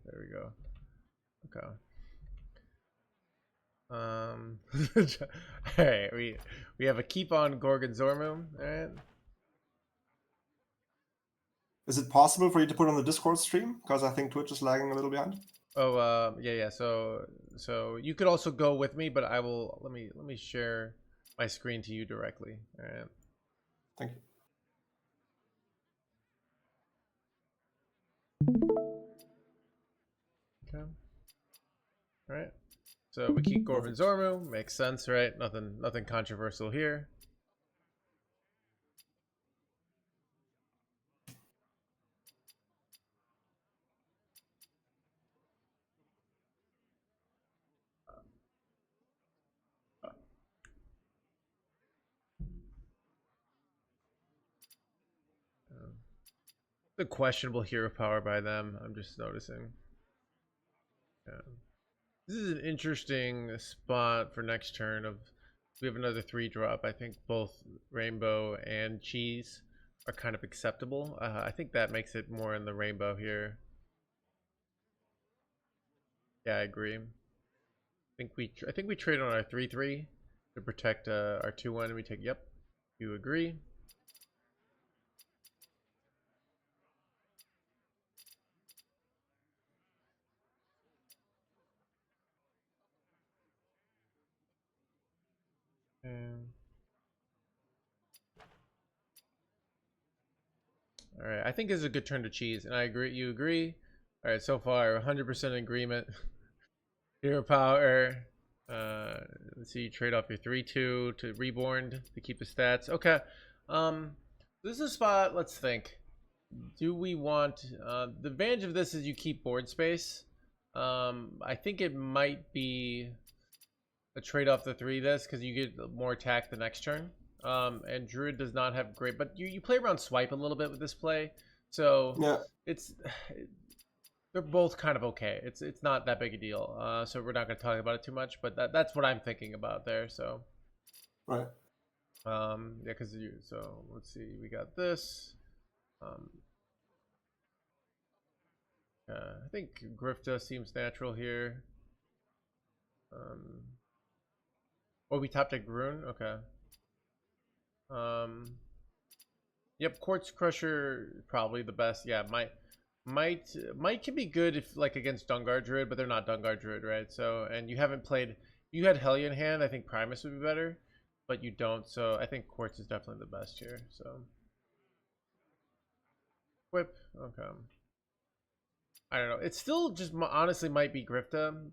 here. There we go. Okay. All right, we have a keep on Gorgonzormu. All right. Is it possible for you to put on the Discord stream? Because I think Twitch is lagging a little behind. Oh, yeah. So you could also go with me, but I will. Let me share my screen to you directly. All right. Thank you. Okay. All right. So we keep Gorgonzormu. Makes sense, right? Nothing controversial here. The questionable hero power by them. I'm just noticing. Yeah. This is an interesting spot for next turn. We have another 3-drop. I think both Rainbow and Cheese are kind of acceptable. I think that makes it more in the Rainbow here. Yeah, I agree. I think we trade on our 3/3 to protect our 2/1. We take. Yep, you agree. All right, I think this is a good turn to Cheese, and I agree. You agree? All right, so far 100% agreement. Hero power. Let's see. You trade off your 3/2 to Reborn to keep the stats. Okay. This is a spot. Let's think. Do we want the advantage of this is you keep board space. I think it might be a trade off the 3 this because you get more attack the next turn. And Druid does not have great, but you play around swipe a little bit with this play, so yeah, it's they're both kind of okay. It's not that big a deal. So we're not going to talk about it too much, but that's what I'm thinking about there. So right. yeah, because you. So let's see, we got this. I think Grifta seems natural here. Oh, we tapped a Grun. Okay. Yep, Quartz Crusher probably the best. Yeah, might can be good if like against Dungar Druid, but they're not Dungar Druid, right? So and you haven't played. You had Hellion hand. I think Primus would be better, but you don't. So I think Quartz is definitely the best here. So Whip. Okay. I don't know. It still just honestly might be Grifta.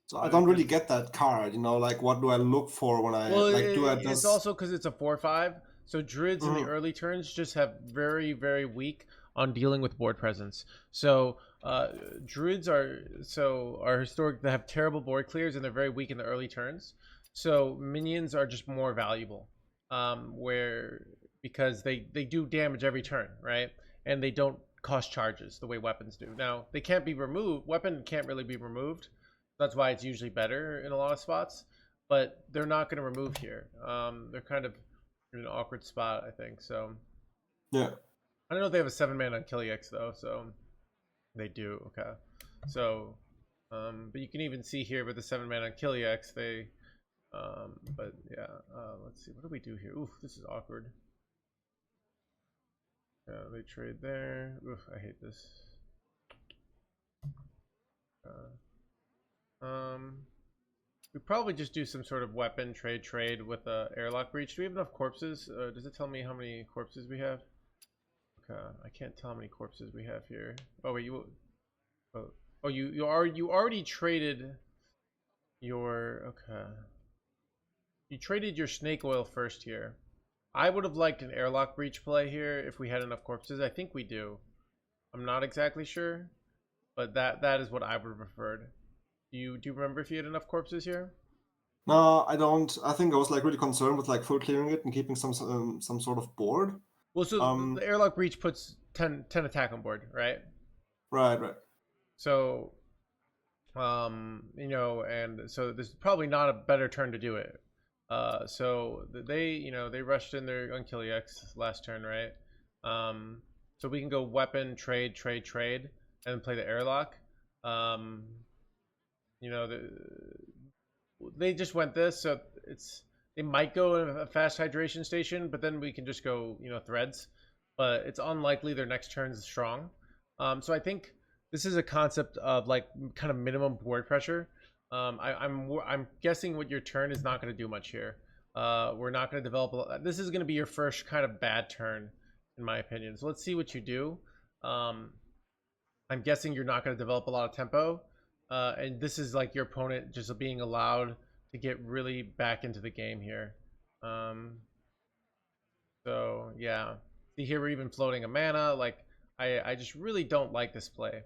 So I don't really get that card. Like what do I look for when I do I it's just? also because it's a 4/5. So druids in the early turns just have very weak on dealing with board presence. So druids are historic. They have terrible board clears and they're very weak in the early turns. So minions are just more valuable, where because they do damage every turn, right? And they don't cost charges the way weapons do. Now they can't be removed. Weapon can't really be removed. That's why it's usually better in a lot of spots, but they're not going to remove here. They're kind of in an awkward spot, I think. So Yeah. I don't know if they have a 7-man on Killiax though. So they do. Okay. So, but you can even see here with the 7-man on Killiax, they. But yeah. Let's see. What do we do here? Oof, this is awkward. Yeah, they trade there. Oof, I hate this. We probably just do some sort of weapon trade with a airlock breach. Do we have enough corpses? Does it tell me how many corpses we have? Okay, I can't tell how many corpses we have here. Oh wait, you already traded your okay. You traded your snake oil first here. I would have liked an airlock breach play here if we had enough corpses. I think we do. I'm not exactly sure, but that is what I would have preferred. Do you remember if you had enough corpses here? No, I don't. I think I was like really concerned with like full clearing it and keeping some sort of board. Well, so the airlock breach puts 10 attack on board, right? Right. So, and so there's probably not a better turn to do it. So they rushed in their Unkilly X last turn, right? So we can go weapon, trade. and play the airlock. You know, they just went this, so they might go a fast hydration station, but then we can just go, you know, threads. But it's unlikely their next turn is strong. So I think this is a concept of like kind of minimum board pressure. I'm guessing what your turn is not going to do much here. We're not going to develop. This is going to be your first kind of bad turn, in my opinion. So let's see what you do. I'm guessing you're not going to develop a lot of tempo, and this is like your opponent just being allowed to get really back into the game here. So yeah, see here we're even floating a mana. Like I just really don't like this play.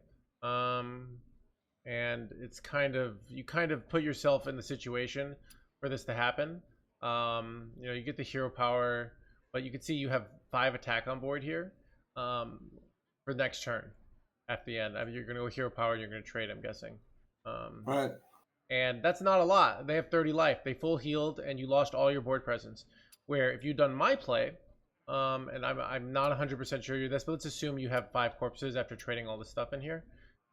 And it's kind of, you kind of put yourself in the situation for this to happen. You know, you get the hero power, but you can see you have 5 attack on board here for next turn at the end. I mean, you're going to go hero power and you're going to trade, I'm guessing. Right. And that's not a lot. They have 30 life. They full healed and you lost all your board presence. Where if you'd done my play, and I'm not 100% sure you're this, but let's assume you have 5 corpses after trading all this stuff in here.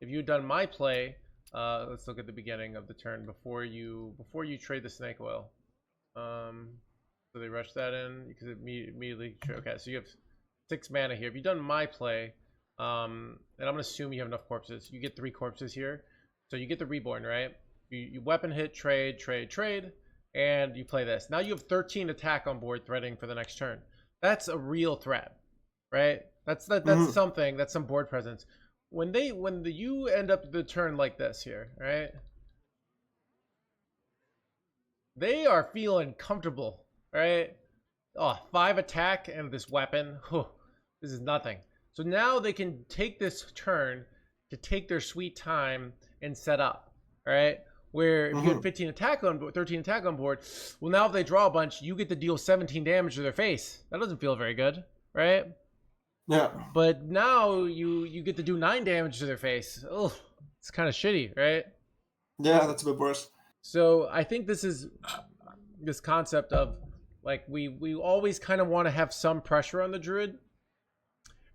If you'd done my play, let's look at the beginning of the turn before you trade the snake oil. So they rush that in because it immediately. Okay, so you have 6 mana here. If you've done my play, and I'm gonna assume you have enough corpses. You get 3 corpses here, so you get the reborn, right? You weapon hit, trade, and you play this. Now you have 13 attack on board, threading for the next turn. That's a real threat, right? That's something. That's some board presence. When you end up the turn like this here, right? They are feeling comfortable, right? Oh, 5 attack and this weapon. Whew, this is nothing. So now they can take this turn to take their sweet time and set up, right? Where if you had 15 attack on board, 13 attack on board, well, now if they draw a bunch, you get to deal 17 damage to their face. That doesn't feel very good, right? Yeah. But now you get to do 9 damage to their face. Oh, it's kind of shitty, right? Yeah, that's a bit worse. So I think this is this concept of like we always kind of want to have some pressure on the druid,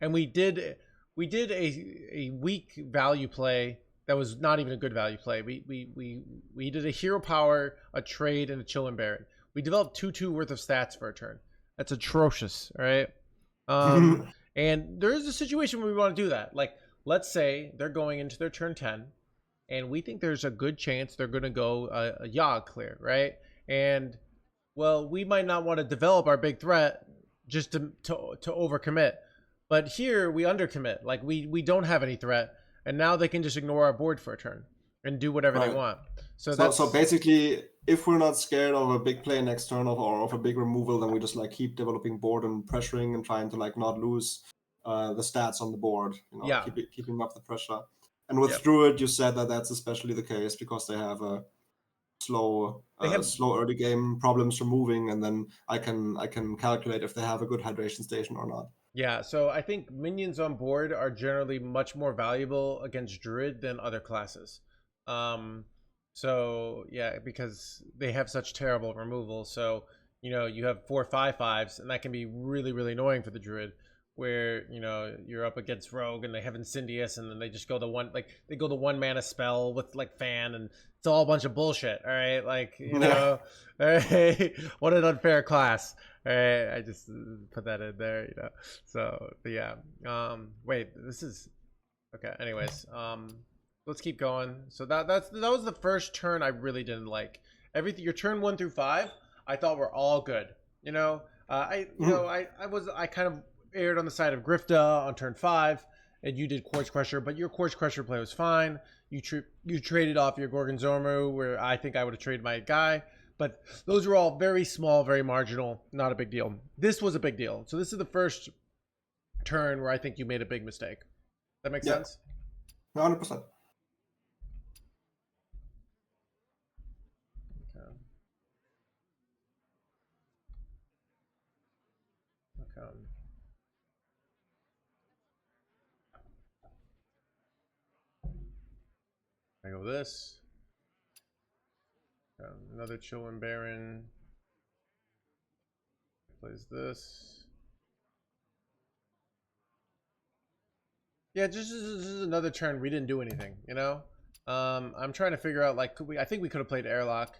and we did a weak value play that was not even a good value play. We did a hero power, a trade, and a chill and Baron. We developed 2/2 worth of stats for a turn. That's atrocious, right? And there is a situation where we want to do that. Like, let's say they're going into their turn 10, and we think there's a good chance they're going to go a Yogg clear, right? And well, we might not want to develop our big threat just to overcommit. But here we undercommit. Like we don't have any threat, and now they can just ignore our board for a turn and do whatever they want. So basically, if we're not scared of a big play next turn or of a big removal, then we just like keep developing board and pressuring and trying to like not lose the stats on the board. You know, keeping up the pressure. And with Druid, you said that that's especially the case because they have a slow early game problems removing, and then I can calculate if they have a good hydration station or not. Yeah, so I think minions on board are generally much more valuable against Druid than other classes. So yeah, because they have such terrible removal. So you know you have 4 5/5s, and that can be really really annoying for the Druid. Where you know you're up against Rogue and they have Incendious, and then they just go the one mana spell with like Fan, and it's all a bunch of bullshit. All right, like you know, all right, what an unfair class. All right, I just put that in there, you know. So but yeah, wait, this is okay. Anyways, let's keep going. So that was the first turn I really didn't like. Everything your turn 1 through 5, I thought were all good. You know, I kind of aired on the side of Grifta on turn 5, and you did Quartz Crusher, but your Quartz Crusher play was fine. You traded off your Gorgonzola, where I think I would have traded my guy, but those were all very small, very marginal, not a big deal. This was a big deal. So this is the first turn where I think you made a big mistake. That makes sense? 100%. Okay. I go this. Another Chillin' Baron. Plays this. Yeah, just another turn we didn't do anything, you know. I'm trying to figure out like I think we could have played airlock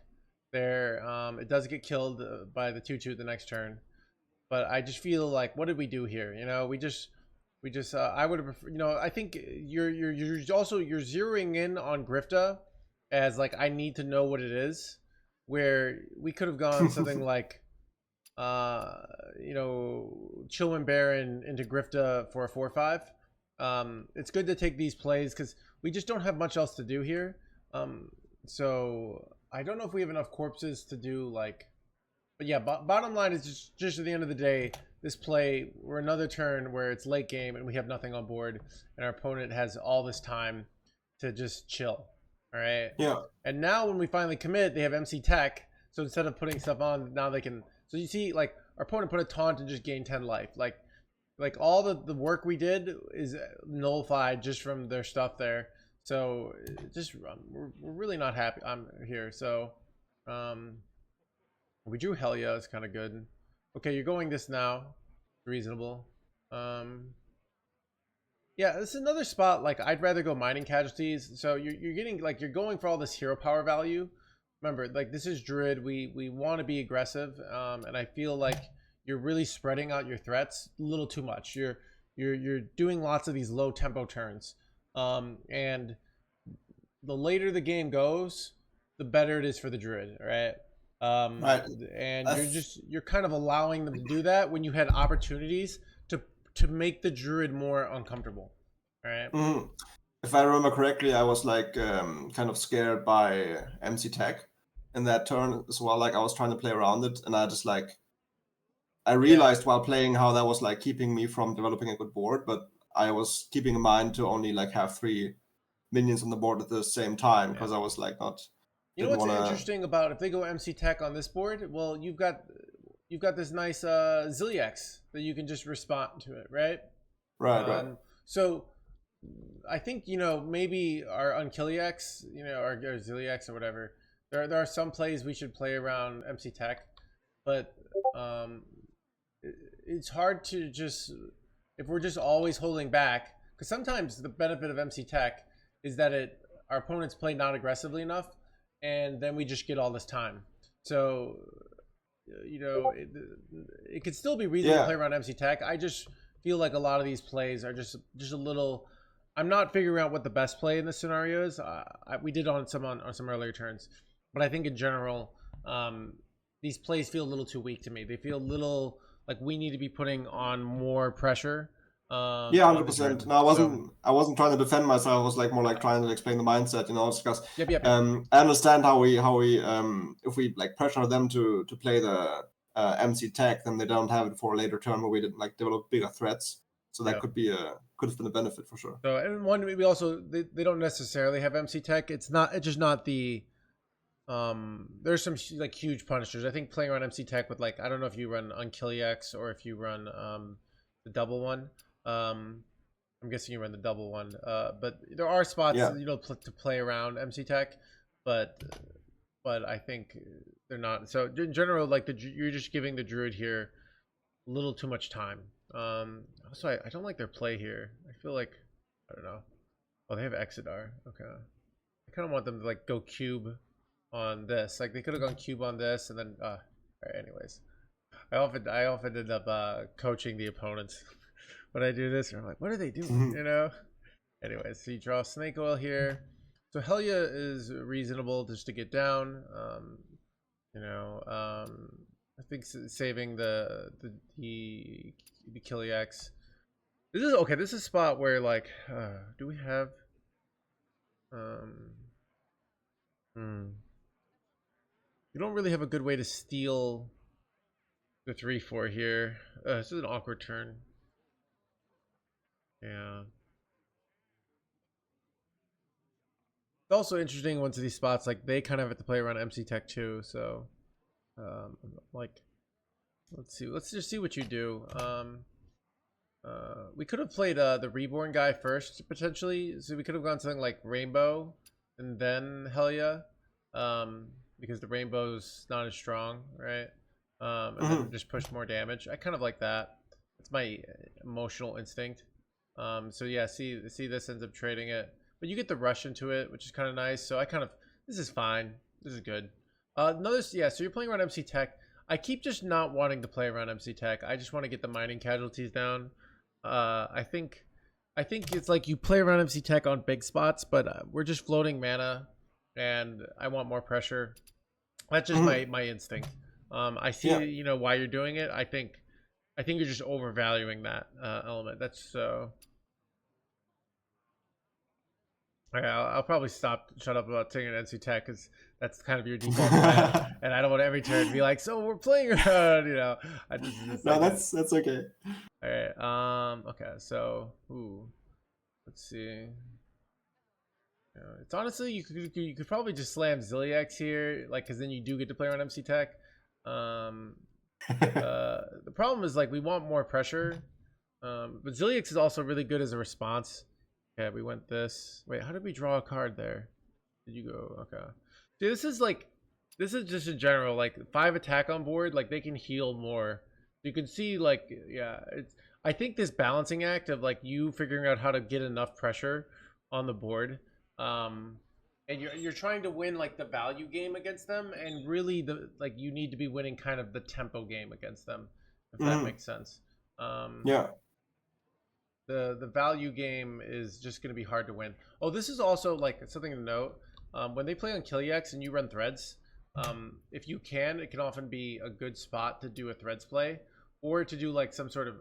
there. It does get killed by the 2/2 the next turn, but I just feel like what did we do here? You know, we just I would have you know, I think you're also you're zeroing in on Grifta as like I need to know what it is, where we could have gone something like you know, Chillman Baron into Grifta for a 4/5. It's good to take these plays because we just don't have much else to do here. So I don't know if we have enough corpses to do like, but yeah, bottom line is just at the end of the day, this play, we're another turn where it's late game and we have nothing on board and our opponent has all this time to just chill. All right. Yeah. And now when we finally commit, they have MC Tech. So instead of putting stuff on, now they can. So you see, like our opponent put a taunt and just gained 10 life. Like all the work we did is nullified just from their stuff there. So just we're really not happy. I'm here. So we drew Helia. It's kind of good. Okay, you're going this now. Reasonable. Yeah, this is another spot. Like I'd rather go mining casualties. So you're getting like you're going for all this hero power value. Remember, like this is Druid. We want to be aggressive, and I feel like you're really spreading out your threats a little too much. You're doing lots of these low tempo turns, and the later the game goes, the better it is for the Druid, right? Right. And you're kind of allowing them to do that when you had opportunities to make the Druid more uncomfortable, right? If I remember correctly, I was like kind of scared by MC Tech in that turn as well. Like I was trying to play around it, and I just like I realized while playing how that was like keeping me from developing a good board, but I was keeping in mind to only like have 3 minions on the board at the same time because I was like not. You know what's interesting about if they go MC Tech on this board? Well, you've got this nice Zilliax that you can just respond to it, right? Right. So I think, you know, maybe our Unkilliax, you know, our Zilliax or whatever. There are some plays we should play around MC Tech, but it's hard to just if we're just always holding back, because sometimes the benefit of MC Tech is that our opponents play not aggressively enough, and then we just get all this time. So you know, it could still be reasonable to play around MC Tech. I just feel like a lot of these plays are just a little. I'm not figuring out what the best play in this scenario is. We did on some earlier turns, but I think in general, these plays feel a little too weak to me. They feel a little like we need to be putting on more pressure. Yeah, 100%. No, I wasn't trying to defend myself. I was like more like trying to explain the mindset, you know, because I understand how we if we like pressure them to play the MC Tech, then they don't have it for a later turn where we didn't like develop bigger threats. So that could have been a benefit for sure. So and one we also they don't necessarily have MC Tech. It's just not the there's some like huge punishers. I think playing around MC Tech with like I don't know if you run Unkilliax or if you run the double one. I'm guessing you run the double one. But there are spots you know to play around MC Tech, but I think they're not. So in general, like you're just giving the Druid here a little too much time. Also, I don't like their play here. I feel like I don't know. Oh, they have Exodar. Okay, I kind of want them to like go cube on this. Like they could have gone cube on this, and then. All right, anyways, I often end up coaching the opponents when I do this. And I'm like, what are they doing? You know. Anyways, so you draw Snake Oil here. So Helia is reasonable just to get down. You know, I think saving the Killiax. This is okay. This is a spot where like, do we have? You don't really have a good way to steal the 3/4 here. This is an awkward turn. Yeah. It's also interesting once these spots like they kind of have to play around MC Tech too. So, like, let's just see what you do. We could have played the Reborn guy first potentially, so we could have gone something like Rainbow and then Helia, because the Rainbow's not as strong, right? And then just push more damage. I kind of like that. It's my emotional instinct. So yeah, see this ends up trading it, but you get the rush into it, which is kind of nice. So this is fine. This is good. Yeah. So you're playing around MC Tech. I keep just not wanting to play around MC Tech. I just want to get the mining casualties down. I think it's like you play around MC Tech on big spots, but we're just floating mana, and I want more pressure. That's just my instinct. I see why you're doing it. I think you're just overvaluing that element. That's so. I'll probably shut up about taking an NC Tech because that's kind of your default plan, and I don't want every turn to be like, so we're playing around, I just no, that's okay. All right. Okay. So, let's see. It's honestly you could probably just slam Zilliax here, like, because then you do get to play around MC Tech. The problem is like we want more pressure, but Zilliax is also really good as a response. Yeah, we went this. Wait, how did we draw a card there? Did you go? Okay. Dude, this is just in general, like 5 attack on board, like they can heal more. You can see like, yeah, I think this balancing act of like you figuring out how to get enough pressure on the board, and you're trying to win like the value game against them, and really you need to be winning kind of the tempo game against them, if that makes sense. Yeah. The value game is just going to be hard to win. Oh, this is also like something to note. When they play on Killiax and you run threads, if you can, it can often be a good spot to do a threads play or to do like some sort of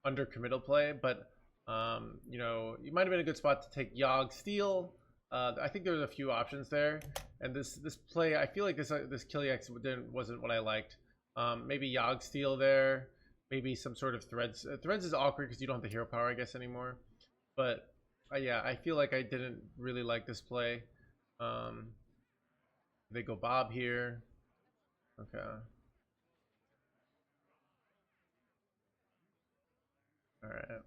under committal play. But you might have been a good spot to take Yogg Steel. I think there's a few options there, and this play, I feel like this Killiax wasn't what I liked. Maybe Yogg Steel there. Maybe some sort of threads. Threads is awkward because you don't have the hero power, I guess, anymore. But yeah, I feel like I didn't really like this play. They go Bob here. Okay. All right.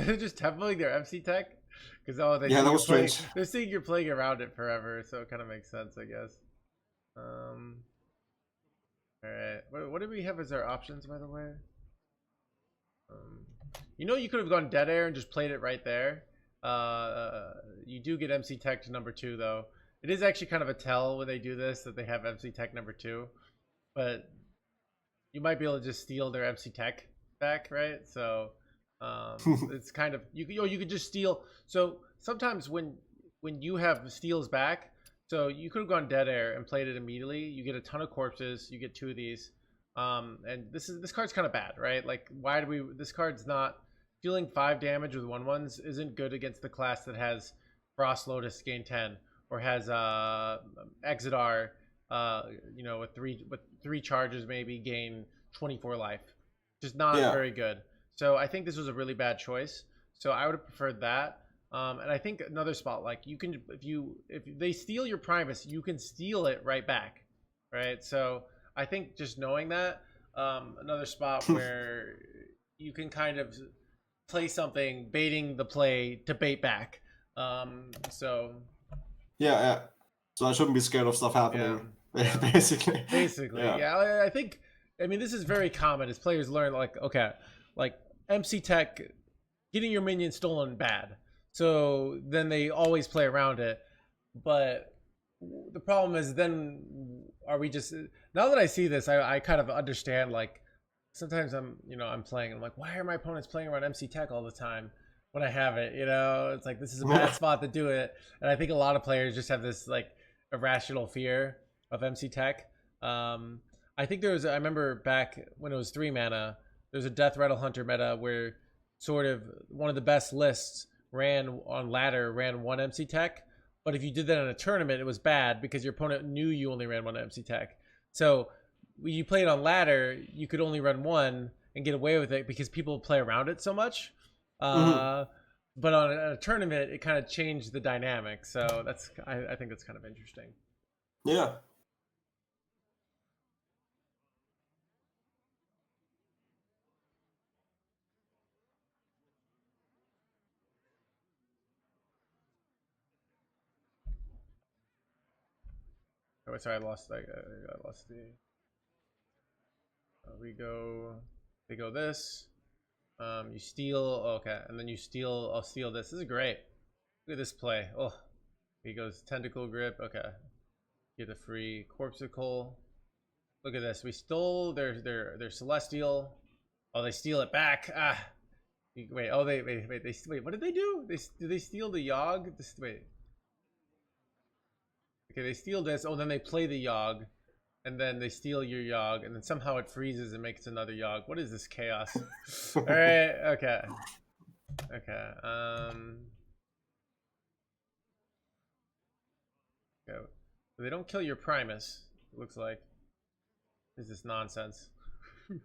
They're just templating their MC Tech because they're seeing you're playing around it forever, so it kind of makes sense, I guess. All right. What do we have as our options, by the way? You could have gone Dead Air and just played it right there. You do get MC Tech to number 2, though. It is actually kind of a tell when they do this that they have MC Tech number 2, but you might be able to just steal their MC Tech back, right? So it's kind of you could just steal. So sometimes when you have steals back. So you could have gone Dead Air and played it immediately. You get a ton of corpses. You get 2 of these, and this card's kind of bad, right? Like, why do we? This card's not dealing 5 damage with 1/1s isn't good against the class that has Frost Lotus gain 10 or has Exodar, with 3 charges maybe gain 24 life. Just not very good. So I think this was a really bad choice. So I would have preferred that. And I think another spot, like you can, if they steal your Primus, you can steal it right back, right? So I think just knowing that, another spot where you can kind of play something, baiting the play to bait back. So yeah. So I shouldn't be scared of stuff happening. Yeah. Basically, yeah. I mean, this is very common as players learn. Like, okay, like MC Tech, getting your minion stolen bad. So then they always play around it. But the problem is then are we just, now that I see this, I kind of understand, like sometimes I'm playing and I'm like, why are my opponents playing around MC Tech all the time when I have it? It's like, this is a bad spot to do it. And I think a lot of players just have this like irrational fear of MC Tech. I think I remember back when it was 3 mana, there's a Death Rattle Hunter meta where sort of one of the best lists ran 1 MC Tech, but if you did that in a tournament, it was bad because your opponent knew you only ran 1 MC Tech. So when you played on ladder, you could only run 1 and get away with it because people play around it so much. But on a tournament, it kind of changed the dynamic. So I think that's kind of interesting. Yeah. Oh, sorry, I lost the. They go this. You steal, okay, and then you steal. I'll steal this. This is great. Look at this play. Oh, he goes tentacle grip. Okay, get a free corpsicle. Look at this. We stole their celestial. Oh, they steal it back. Ah, wait. Oh, wait. What did they do? Did they steal the Yogg? Wait. Okay, they steal this. Oh, then they play the Yogg. And then they steal your Yogg, and then somehow it freezes and makes another Yogg. What is this chaos? All right, okay. Okay, okay. So they don't kill your Primus, it looks like. What is this nonsense? All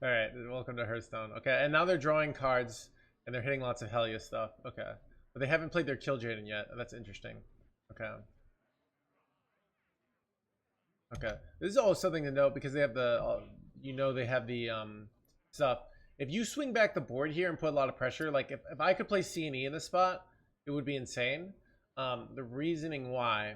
right, welcome to Hearthstone. Okay, and now they're drawing cards, and they're hitting lots of Hellish stuff. Okay, but they haven't played their Kill Jaden yet. That's interesting. Okay. Okay, this is always something to note because they have the, they have the stuff. If you swing back the board here and put a lot of pressure, like if I could play C&E in this spot, it would be insane. The reasoning why,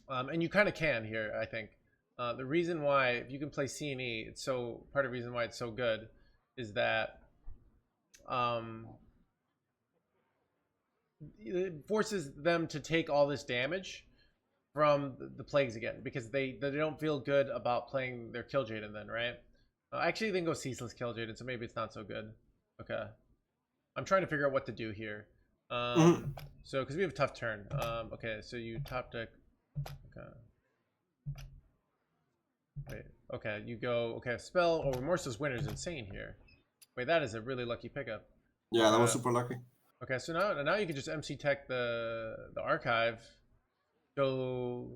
and you kind of can here, I think. The reason why, if you can play C&E, it's so, part of the reason why it's so good is that it forces them to take all this damage from the plagues again, because they don't feel good about playing their Kill Jaden then, right? Actually, they can go Ceaseless Kill Jaden, so maybe it's not so good. Okay. I'm trying to figure out what to do here. So, because we have a tough turn. Okay, so you top deck. Okay. Wait, okay, you go, okay, spell, oh, Remorseless Winter is insane here. Wait, that is a really lucky pickup. Yeah, that was super lucky. Okay, so now you can just MC tech the archive. Go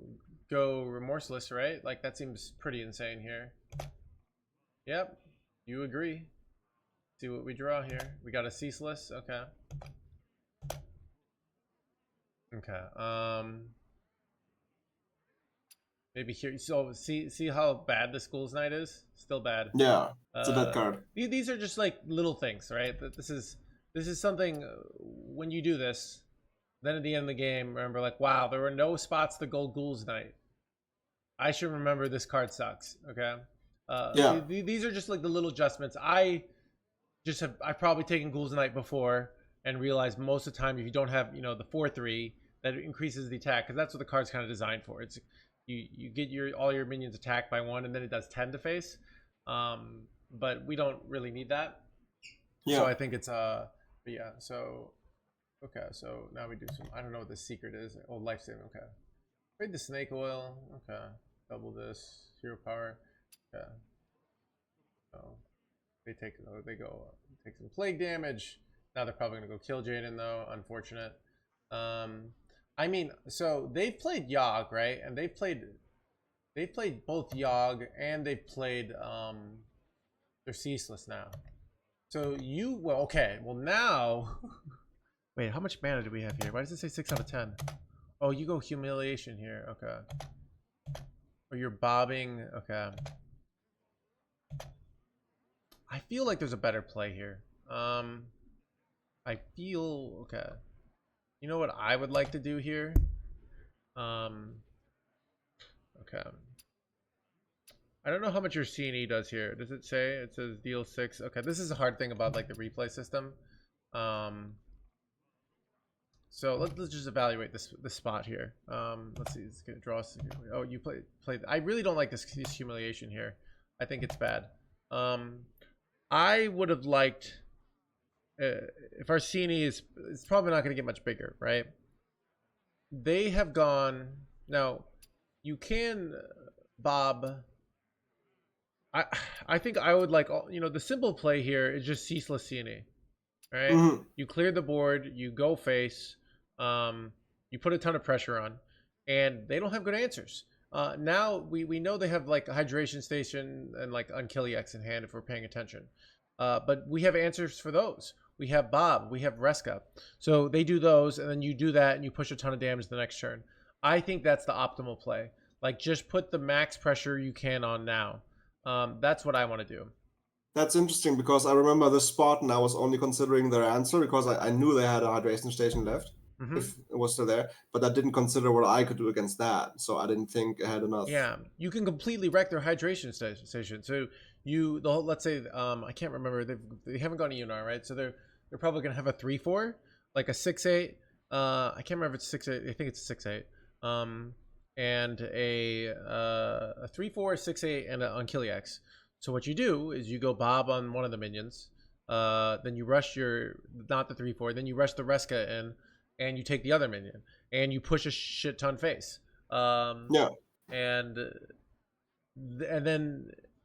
Remorseless, right? Like, that seems pretty insane here. Yep, you agree. See what we draw here. We got a Ceaseless, okay. Okay, maybe here, so see how bad the School's Night is? Still bad. Yeah, it's a dead card. These are just like little things, right? This is something, when you do this, then at the end of the game, remember, like, wow, there were no spots to go Ghoul's Night. I should remember this card sucks, okay? Yeah. These are just like the little adjustments. I've probably taken Ghoul's Night before and realized most of the time if you don't have, the 4/3, that increases the attack, because that's what the card's kind of designed for. It's you get all your minions attacked by 1, and then it does 10 to face. But we don't really need that. Yeah. So I think it's but yeah, so okay, so now we do some, I don't know what the secret is. Oh, life saving, okay. Trade the snake oil, okay. Double this, hero power, okay. So they take some plague damage. Now they're probably gonna go kill Jaden though, unfortunate. I mean, so they've played Yogg, right? And they've played both Yogg and they've played they're Ceaseless now. So well now wait, how much mana do we have here? Why does it say 6 out of 10? Oh, you go Humiliation here. Okay. Or you're bobbing. Okay. I feel like there's a better play here. I feel... Okay. You know what I would like to do here? Okay. I don't know how much your C&E does here. Does it say? It says deal 6. Okay, this is a hard thing about like the replay system. So let's just evaluate this spot here. Let's see. It's gonna draw. Oh, you played. I really don't like this Humiliation here. I think it's bad. I would have liked if our C&E is, it's probably not going to get much bigger, right? They have gone now. You can bob. I think I would like, the simple play here is just Ceaseless C&E. Right? You clear the board, you go face, you put a ton of pressure on, and they don't have good answers. Now we know they have like a Hydration Station and like Unkill EX in hand if we're paying attention. But we have answers for those. We have Bob, we have Reska. So they do those, and then you do that, and you push a ton of damage the next turn. I think that's the optimal play. Like, just put the max pressure you can on now. That's what I want to do. That's interesting, because I remember this spot and I was only considering their answer because I knew they had a Hydration Station left, if it was still there, but I didn't consider what I could do against that, so I didn't think I had enough. Yeah, you can completely wreck their Hydration Station. So let's say I can't remember, they haven't gone to UNR, right? So they're probably gonna have a 3/4, like a 6/8. I can't remember if it's 6/8. I think it's 6/8. And a 3/4, 6/8, and an Unkiliax. So what you do is you go Bob on one of the minions, then you rush not the 3/4, then you rush the Reska in, and you take the other minion, and you push a shit ton face. Yeah. And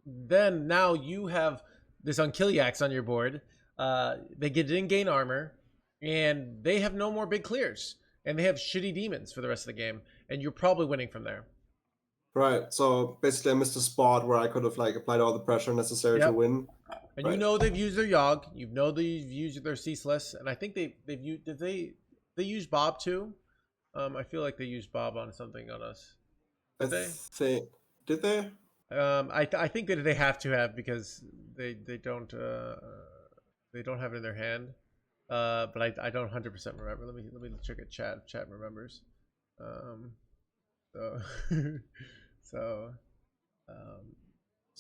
then now you have this Unkiliax on your board. They didn't gain armor, and they have no more big clears, and they have shitty demons for the rest of the game, and you're probably winning from there. Right. So basically, I missed a spot where I could have like applied all the pressure necessary to win. And you know they've used their Yogg. You know they've used their Ceaseless, and I think they've used. Did they use Bob too? I feel like they used Bob on something on us. Did they? I think that they have to have, because they don't have it in their hand. But I don't 100% remember. Let me check it. Chat remembers.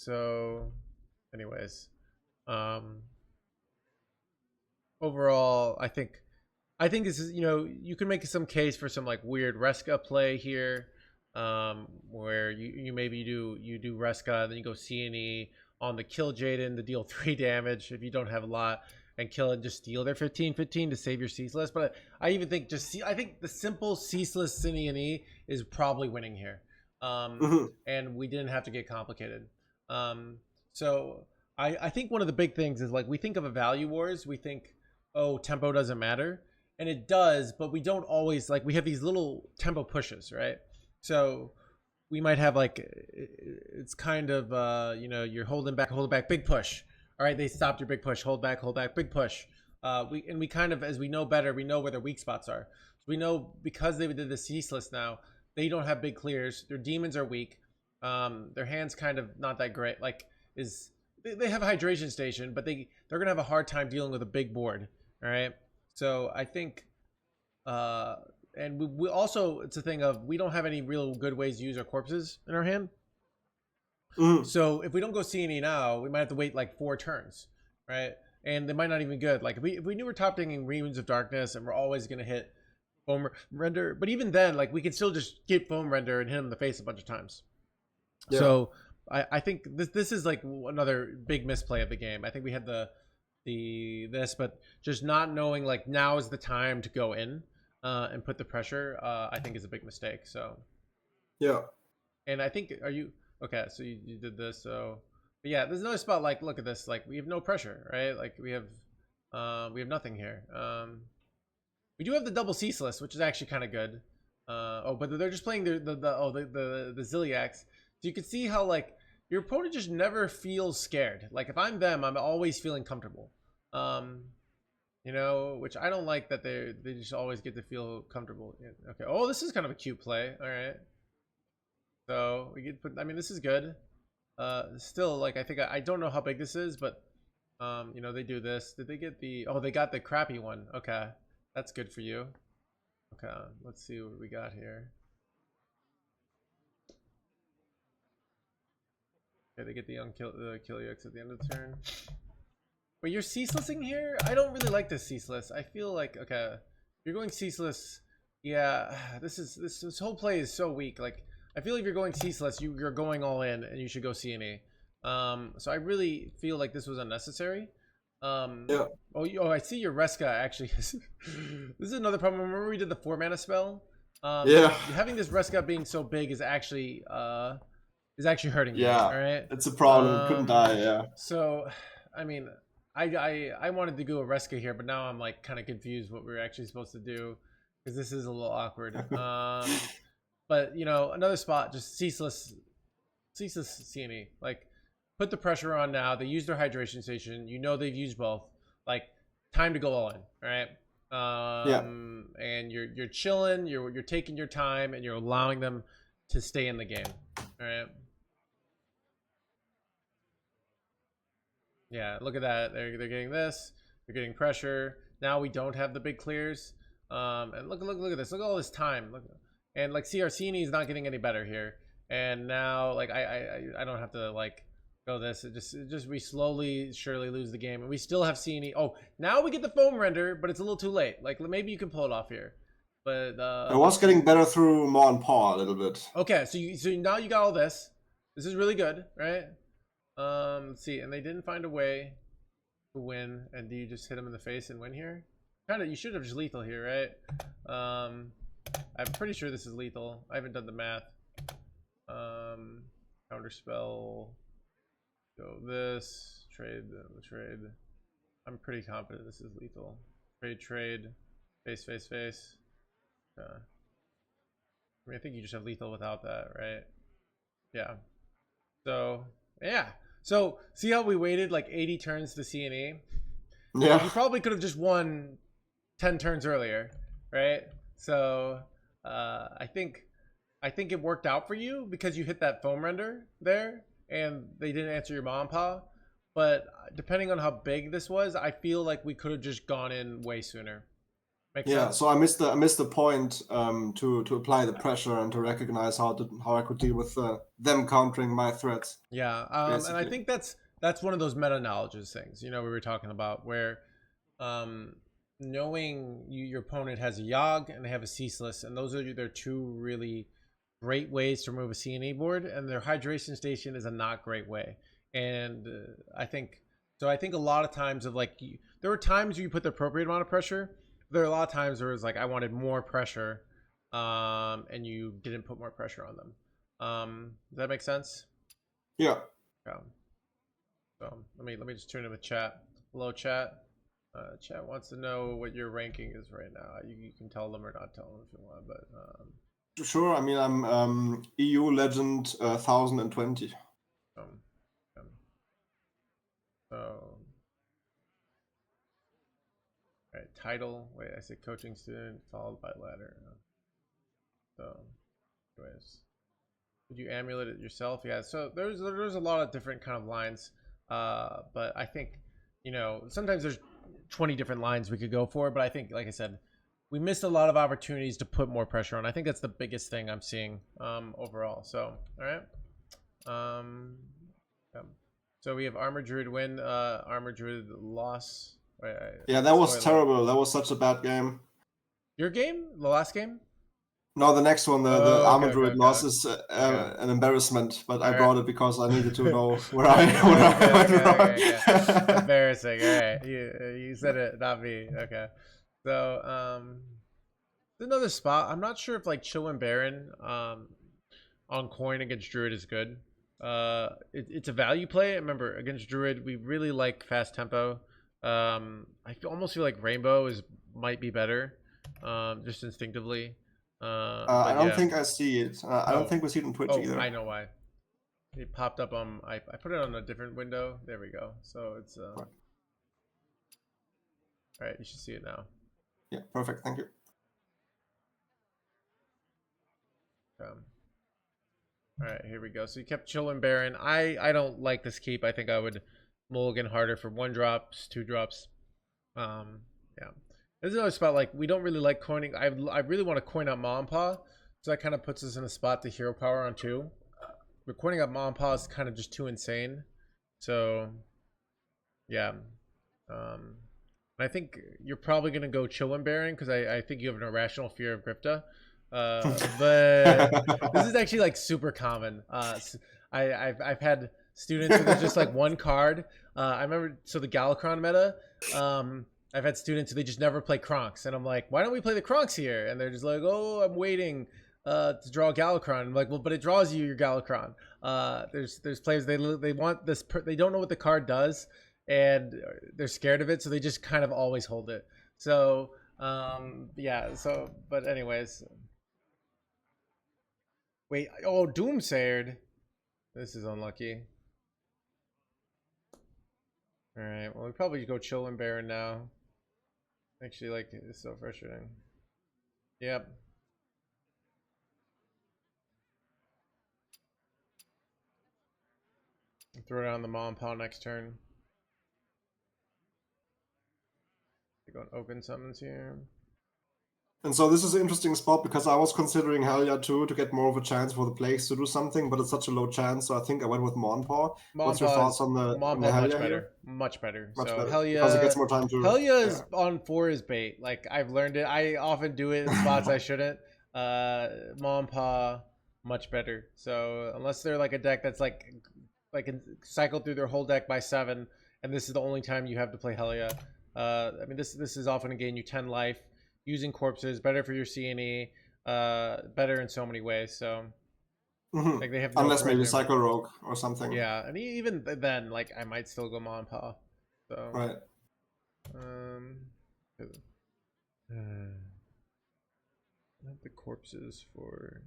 So anyways, overall, I think this is, you can make some case for some like weird Reska play here, where you maybe do Reska, then you go C&E on the kill Jaden to deal 3 damage if you don't have a lot, and kill and just steal their 15/15 to save your Ceaseless. But I even think I think the simple Ceaseless C&E is probably winning here. And we didn't have to get complicated. So I think one of the big things is, like, we think of a value wars, we think, oh, tempo doesn't matter, and it does, but we don't always, like, we have these little tempo pushes, right? So we might have, like, it's kind of you're holding back, big push. All right, they stopped your big push, hold back, big push. We kind of, as we know better, we know where their weak spots are. So we know, because they did the Ceaseless now, they don't have big clears. Their demons are weak. Their hand's kind of not that great. Like, they have a hydration station, but they're gonna have a hard time dealing with a big board. All right. So I think, and we also, it's a thing of, we don't have any real good ways to use our corpses in our hand. So if we don't go C&E now, we might have to wait like 4 turns, right? And they might not even be good. Like, if we knew we're top decking Runes of Darkness and we're always gonna hit Foam Render, but even then, like, we can still just get Foam Render and hit him in the face a bunch of times. Yeah. So I think this is like another big misplay of the game. I think we had this, but just not knowing, like, now is the time to go in and put the pressure, I think is a big mistake. So yeah. And I think, okay, so you did this, so, but yeah, there's another spot, like, look at this, like, we have no pressure, right? Like, we have nothing here. We do have the double Ceaseless, which is actually kind of good. But they're just playing the Ziliax. So you can see how, like, your opponent just never feels scared. Like, if I'm them, I'm always feeling comfortable. Which I don't like, that they just always get to feel comfortable. Yeah, okay. Oh, this is kind of a cute play. All right. So we get put. I mean, this is good. Still, like, I think I don't know how big this is, but they do this. Did they get the? Oh, they got the crappy one. Okay, that's good for you. Okay, let's see what we got here. Okay, they get the Unkiliax at the end of the turn. But you're Ceaselessing here? I don't really like this Ceaseless. I feel like, okay, you're going Ceaseless. Yeah, this whole play is so weak. Like, I feel like if you're going Ceaseless, you're going all in, and you should go C&E. So I really feel like this was unnecessary. Yeah. Oh, I see your Reska actually. This is another problem. Remember we did the 4-mana spell? Yeah. Having this Reska being so big is actually hurting you. Yeah. All right. It's a problem. Couldn't die. Yeah. So, I mean, I wanted to go a Reska here, but now I'm, like, kind of confused what we're actually supposed to do, because this is a little awkward. But another spot, just Ceaseless C&E. Like, put the pressure on now. They use their hydration station. They've used both. Like, time to go all in, right? And you're chilling. You're taking your time, and you're allowing them to stay in the game. All right. Yeah, look at that. They're getting this. They're getting pressure. Now we don't have the big clears. And look at this. Look at all this time. Look, and, like, CRCNE is not getting any better here. And now, like, I don't have to, like, Go this. It just we slowly, surely lose the game, and we still have C&E. Oh, now we get the foam render, but it's a little too late. Like maybe you can pull it off here, but I was getting better through Maw and Paw a little bit. Okay, so now you got all this. This is really good, right? Let's see, and they didn't find a way to win. And do you just hit him in the face and win here? Kind of. You should have just lethal here, right? I'm pretty sure this is lethal. I haven't done the math. Counter spell. Go this. Trade. Trade. I'm pretty confident this is lethal. Trade. Face. I mean, I think you just have lethal without that, right? Yeah. So, yeah. So, see how we waited like 80 turns to C&E? Yeah. You probably could have just won 10 turns earlier, right? So, I think it worked out for you because you hit that foam render there and they didn't answer your mom pa. But depending on how big this was, I feel like we could have just gone in way sooner. Makes sense? So I missed the point to apply the pressure and to recognize how I could deal with them countering my threats. Yeah, and I think that's one of those meta knowledges things, we were talking about, where knowing your opponent has a Yogg and they have a Ceaseless, and those are their two really great ways to remove a C&E board, and their hydration station is a not great way. And I think a lot of times there were times where you put the appropriate amount of pressure. There are a lot of times where it's like I wanted more pressure, and you didn't put more pressure on them. Does that make sense? Yeah. So let me just turn to the chat. Hello, chat. Chat wants to know what your ranking is right now. You can tell them or not tell them if you want, but sure. I mean, I'm EU Legend 1020. So. All right, title. Wait, I said coaching student followed by ladder. So, anyways, did you amulet it yourself? Yeah. So there's a lot of different kind of lines, but I think sometimes there's 20 different lines we could go for. But I think, like I said, we missed a lot of opportunities to put more pressure on. I think that's the biggest thing I'm seeing overall. So, all right. Yeah. So we have Armor Druid win, Armor Druid loss. Yeah, that was terrible. That was such a bad game. Your game? The last game? No, the next one, the Armor Druid loss is an embarrassment, but I brought it because I needed to know where I went wrong. Embarrassing. All right, you said it, not me. Okay. So another spot. I'm not sure if like Chill and Baron on coin against Druid is good. It's a value play. Remember, against Druid, we really like fast tempo. I almost feel like Rainbow might be better, just instinctively. I don't think I see it. I don't think we see it on Twitch either. I know why. It popped up on. I put it on a different window. There we go. So it's all right. You should see it now. Yeah, perfect. Thank you. All right, here we go. So you kept Chillin' Baron. I don't like this keep. I think I would mulligan harder for 1 drops, 2 drops. Yeah. There's another spot, like, we don't really like coining. I really want to coin up Mom Pa, so that kind of puts us in a spot to hero power on 2. But coining up Mom Pa is kind of just too insane. So, yeah. I think you're probably going to go Chillin' Baron, because I think you have an irrational fear of Grifta. But this is actually like super common. I've had students who there's just like 1 card. I remember, so the Galakron meta, I've had students who they just never play Kronks, and I'm like, why don't we play the Kronks here? And they're just like, oh, I'm waiting to draw Galakron. I'm like, well, but it draws you your Galakron. There's players, they want this, they don't know what the card does, and they're scared of it, so they just kind of always hold it. So yeah. So, but anyways. Wait, oh, Doomsayered. This is unlucky. Alright, well, we probably go Chillin' Baron now. Actually, like, it's so frustrating. Yep. Throw it on the Mom Paw next turn. They're going open summons here. And so this is an interesting spot because I was considering Helia too to get more of a chance for the plagues to do something, but it's such a low chance, so I think I went with Monpaw. What's your thoughts on the much Helia better, here? much better. Much So better because it gets Helia, more time to. Helia is on 4 is bait. Like I've learned it. I often do it in spots I shouldn't. Monpaw, much better. So unless they're like a deck that's like can cycle through their whole deck by 7, and this is the only time you have to play Helia. I mean, this is often to gain you 10 life, using corpses, better for your CNE, better in so many ways. So like they have no unless maybe here. Cycle Rogue or something. Yeah, and even then, like I might still go Monpaw. So right. Not the corpses for.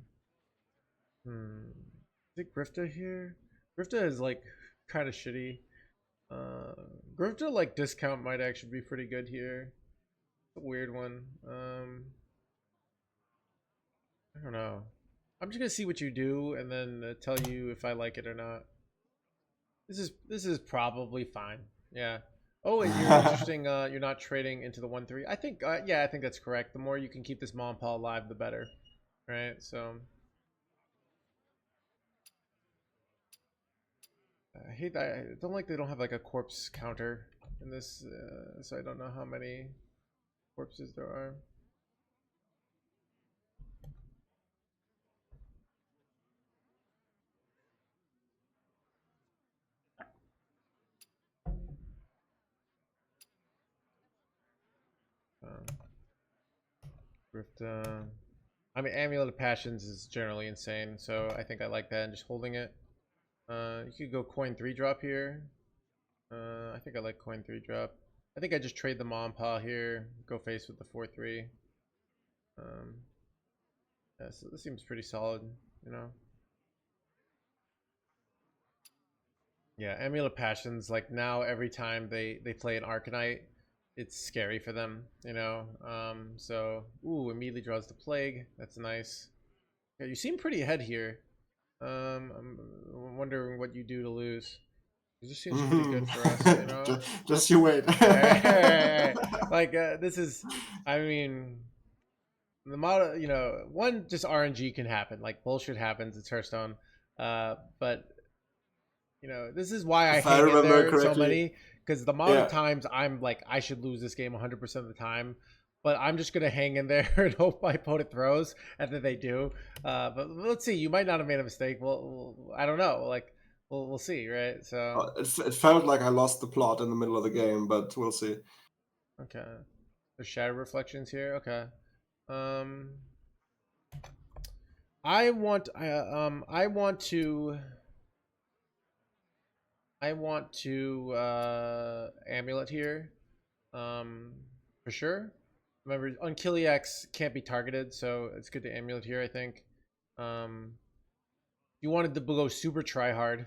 Is it Grifta here? Grifta is like kind of shitty. Grifta like discount might actually be pretty good here. It's a weird one. I don't know. I'm just gonna see what you do and then tell you if I like it or not. This is probably fine. Yeah. Oh, and you're interesting. You're not trading into the 1/3. I think. Yeah, I think that's correct. The more you can keep this Monpaw alive, the better. Right. So. I hate that. I don't like they don't have like a corpse counter in this, so I don't know how many corpses there are. I mean, Amulet of Passions is generally insane, so I think I like that and just holding it. You could go coin 3 drop here. I think I like coin 3 drop. I think I just trade the Monpaw here, go face with the 4/3. Yeah, so this seems pretty solid, you know. Yeah, Amulet of Passions, like now every time they play an Arcanite, it's scary for them, you know. So immediately draws the Plague. That's nice. Yeah, you seem pretty ahead here. I'm wondering what you do to lose. This seems pretty good for us, you know. just you wait. Like this is, I mean, the model, you know, one just RNG can happen. Like bullshit happens. It's Hearthstone, but you know, this is why I hang in there correctly, so many, because the amount of times I'm like, I should lose this game 100% of the time, but I'm just gonna hang in there and hope my opponent throws, and then they do. But let's see. You might not have made a mistake. Well, I don't know. Like, we'll see, right? So it felt like I lost the plot in the middle of the game, but we'll see. Okay, there's shadow reflections here. Okay. I want to amulet here, for sure. Remember, Unkiliax can't be targeted, so it's good to amulet here, I think. You wanted to go super try hard.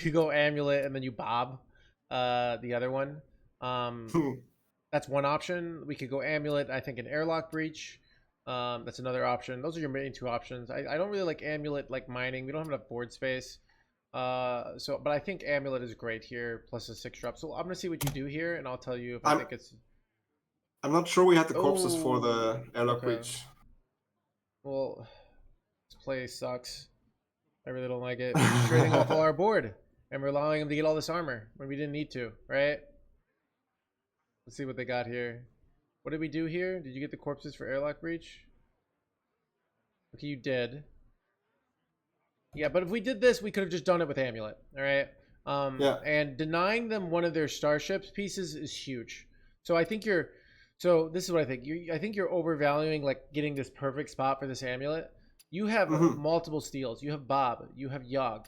You go amulet and then you bob the other one. That's one option. We could go amulet, I think, an airlock breach. That's another option. Those are your main 2 options. I don't really like amulet like mining. We don't have enough board space. But I think amulet is great here, plus a 6 drop. So I'm gonna see what you do here, and I'll tell you if I think it's. I'm not sure we had the corpses for the airlock breach. Well, this play sucks. I really don't like it. We're trading off all our board, and we're allowing them to get all this armor when we didn't need to, right? Let's see what they got here. What did we do here? Did you get the corpses for airlock breach? Okay, you did. Yeah, but if we did this, we could have just done it with amulet. All right. And denying them one of their starships pieces is huge. So I think you're. So this is what I think. I think you're overvaluing like getting this perfect spot for this amulet. You have multiple steals. You have Bob. You have Yogg.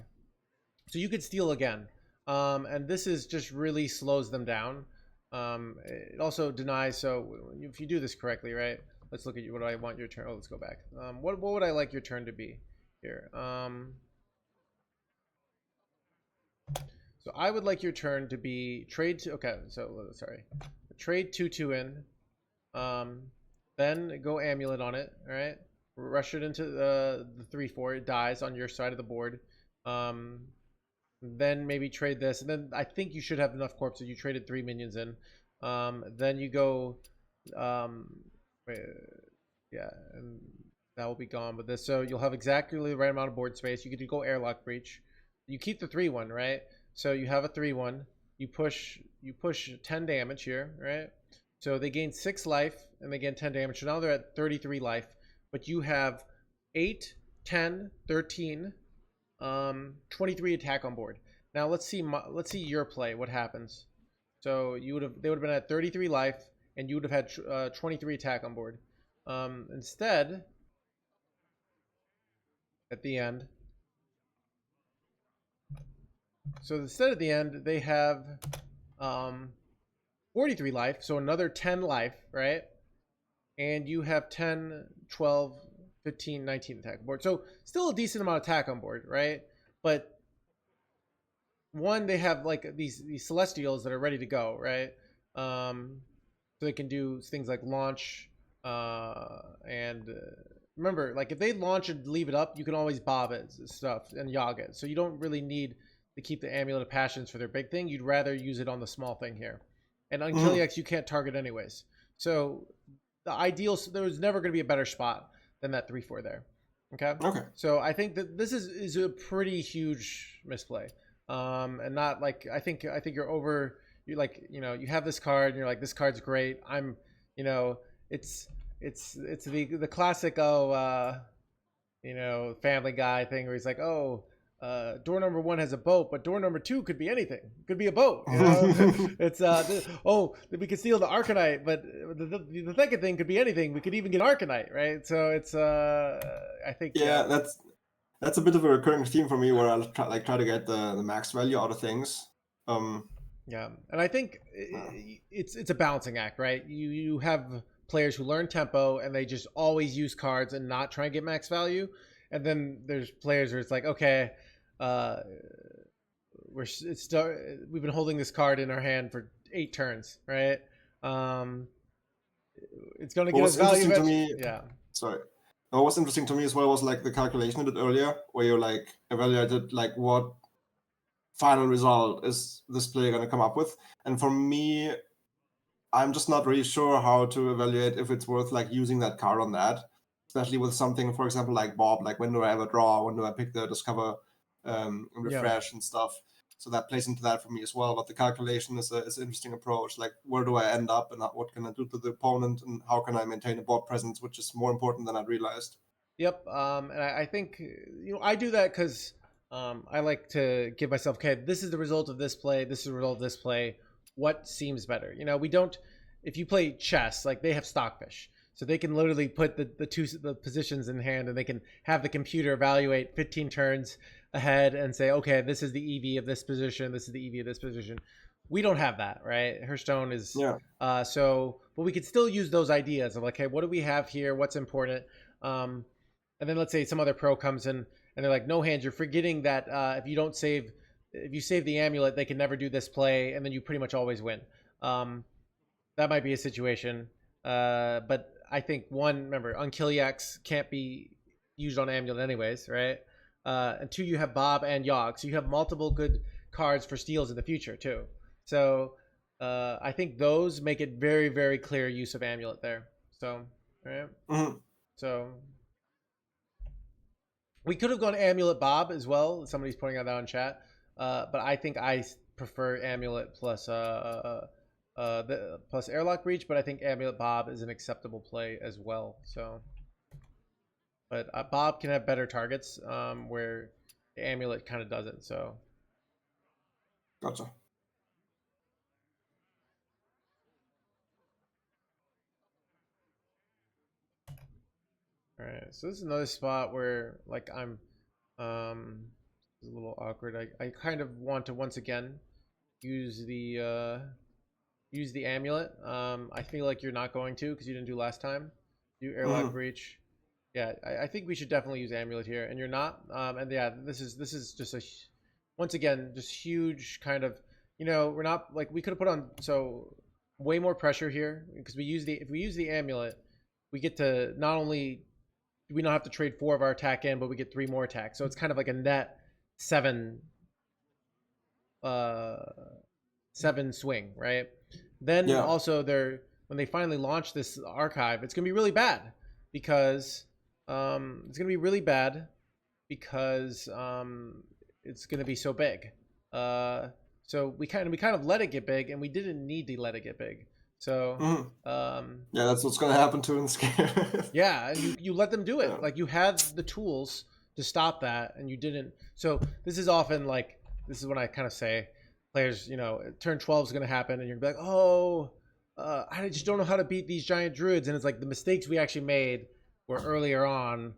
So you could steal again. And this is just really slows them down. It also denies. So if you do this correctly, right? Let's look at you. What do I want your turn? Oh, let's go back. What would I like your turn to be here? So I would like your turn to be trade to. Okay, so sorry, trade 2/2 in. Then go amulet on it. All right. Rush it into the 3/4. It dies on your side of the board. Then maybe trade this, and then I think you should have enough corpses. You traded 3 minions in. Then you go. Yeah, and that will be gone with this. So you'll have exactly the right amount of board space. You could go airlock breach. You keep the 3/1, right? So you have a 3/1. You push 10 damage here, right? So they gain 6 life and they gain 10 damage. So now they're at 33 life. But you have 8, 10, 13, 23 attack on board. Now let's see your play. What happens? So they would have been at 33 life, and you would have had 23 attack on board. Instead, at the end, they have 43 life, so another 10 life, right? And you have 10, 12, 15, 19 attack on board. So still a decent amount of attack on board, right? But one, they have like these celestials that are ready to go, right? So they can do things like launch, and remember, like if they launch and leave it up, you can always bob it stuff and yog it. So you don't really need to keep the Amulet of Passions for their big thing. You'd rather use it on the small thing here. And on Killiax, you can't target anyways. So the ideal, there was never going to be a better spot than that 3/4 there. Okay. So I think that this is a pretty huge misplay. And not like I think you're over. You're like, you have this card and you're like, this card's great. I'm, it's the classic Family Guy thing where he's like, door number 1 has a boat, but door number 2 could be anything. It could be a boat. It's we could steal the Arcanite, but the second thing could be anything. We could even get Arcanite, right? So it's I think that's a bit of a recurring theme for me, where I'll try to get the max value out of things. Yeah, and I think it's a balancing act, right? You have players who learn tempo and they just always use cards and not try and get max value, and then there's players where it's like, okay, we've been holding this card in our hand for 8 turns, right? It's going to get us value. To me, sorry. What was interesting to me as well was like the calculation I did earlier, where you like evaluated like what final result is this player going to come up with. And for me, I'm just not really sure how to evaluate if it's worth like using that card on that, especially with something, for example, like Bob, like when do I have a draw, when do I pick the discover and refresh and stuff. So that plays into that for me as well. But the calculation is an interesting approach. Like, where do I end up, and what can I do to the opponent, and how can I maintain a board presence, which is more important than I'd realized. Yep. And I think I do that because I like to give myself, okay, this is the result of this play. This is the result of this play. What seems better? We don't. If you play chess, like they have Stockfish, so they can literally put the positions in hand, and they can have the computer evaluate 15 turns ahead and say, okay, this is the EV of this position, this is the EV of this position. We don't have that, right? Hearthstone is but we could still use those ideas of like, hey, what do we have here? What's important? And then let's say some other pro comes in and they're like, no hands, you're forgetting that if you save the amulet, they can never do this play, and then you pretty much always win. That might be a situation. But I think remember, Unkilliax can't be used on amulet anyways, right? And 2, you have Bob and Yogg, so you have multiple good cards for steals in the future too. So I think those make it very, very clear use of amulet there. So right. So we could have gone amulet Bob as well. Somebody's pointing out that on chat, but I think I prefer amulet plus plus airlock breach. But I think amulet Bob is an acceptable play as well. So. But Bob can have better targets where the amulet kind of doesn't. So, gotcha. All right. So this is another spot where like I'm it's a little awkward. I kind of want to once again use the amulet. I feel like you're not going to because you didn't do last time. Do airlock breach. Yeah, I think we should definitely use amulet here, and you're not. And yeah, this is just once again, just huge kind of, we're not like, we could have put on way more pressure here because if we use the amulet, we get to not only do we not have to trade 4 of our attack in, but we get 3 more attacks. So it's kind of like a net 7 swing, right? Then also when they finally launch this archive, it's gonna be really bad. because it's gonna be really bad because it's gonna be so big. So we kind of let it get big, and we didn't need to let it get big. So yeah, that's what's gonna happen to in Scare. yeah, and you let them do it. Yeah. Like you had the tools to stop that, and you didn't. So this is often like, this is when I kind of say players, you know, turn 12 is going to happen, and you're gonna be like, oh, I just don't know how to beat these giant druids. And it's like the mistakes we actually made were earlier on,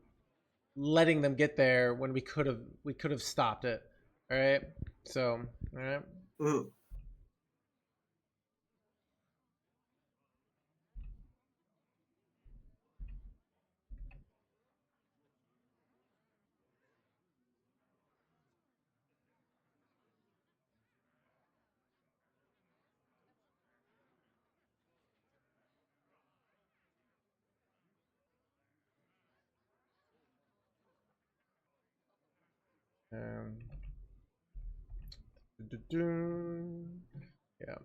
letting them get there when we could have stopped it. All right, so all right. Um, yeah.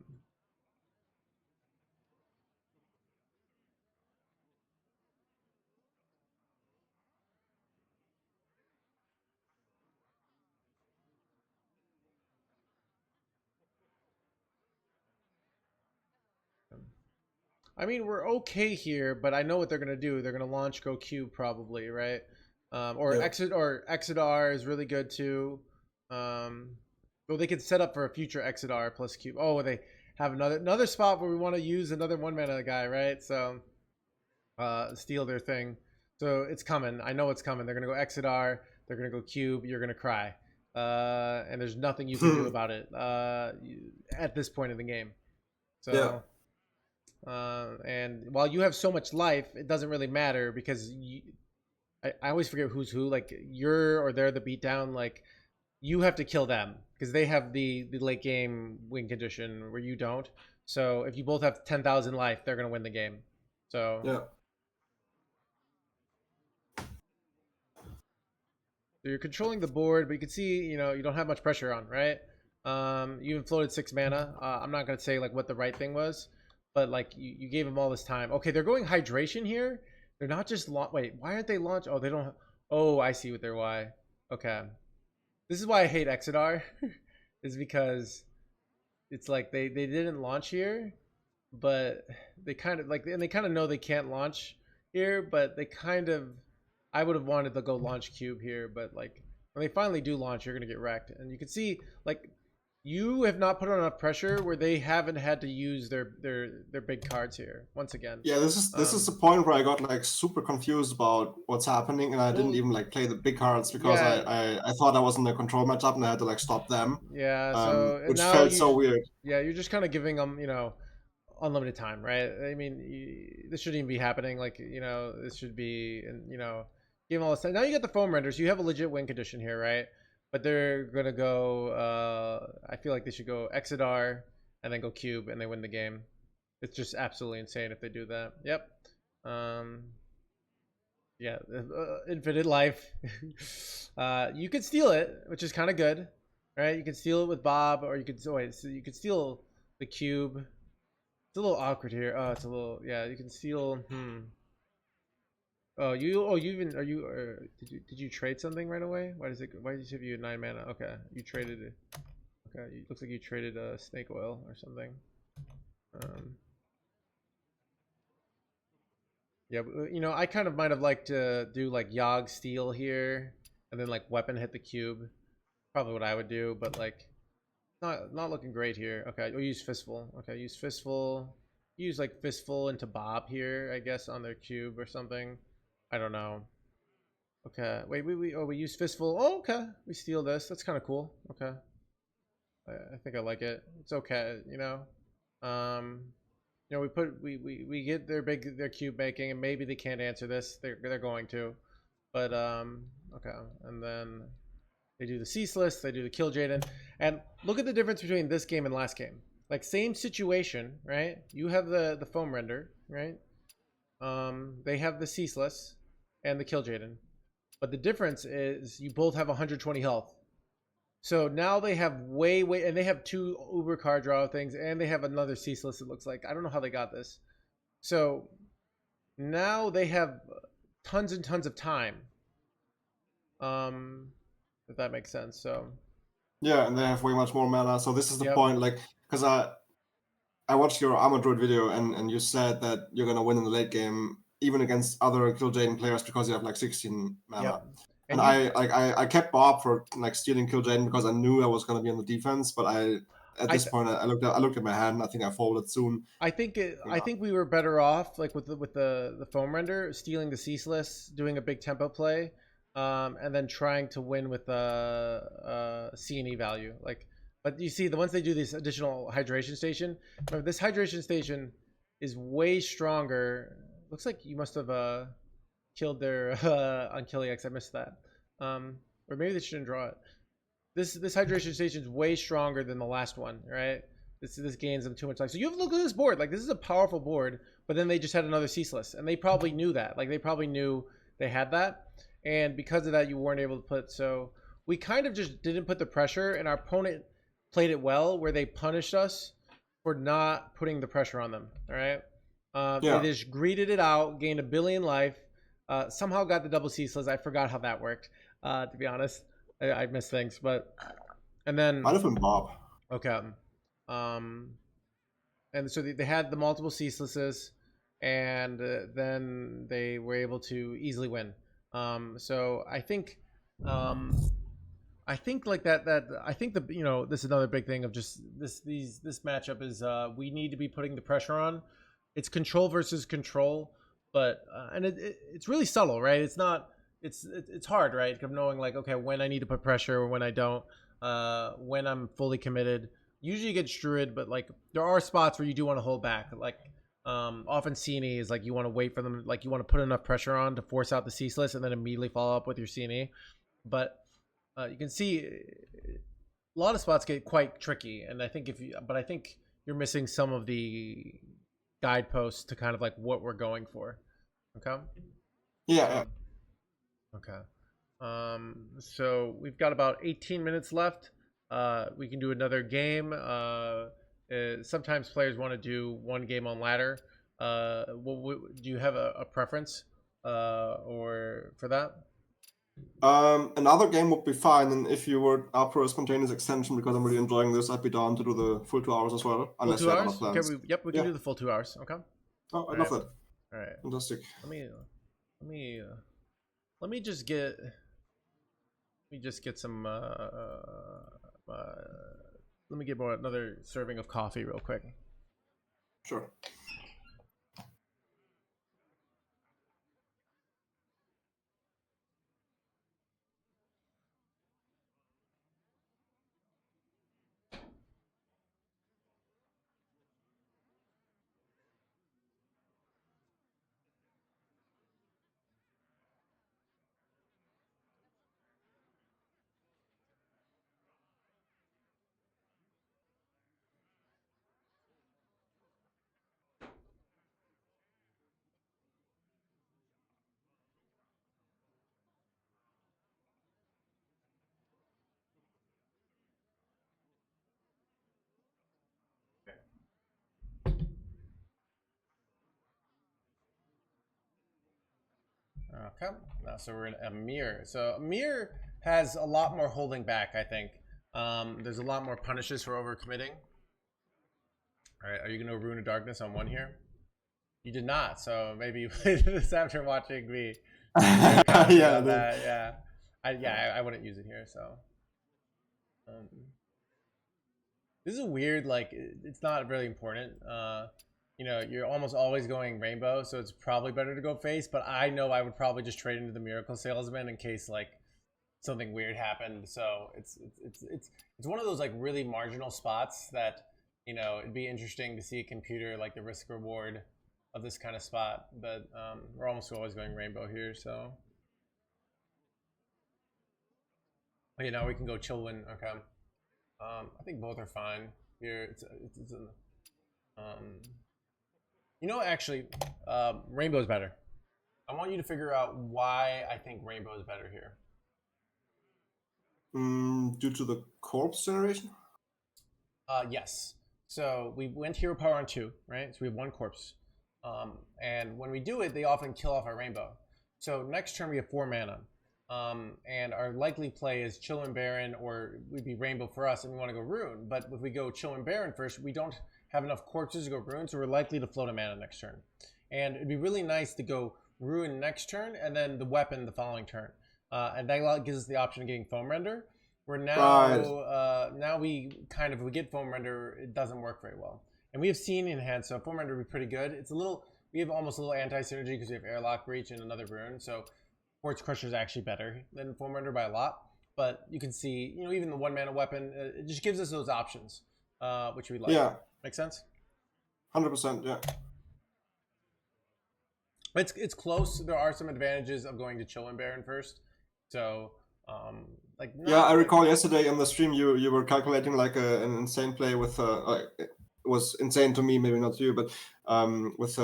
I mean, we're okay here, but I know what they're gonna do. They're gonna launch Go Cube probably, right? Or Yeah. Exit R is really good too. Well, they could set up for a future Exit R plus Cube. Oh, they have another spot where we want to use another 1 mana guy, right? So, steal their thing. So it's coming. I know it's coming. They're gonna go Exit R. They're gonna go Cube. You're gonna cry. And there's nothing you can do about it. At this point in the game. So. Yeah. And while you have so much life, it doesn't really matter because I always forget who's who. Like you're or they're the beatdown. Like you have to kill them because they have the late game win condition where you don't. So if you both have 10,000 life, they're gonna win the game. So yeah. So you're controlling the board, but you can see, you know, you don't have much pressure on, right? You even floated 6 mana. I'm not gonna say like what the right thing was, but like you gave them all this time. Okay, they're going hydration here. They're not just wait, why aren't they launch? Oh, they don't. Oh, I see what they're why. Okay, this is why I hate Exodar, is because it's like they didn't launch here, but they kind of like, and they kind of know they can't launch here, but they kind of, I would have wanted to go launch Cube here, but like when they finally do launch, you're gonna get wrecked. And you can see like you have not put on enough pressure where they haven't had to use their big cards here once again. Yeah, this is the point where I got like super confused about what's happening, and I didn't even like play the big cards because I thought I was in the control matchup and I had to like stop them. Yeah, so which felt so weird. Yeah, you're just kind of giving them, you know, unlimited time, right? I mean, this shouldn't even be happening. Like, you know, this should be, you know, give them all this time. Now you got the foam renders. You have a legit win condition here, right? But they're gonna go. I feel like they should go Exodar and then go Cube, and they win the game. It's just absolutely insane if they do that. Yep. Yeah. Infinite life. You could steal it, which is kind of good, right? You can steal it with Bob, or you could. Oh wait, so you could steal the Cube. It's a little awkward here. Oh, it's a little. Yeah, you can steal. Oh, you even are you? Did you trade something right away? Why does it? Why does it give you 9 mana? Okay, you traded it. Okay, it looks like you traded snake oil or something. Yeah, you know, I kind of might have liked to do like Yogg steal here, and then like weapon hit the cube. Probably what I would do, but like, not looking great here. Okay, we'll use Fistful. Okay, use Fistful. Use like Fistful into Bob here, I guess, on their cube or something. I don't know. Okay, wait, we use Fistful. Oh, okay, we steal this. That's kind of cool. Okay, I think I like it. It's okay, you know. You know, we get their cube making, and maybe they can't answer this. They're going to, but okay, and then they do the Ceaseless, they do the Kill Jaden, and look at the difference between this game and last game. Like same situation, right? You have the foam render, right? They have the Ceaseless and the Kill Jaden. But the difference is you both have 120 health. So now they have way, and they have 2 Uber card draw things, and they have another Ceaseless, it looks like. I don't know how they got this. So now they have tons and tons of time. If that makes sense. So yeah, and they have way much more mana. So this is the Yep. point, like, because I watched your Armor Druid video, and you said that you're gonna win in the late game even against other Kil'jaeden players because you have like 16 mana. Yep. And I kept Bob for like stealing Kil'jaeden because I knew I was gonna be on the defense, but at this point I looked at my hand and I think I folded soon. I think we were better off like with the foam render, stealing the ceaseless, doing a big tempo play, and then trying to win with the C&E value. Like, but you see, once they do this additional hydration station, remember, this hydration station is way stronger. Looks like you must have killed their on Killiax. I missed that. Or maybe they shouldn't draw it. This hydration station is way stronger than the last one, right? This gains them too much life. So you have to look at this board. Like, this is a powerful board, but then they just had another ceaseless, and they probably knew that. Like, they probably knew they had that, and because of that, you weren't able to put. So we kind of just didn't put the pressure, and our opponent played it well, where they punished us for not putting the pressure on them. All right, They just greeted it out, gained 1 billion life, somehow got the double ceaseless. I forgot how that worked. To be honest, I missed things, but and then might have been Bob. Okay. And so they had the multiple ceaselesses, and then they were able to easily win. So I think like that I think this is another big thing of just this matchup is we need to be putting the pressure on. It's control versus control, but and it's really subtle, right? It's not it's hard, right? Of knowing like, okay, when I need to put pressure or when I don't, when I'm fully committed. Usually you get Druid, but like there are spots where you do want to hold back. Like often C&E is like you want to wait for them, like you want to put enough pressure on to force out the ceaseless and then immediately follow up with your C&E. But you can see a lot of spots get quite tricky, and I think I think you're missing some of the guideposts to kind of like what we're going for. Okay. Yeah. Okay. So we've got about 18 minutes left. We can do another game. Sometimes players want to do one game on ladder. Do you have a preference or for that? Another game would be fine, and if you were up for a spontaneous extension, because I'm really enjoying this, I'd be down to do the full 2 hours as well. Unless you have other plans. Okay, we can do the full 2 hours. Okay. Oh, I love that. All right. Fantastic. Let me just get some. Let me get another serving of coffee real quick. Sure. Okay, so we're in Amir. So Amir has a lot more holding back, I think. There's a lot more punishes for overcommitting. All right, are you going to ruin a darkness on one here? You did not, so maybe you played this after watching me. Yeah, I wouldn't use it here, so. This is a weird, like, it's not really important. You're almost always going rainbow, so it's probably better to go face, but I know I would probably just trade into the Miracle Salesman in case like something weird happened. So it's one of those like really marginal spots that, it'd be interesting to see a computer like the risk reward of this kind of spot, but we're almost always going rainbow here, so. Okay, now we can go Chillwin. Okay. I think both are fine here. Actually, rainbow is better. I want you to figure out why I think rainbow is better here. Due to the corpse generation? Yes. So we went hero power on 2, right? So we have 1 corpse. And when we do it, they often kill off our rainbow. So next turn we have 4 mana. And our likely play is Chillin' Baron, or we'd be Rainbow for us, and we want to go Rune. But if we go Chillin' Baron first, we don't have enough corpses to go Rune, so we're likely to float a mana next turn. And it'd be really nice to go Rune next turn, and then the weapon the following turn. And that gives us the option of getting Foam Render. Where now, now we kind of, if we get Foam Render, it doesn't work very well. And we have Scene in hand, so Foam Render would be pretty good. It's a little, we have almost a little anti-synergy because we have Airlock Breach and another Rune, so Quartz Crusher is actually better than Foam Render by a lot. But you can see, you know, even the 1 mana weapon, it just gives us those options, which we like. Yeah. Make sense? 100%, yeah. It's close. There are some advantages of going to Chillin' Baron first. So, like... Yeah, I recall yesterday on the stream you were calculating like an insane play with... it was insane to me, maybe not to you, but with...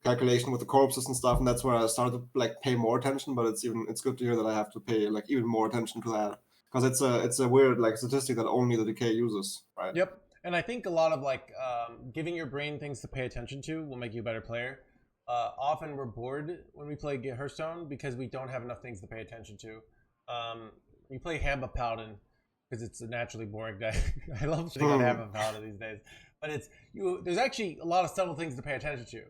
calculation with the corpses and stuff, and that's where I started to like pay more attention. But it's good to hear that I have to pay like even more attention to that, because it's a weird like statistic that only the decay uses, right? Yep. And I think a lot of like giving your brain things to pay attention to will make you a better player. Often we're bored when we play Hearthstone because we don't have enough things to pay attention to. We play Hamba Paladin because it's a naturally boring deck. I love sitting on Hamba Paladin these days, but there's actually a lot of subtle things to pay attention to.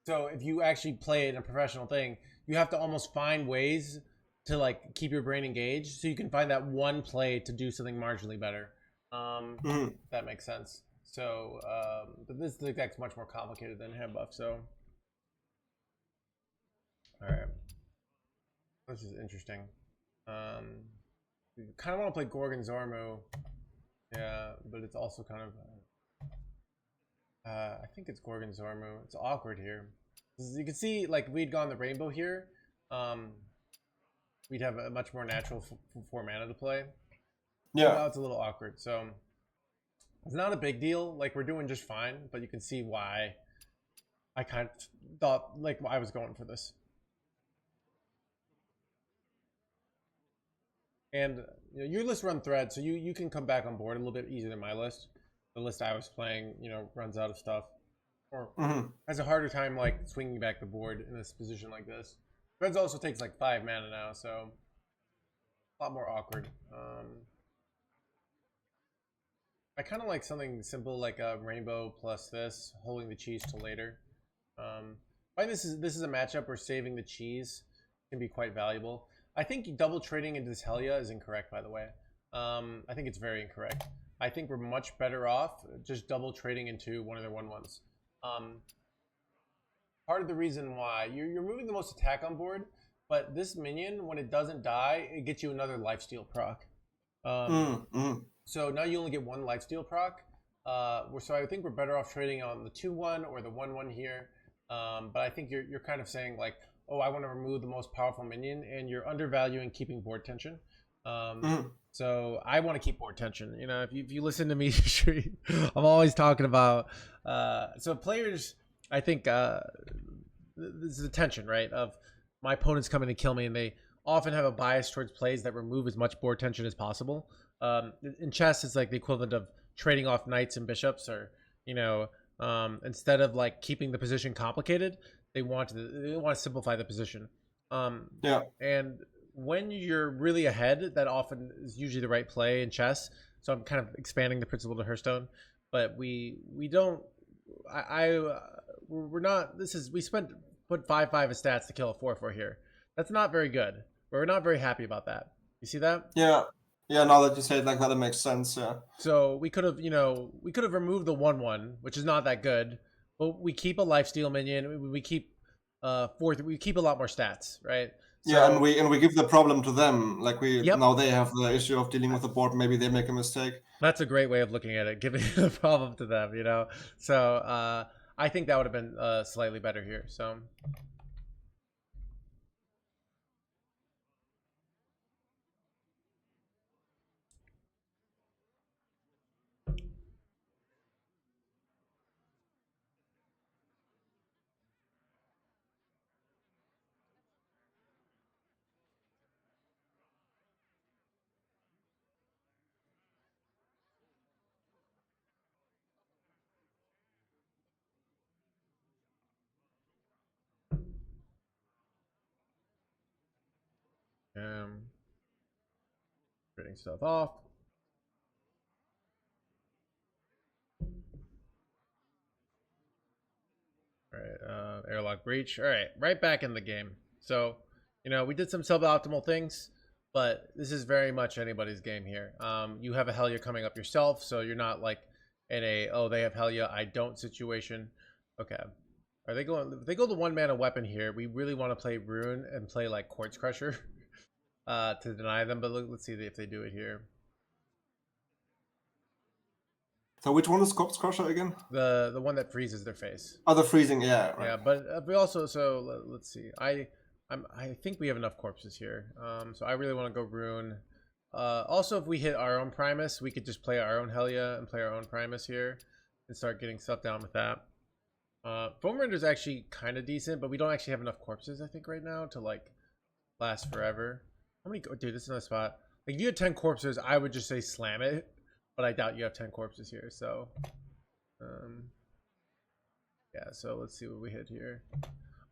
So if you actually play it in a professional thing, you have to almost find ways to like keep your brain engaged, so you can find that one play to do something marginally better. That makes sense. So, but this deck's much more complicated than hand buff. So, all right, this is interesting. You kind of want to play Gorgon Zormu, yeah, but it's also kind of. I think it's Gorgon Zormu. It's awkward here. You can see, like, we'd gone the Rainbow here. We'd have a much more natural 4 mana to play. Yeah. Now it's a little awkward. So it's not a big deal. Like, we're doing just fine, but you can see why I kind of thought, like, I was going for this. And you know, your list run thread, so you can come back on board a little bit easier than my list. The list I was playing, you know, runs out of stuff, or has a harder time like swinging back the board in this position like this. Threads also takes like 5 mana now, so a lot more awkward. I kind of like something simple like a Rainbow plus this, holding the cheese till later. I find this is a matchup where saving the cheese can be quite valuable. I think double trading into this Helia is incorrect, by the way. I think it's very incorrect. I think we're much better off just double trading into one of their 1/1s. Part of the reason why you're moving the most attack on board, but this minion, when it doesn't die, it gets you another lifesteal proc. So now you only get 1 lifesteal proc. So I think we're better off trading on the 2/1 or the 1/1 here. But I think you're kind of saying like, oh, I want to remove the most powerful minion, and you're undervaluing keeping board tension. So I want to keep board tension. You know, if you listen to me stream, I'm always talking about. So players, I think this is the tension, right? Of my opponents coming to kill me, and they often have a bias towards plays that remove as much board tension as possible. In chess, it's like the equivalent of trading off knights and bishops, or you know, instead of like keeping the position complicated, they want to simplify the position. Yeah. And when you're really ahead, that often is usually the right play in chess. So I'm kind of expanding the principle to Hearthstone, but we don't. We're not. We put 5/5 as stats to kill a 4/4 here. That's not very good. We're not very happy about that. You see that? Yeah. Yeah, now that you say it like that, it makes sense, yeah. So we could have, removed the 1/1, which is not that good, but we keep a lifesteal minion. We keep we keep a lot more stats, right? So, yeah, and we give the problem to them. Like now they have the issue of dealing with the board. Maybe they make a mistake. That's a great way of looking at it, giving the problem to them, you know. So I think that would have been slightly better here. So. Trading stuff off. All right, airlock breach. All right, right back in the game. So, you know, we did some suboptimal things, but this is very much anybody's game here. You have a Helia coming up yourself, so you're not like in a, oh, they have Helia, I don't situation. Okay. Are they going, if they go the one mana weapon here, we really want to play Rune and play like Quartz Crusher to deny them, but let's see if they do it here. So which one is Corpse Crusher again? The one that freezes their face. Oh, the freezing, yeah. Right. Yeah, but we also, so let's see. I think we have enough corpses here. So I really want to go Rune. Also, if we hit our own Primus, we could just play our own Helia and play our own Primus here and start getting stuff down with that. Foam Render is actually kind of decent, but we don't actually have enough corpses, I think, right now to like last forever. How many? Dude, this is another spot. Like, if you had 10 corpses, I would just say slam it, but I doubt you have 10 corpses here. So, yeah. So let's see what we hit here.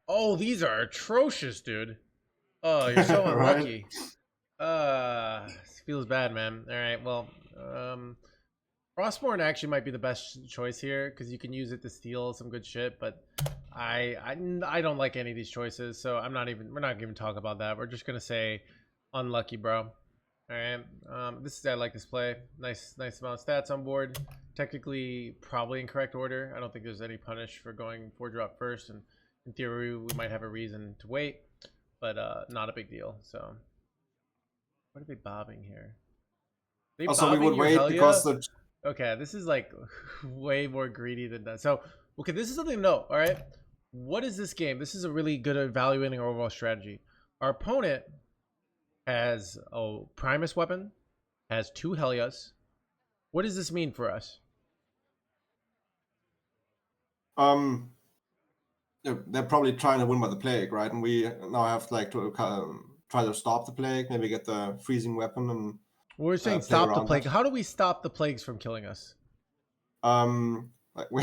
Oh, these are atrocious, dude. Oh, you're so unlucky. Feels bad, man. All right, well, Frostborn actually might be the best choice here because you can use it to steal some good shit, but I don't like any of these choices, so we're not even talking about that. We're just gonna say unlucky, bro. All right, I like this play. Nice amount of stats on board. Technically, probably in correct order. I don't think there's any punish for going 4-drop first, and in theory, we might have a reason to wait, but not a big deal. So, what are they bobbing here? Also, we would wait because the... Okay, this is like way more greedy than that. So, okay, this is something to know. All right, what is this game? This is a really good evaluating our overall strategy. Our opponent has a Primus weapon, has 2 Helias. What does this mean for us? They're probably trying to win by the plague, right? And we now have like to try to stop the plague, maybe get the freezing weapon and. We're saying stop the plague. How do we stop the plagues from killing us? We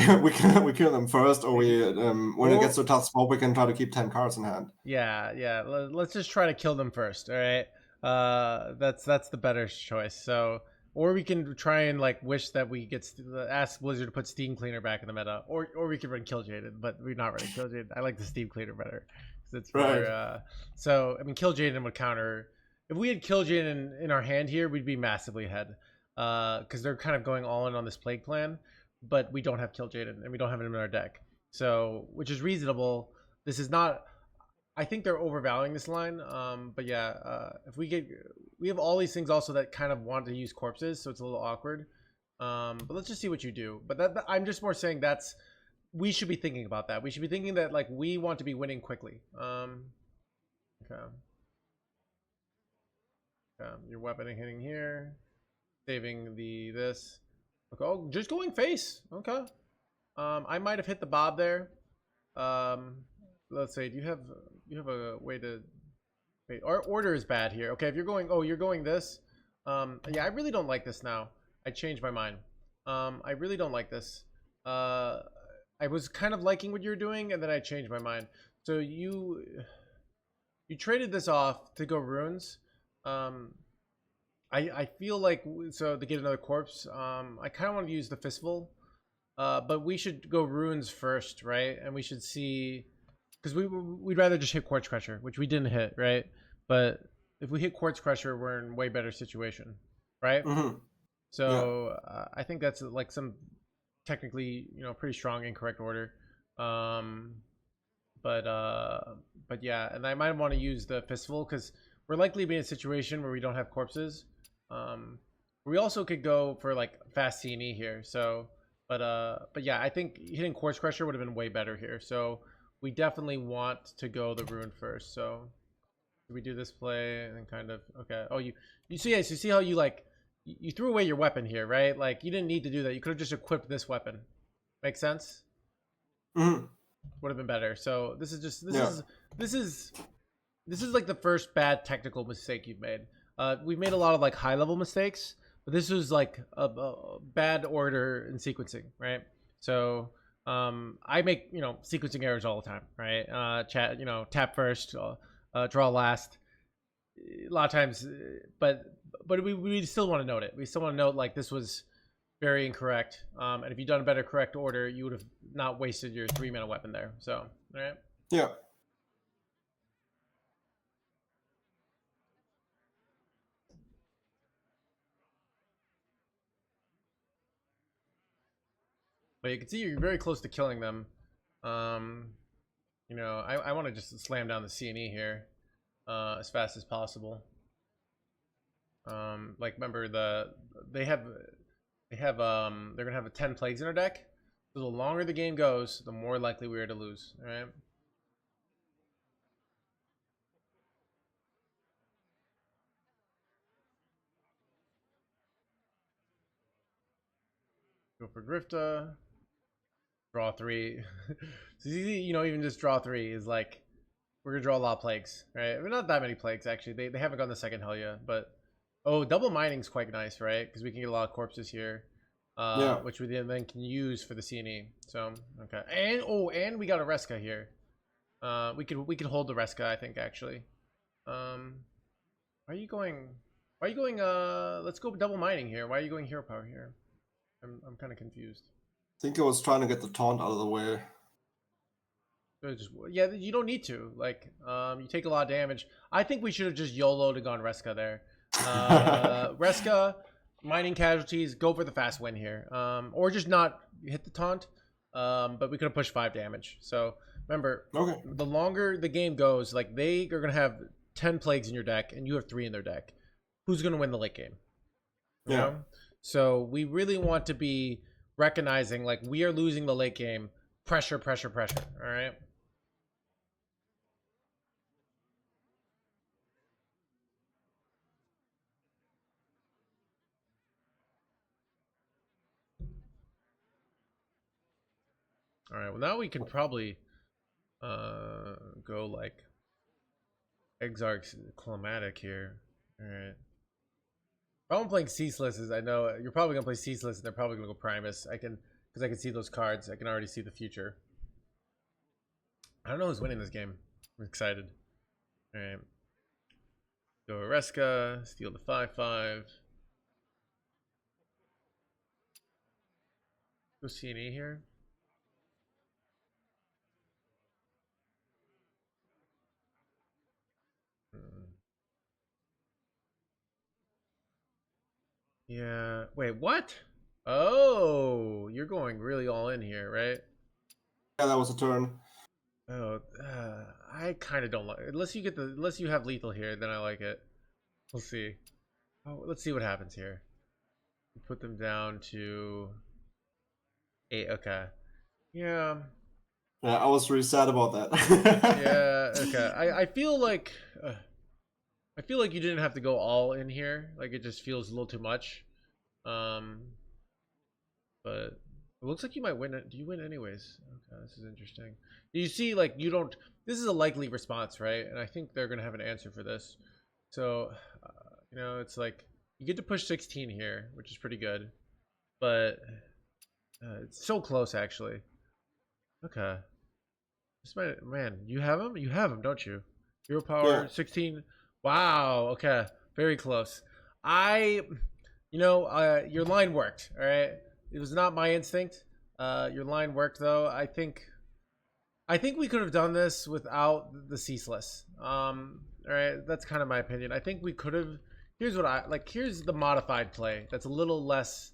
kill them first, or when it gets to a tough spot, we can try to keep 10 cards in hand. Yeah. Let's just try to kill them first. All right. That's the better choice. So, or we can try and like wish that we get ask Blizzard to put Steam Cleaner back in the meta, or we can run Kill Jaded, but we're not running Kill Jaded. I like the Steam Cleaner better because it's more. Right. So I mean, Kill Jaded would counter. If we had Kill Jaded in our hand here, we'd be massively ahead because they're kind of going all in on this plague plan, but we don't have Kill Jaded and we don't have him in our deck, so which is reasonable. This is not. I think they're overvaluing this line, but yeah, if we have all these things also that kind of want to use corpses, so it's a little awkward. But let's just see what you do. But I'm just more saying we should be thinking about that. We should be thinking that like we want to be winning quickly. Okay. Your weapon hitting here, saving this. Okay, oh, just going face. Okay. I might have hit the bob there. Let's say, do you have a way to wait? Our order is bad here. Okay, if you're going this. Yeah, I really don't like this now. I changed my mind. I really don't like this. I was kind of liking what you were doing, and then I changed my mind. So you traded this off to go runes. I feel like to get another corpse. I kind of want to use the fistful, but we should go runes first, right? And we should see. Because we'd rather just hit Quartz Crusher, which we didn't hit, right? But if we hit Quartz Crusher, we're in way better situation, right? Mm-hmm. So yeah. I think that's like some technically, pretty strong incorrect order. But yeah, and I might want to use the fistful because we're likely to be in a situation where we don't have corpses. We also could go for like fast C&E here. So, but yeah, I think hitting Quartz Crusher would have been way better here. So. We definitely want to go the rune first. So we do this play and kind of okay. Oh, you see how you like you threw away your weapon here, right? Like you didn't need to do that. You could have just equipped this weapon. Make sense? Mm-hmm. Would have been better. So this is like the first bad technical mistake you've made. We've made a lot of like high level mistakes, but this was like a bad order in sequencing, right? So. I make sequencing errors all the time, right? Tap first, draw last. a lot of times, but we still want to note it. We still want to note like this was very incorrect. And if you'd done a better correct order, you would have not wasted your 3-mana weapon there. So, all right. Yeah. But you can see you're very close to killing them. You know, I want to just slam down the C&E here as fast as possible. Like remember they're gonna have 10 plagues in our deck. So the longer the game goes, the more likely we are to lose. All right. Go for Grifta. Draw 3. So you know, even just draw 3 is like we're gonna draw a lot of plagues, right? I mean, not that many plagues actually. They haven't gone the second hell yet, but oh, double mining's quite nice, right? Because we can get a lot of corpses here, which we then can use for the C&E. So okay, and we got a Reska here. We could hold the Reska, I think actually. Why are you going? Let's go double mining here. Why are you going hero power here? I'm kind of confused. I think I was trying to get the taunt out of the way. Yeah, you don't need to. Like, you take a lot of damage. I think we should have just YOLO'd and gone Reska there. Reska, mining casualties, go for the fast win here. Or just not hit the taunt. But we could have pushed 5 damage. So remember, the longer the game goes, like they are gonna have 10 plagues in your deck, and you have 3 in their deck. Who's gonna win the late game? You know? So we really want to be recognizing like we are losing the late game. Pressure. All right. All right. Well, now we can probably go like Exarch's Climatic here. All right. If I'm playing Ceaseless, is I know you're probably gonna play Ceaseless, and they're probably gonna go Primus. Because I can see those cards. I can already see the future. I don't know who's winning this game. I'm excited. All right. Go Reska, steal the 5/5. Go C&E here. Yeah. Wait, what? Oh, you're going really all in here, right? Yeah, that was a turn. Oh, I kind of don't like it. Unless you have lethal here, then I like it. We'll see. Oh, let's see what happens here. Put them down to 8. Okay. Yeah. Yeah, I was really sad about that. Yeah. Okay. I feel like you didn't have to go all in here. Like it just feels a little too much. But it looks like you might win it. Do you win anyways? Okay, this is interesting. You see, like you don't. This is a likely response, right? And I think they're gonna have an answer for this. So, you know, it's like you get to push 16 here, which is pretty good, but it's so close actually. Okay. This might, man, you have him. You have him, don't you? Hero power 16. Wow. Okay. Very close. Your line worked. All right. It was not my instinct. Your line worked though. I think we could have done this without the ceaseless. All right. That's kind of my opinion. I think we could have. Here's what I like. Here's the modified play. That's a little less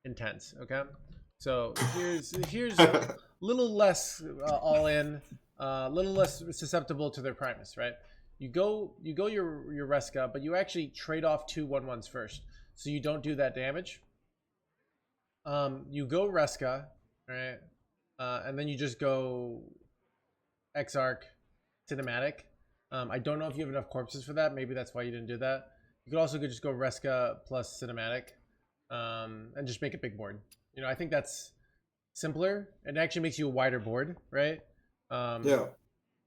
intense. Okay. So here's a little less all in, a little less susceptible to their Primus, right? You go your Reska, but you actually trade off 2 1/1s first, so you don't do that damage. You go Reska, right? And then you just go Exarch Cinematic. I don't know if you have enough corpses for that. Maybe that's why you didn't do that. You could also just go Reska plus Cinematic, and just make a big board. You know, I think that's simpler. It actually makes you a wider board, right? Yeah.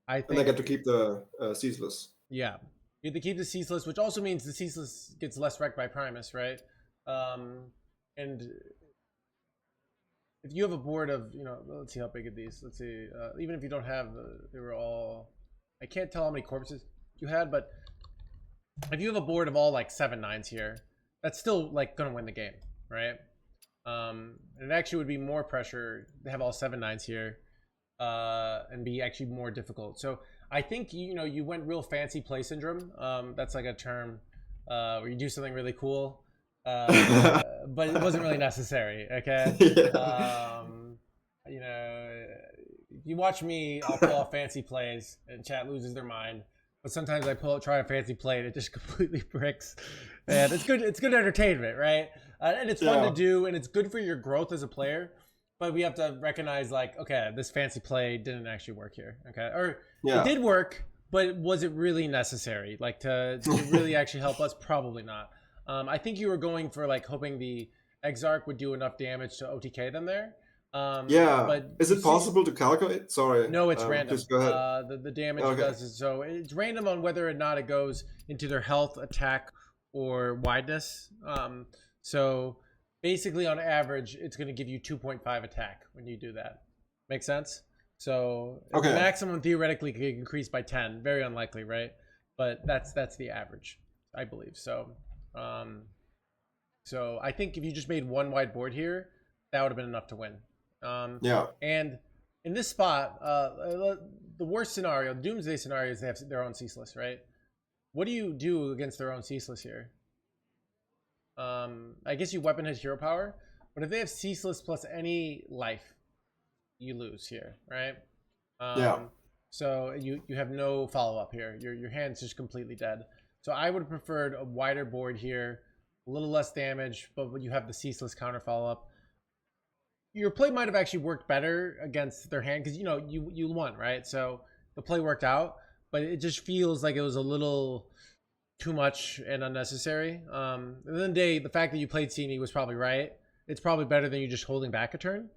I get to keep the ceaseless. Yeah, you get to keep the ceaseless, which also means the ceaseless gets less wrecked by Primus, right? And if you have a board of, you know, let's see how big of these. Let's see, even if you don't have, they were all. I can't tell how many corpses you had, but if you have a board of all like 7/9s here, that's still like gonna win the game, right? It actually would be more pressure to have all 7/9s here, and be actually more difficult. So I think you went real fancy play syndrome. That's like a term where you do something really cool, but it wasn't really necessary. Okay. Yeah. You watch me, I'll pull off fancy plays, and chat loses their mind. But sometimes I try a fancy play, and it just completely bricks. And it's good. It's good entertainment, right? And it's fun to do, and it's good for your growth as a player. But we have to recognize, like, okay, this fancy play didn't actually work here. Okay, or it did work, but was it really necessary? Like to really actually help us? Probably not. I think you were going for like hoping the Exarch would do enough damage to OTK them there. But is it possible to calculate? Sorry. No, it's random. Just go ahead. The damage it does is so it's random on whether or not it goes into their health, attack, or wideness. So basically, on average, it's going to give you 2.5 attack when you do that. Make sense? So the maximum theoretically could increase by 10. Very unlikely, right? But that's the average, I believe. So, so I think if you just made one wide board here, that would have been enough to win. And in this spot, the worst scenario, doomsday scenario, is they have their own ceaseless, right? What do you do against their own ceaseless here? I guess you weapon his hero power, but if they have ceaseless plus any life, you lose here, right? So you have no follow up here. Your hand's just completely dead. So I would have preferred a wider board here, a little less damage, but you have the ceaseless counter follow up. Your play might have actually worked better against their hand because you won, right? So the play worked out, but it just feels like it was a little too much and unnecessary. At the end of the day, the fact that you played Cini was probably right. It's probably better than you just holding back a turn,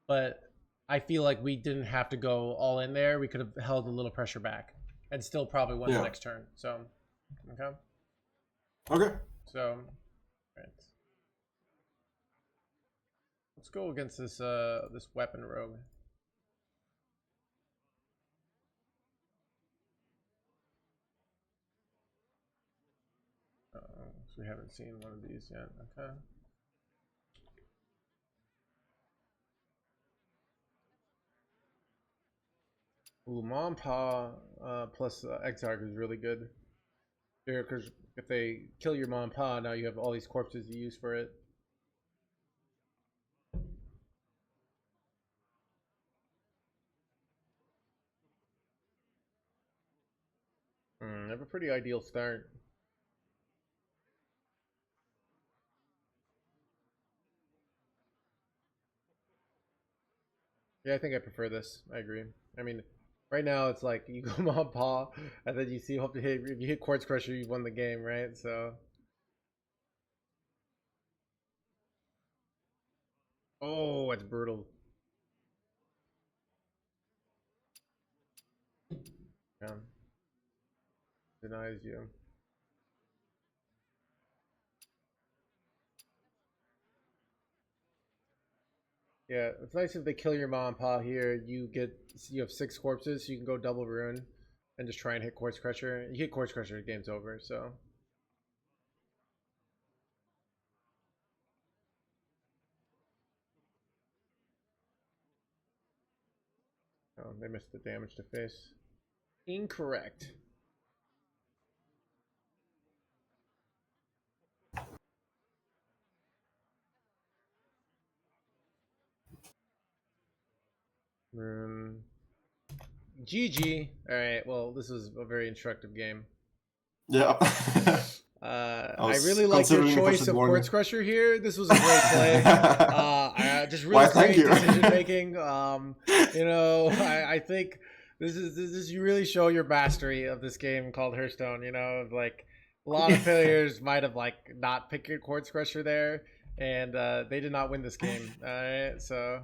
but I feel like we didn't have to go all in there. We could have held a little pressure back and still probably won the next turn. So, okay. So, right. Let's go against this this weapon rogue. So we haven't seen one of these yet. Okay. Ooh, Mom Pa plus Exarch is really good. Here, because if they kill your Mom Pa, now you have all these corpses to use for it. Have a pretty ideal start. Yeah, I think I prefer this. I agree. I mean, right now it's like you go Mom Pa, and then you see hope to hit. If you hit Quartz Crusher, you won the game, right? So. Oh, it's brutal. Yeah. Denies you. Yeah, it's nice if they kill your Mom and Pa here. You have 6 corpses, so you can go double rune and just try and hit Quartz Crusher. You hit Quartz Crusher, game's over. So. Oh, they missed the damage to face. Incorrect. GG. All right. Well, this was a very instructive game. Yeah. I really like your choice of Quartz Crusher here. This was a great play. Just really great decision making. I think this is you really show your mastery of this game called Hearthstone. Like a lot of players might have like not picked your Quartz Crusher there, and they did not win this game. All right, so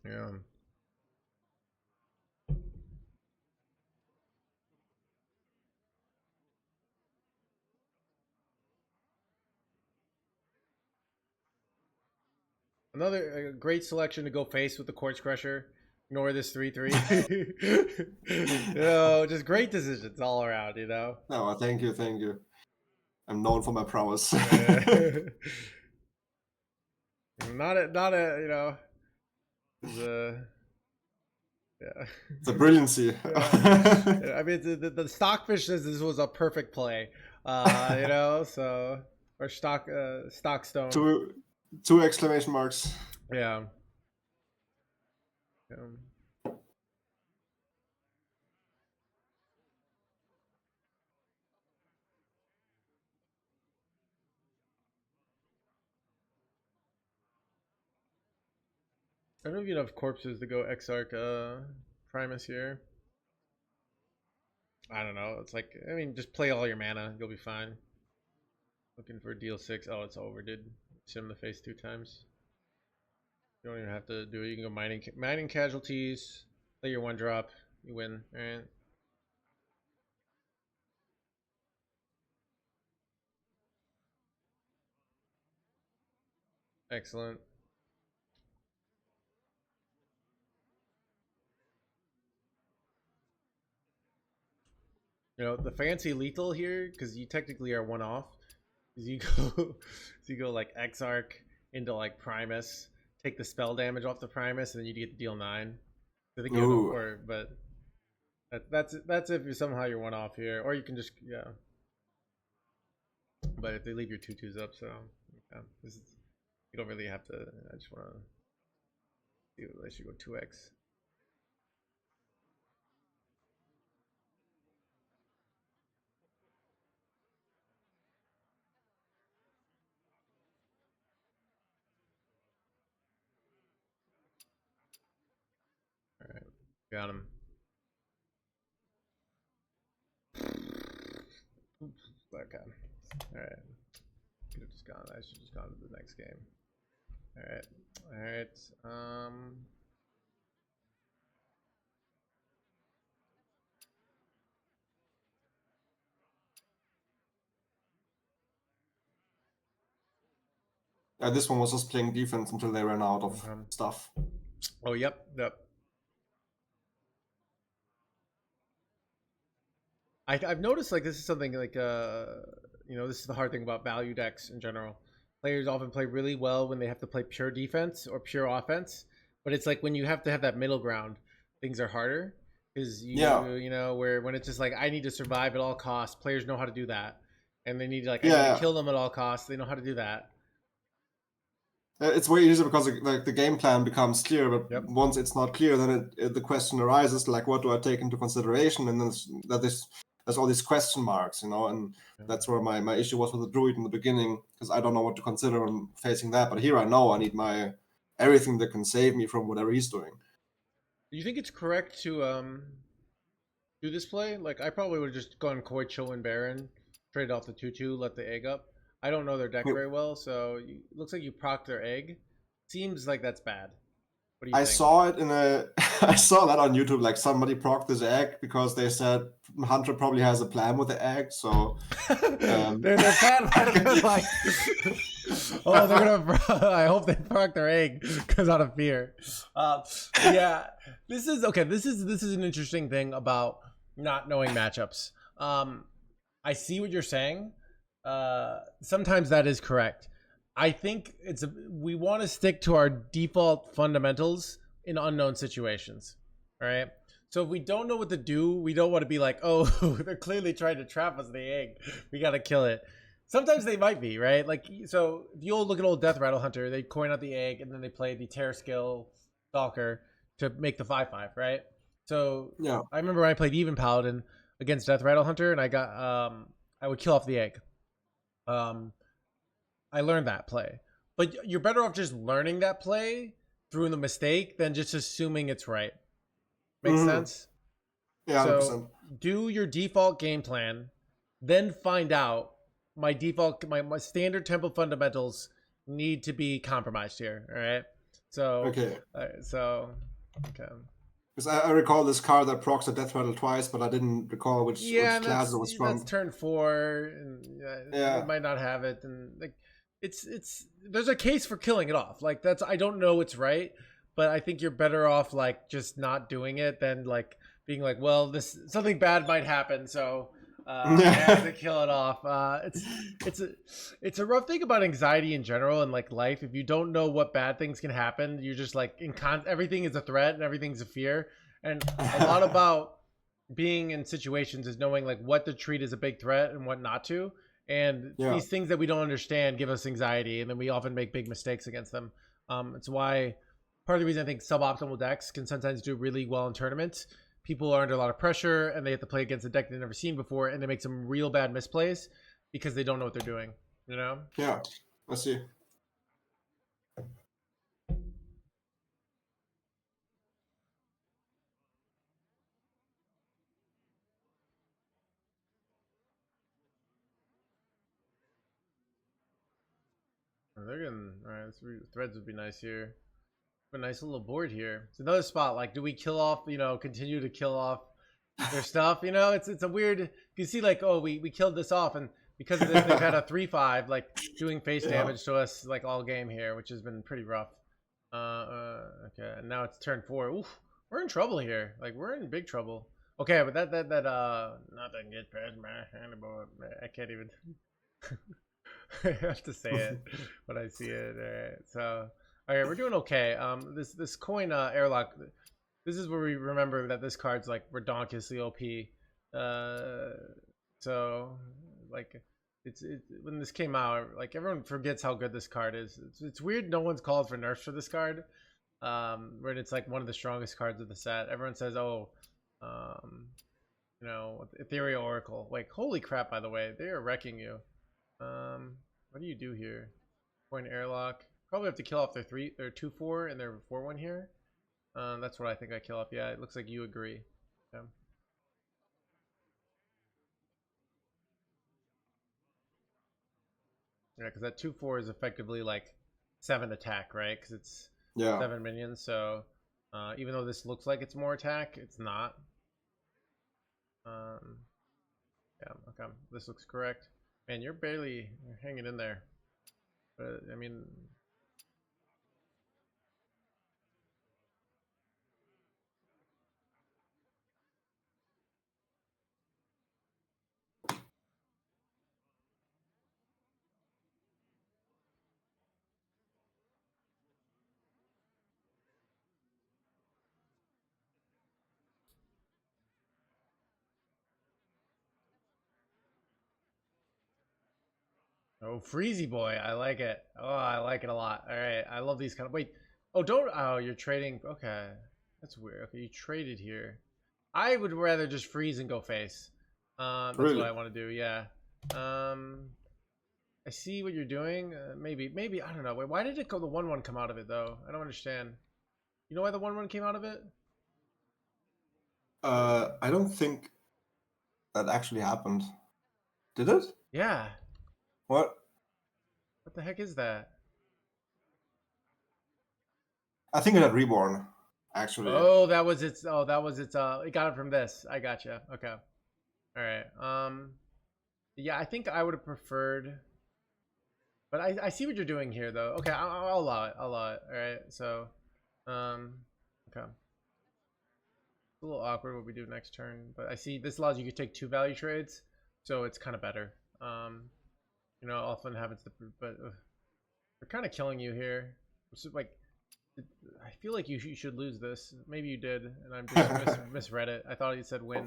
yeah. Another great selection to go face with the Quartz Crusher. Ignore this 3/3. Just great decisions all around. No, thank you. I'm known for my prowess. Not a. Yeah. The brilliancy. I mean, the Stockfish says this was a perfect play. So or Stockstone. Two exclamation marks. Yeah. I don't know if you have corpses to go Exarch Primus here. I don't know. It's like, I mean, just play all your mana. You'll be fine. Looking for deal 6. Oh, it's over, dude. Hit him in the face 2 times. You don't even have to do it. You can go mining casualties. Play your 1-drop. You win. All right. Excellent. The fancy lethal here, because you technically are 1-off, is you go like Exarch into like Primus, take the spell damage off the Primus, and then you get to deal 9. I think but that's if you're 1-off here, or you can just But if they leave your 2/2s up, so yeah, you don't really have to. I just want to see if I should go 2x. All right, got him. Oops, okay. All right. Could have just gone. I should have just gone to the next game. All right. All right. This one was just playing defense until they ran out of stuff. Oh, yep. I've noticed like this is something like this is the hard thing about value decks in general. Players often play really well when they have to play pure defense or pure offense, but it's like when you have to have that middle ground, things are harder because where when it's just like I need to survive at all costs. Players know how to do that, and they need to I need to kill them at all costs. They know how to do that. It's way easier because like the game plan becomes clear, but once it's not clear, then the question arises like, what do I take into consideration? And then there's all these question marks, and that's where my issue was with the druid in the beginning, because I don't know what to consider when facing that. But here I know I need everything that can save me from whatever he's doing. Do you think it's correct to do this play? Like I probably would have just gone Koi Cho and Baron, traded off the 2/2, let the egg up. I don't know their deck very well, so it looks like you proc their egg. Seems like that's bad. What do you think? Saw it I saw that on YouTube, like somebody proc this egg because they said Hunter probably has a plan with the egg, so their plan might have been like oh, they're gonna I hope they proc their egg because out of fear. Yeah. This is an interesting thing about not knowing matchups. I see what you're saying. Sometimes that is correct. I think we want to stick to our default fundamentals in unknown situations. All right. So if we don't know what to do, we don't want to be like, oh, they're clearly trying to trap us in the egg. We got to kill it. Sometimes they might be, right? Like, so if you'll look at old Death Rattle Hunter, they coin out the egg and then they play the Terror Skill Stalker to make the 5/5, right? So yeah, I remember when I played Even Paladin against Death Rattle Hunter and I would kill off the egg. I learned that play, but you're better off just learning that play through the mistake than just assuming it's right. Makes sense? Yeah, 100%. So do your default game plan, then find out my standard temple fundamentals need to be compromised here. All right. So okay. Okay. Because I recall this card that procs a Death Rattle twice, but I didn't recall which class it was from. That's turn 4, and it might not have it, and like it's there's a case for killing it off. Like I don't know it's right, but I think you're better off like just not doing it than like being like, well, this something bad might happen, so I have to kill it off. It's a rough thing about anxiety in general and like life. If you don't know what bad things can happen, you're just like everything is a threat and everything's a fear. And a lot about being in situations is knowing like what to treat as a big threat and what not to. And these things that we don't understand give us anxiety, and then we often make big mistakes against them. It's why part of the reason I think suboptimal decks can sometimes do really well in tournaments. People are under a lot of pressure, and they have to play against a deck they've never seen before, and they make some real bad misplays because they don't know what they're doing. You know? Yeah, I see. They're getting all right. Threads would be nice here. A nice little board here. It's another spot. Like, do we kill off? You know, continue to kill off their stuff. You know, it's a weird. You see, like, oh, we killed this off, and because of this, they've had a 3/5, like doing face damage to us like all game here, which has been pretty rough. Okay, and now it's turn 4. Oof, we're in trouble here. Like, we're in big trouble. Okay, but that nothing gets past my handboard. I can't even. I have to say it when I see it. All right, so all right, we're doing okay. This coin airlock. This is where we remember that this card's like redonkulously OP. So like it's when this came out, like everyone forgets how good this card is. It's weird no one's called for nerfs for this card. Where it's like one of the strongest cards of the set. Everyone says, oh, you know, Ethereal Oracle. Like, holy crap! By the way, they are wrecking you. What do you do here? Coin airlock. Probably have to kill off their 2/4 and their 4/1 here. That's what I think I kill off. Yeah, it looks like you agree. Yeah. Yeah, because that 2/4 is effectively like 7 attack, right? Because it's 7 minions. So even though this looks like it's more attack, it's not. Yeah, okay. This looks correct. Man, you're hanging in there. But I mean, oh, Freezy boy, I like it. Oh, I like it a lot. All right, I love these kind of. Wait, oh, don't. Oh, you're trading. Okay, that's weird. Okay, you traded here. I would rather just freeze and go face. That's Really? what I want to do. Yeah. I see what you're doing. Maybe I don't know. Wait, why did it go the 1/1 come out of it though? I don't understand. You know why the 1/1 came out of it? I don't think that actually happened. Did it? Yeah. What? What the heck is that? I think it had reborn, actually. Oh, that was its. Oh, that was its. It got it from this. I gotcha. Okay. All right. Yeah, I think I would have preferred. But I see what you're doing here, though. Okay, I'll allow it. I'll allow it. All right. So, okay. It's a little awkward what we do next turn, but I see this allows you to take 2 value trades, so it's kind of better. You know, often happens to, but they're kind of killing you here. It's like, I feel like you should lose this. Maybe you did, and I'm just misread it. I thought he said win.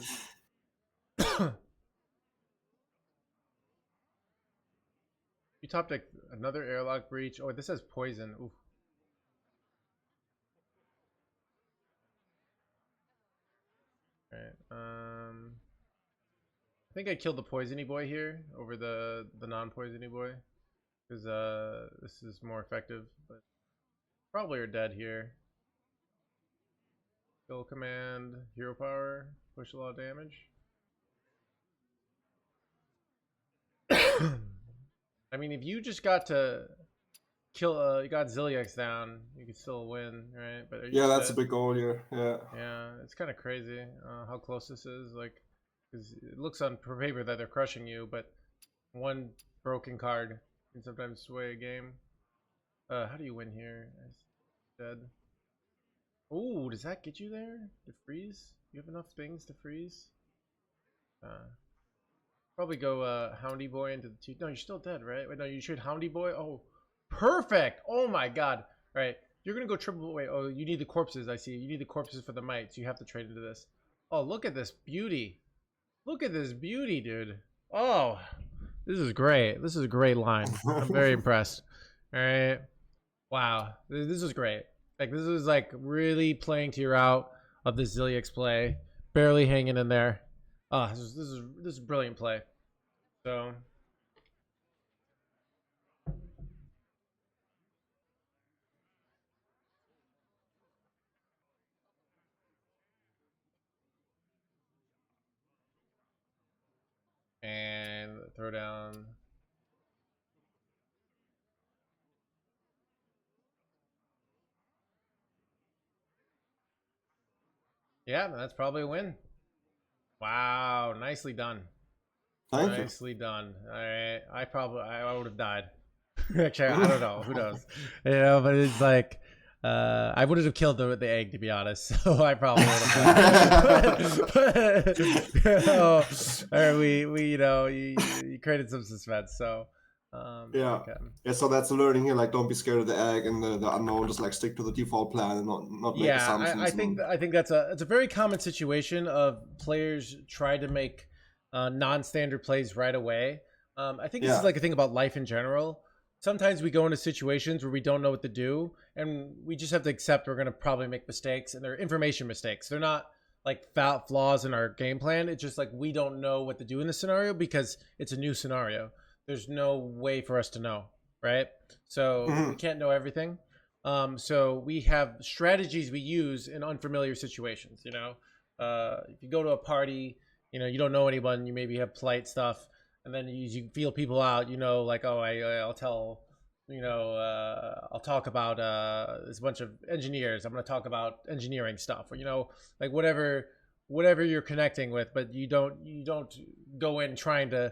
You topped another airlock breach. Oh, this has poison. Ooh. All right. I think I killed the poisony boy here over the non-poisony boy because this is more effective. But probably are dead here. Kill command, hero power, push a lot of damage. I mean, if you just got to kill, you got Zilliax down, you could still win, right? But yeah, that's a big goal here. Yeah. Yeah, it's kind of crazy how close this is. Like, because it looks on paper that they're crushing you, but one broken card can sometimes sway a game. How do you win here? Dead. Oh, does that get you there to freeze? You have enough things to freeze? Probably go Houndy Boy into the two. No, you're still dead, right? Wait, no, you should Houndy Boy. Oh, perfect. Oh my god. All right, you're gonna go triple. Wait, oh, you need the corpses. I see. You need the corpses for the mites. You have to trade into this. Oh, look at this beauty. Look at this beauty, dude. Oh, this is great. This is a great line. I'm very impressed. All right. Wow, this is great. Like this is like really playing to your out of the Zilliax play, barely hanging in there. Oh, this is brilliant play. So and throw down. Yeah, that's probably a win. Wow, nicely done. Nicely done. All right, I would have died. Actually, I don't know. Who knows? You know, but it's like I wouldn't have killed the egg, to be honest. So I probably would have. We you know you created some suspense. So yeah. Okay. Yeah. So that's the learning here. Like, don't be scared of the egg and the unknown. Just like stick to the default plan and not make assumptions. I think that's a very common situation of players try to make non-standard plays right away. I think this is like a thing about life in general. Sometimes we go into situations where we don't know what to do, and we just have to accept we're going to probably make mistakes, and they're information mistakes. They're not like flaws in our game plan. It's just like we don't know what to do in the scenario because it's a new scenario. There's no way for us to know, right? So we can't know everything. So we have strategies we use in unfamiliar situations. You know, if you go to a party, you know, you don't know anyone, you maybe have polite stuff. And then you feel people out, you know, like, oh, I'll tell, you know, I'll talk about this bunch of engineers. I'm going to talk about engineering stuff, or, you know, like whatever you're connecting with, but you don't go in trying to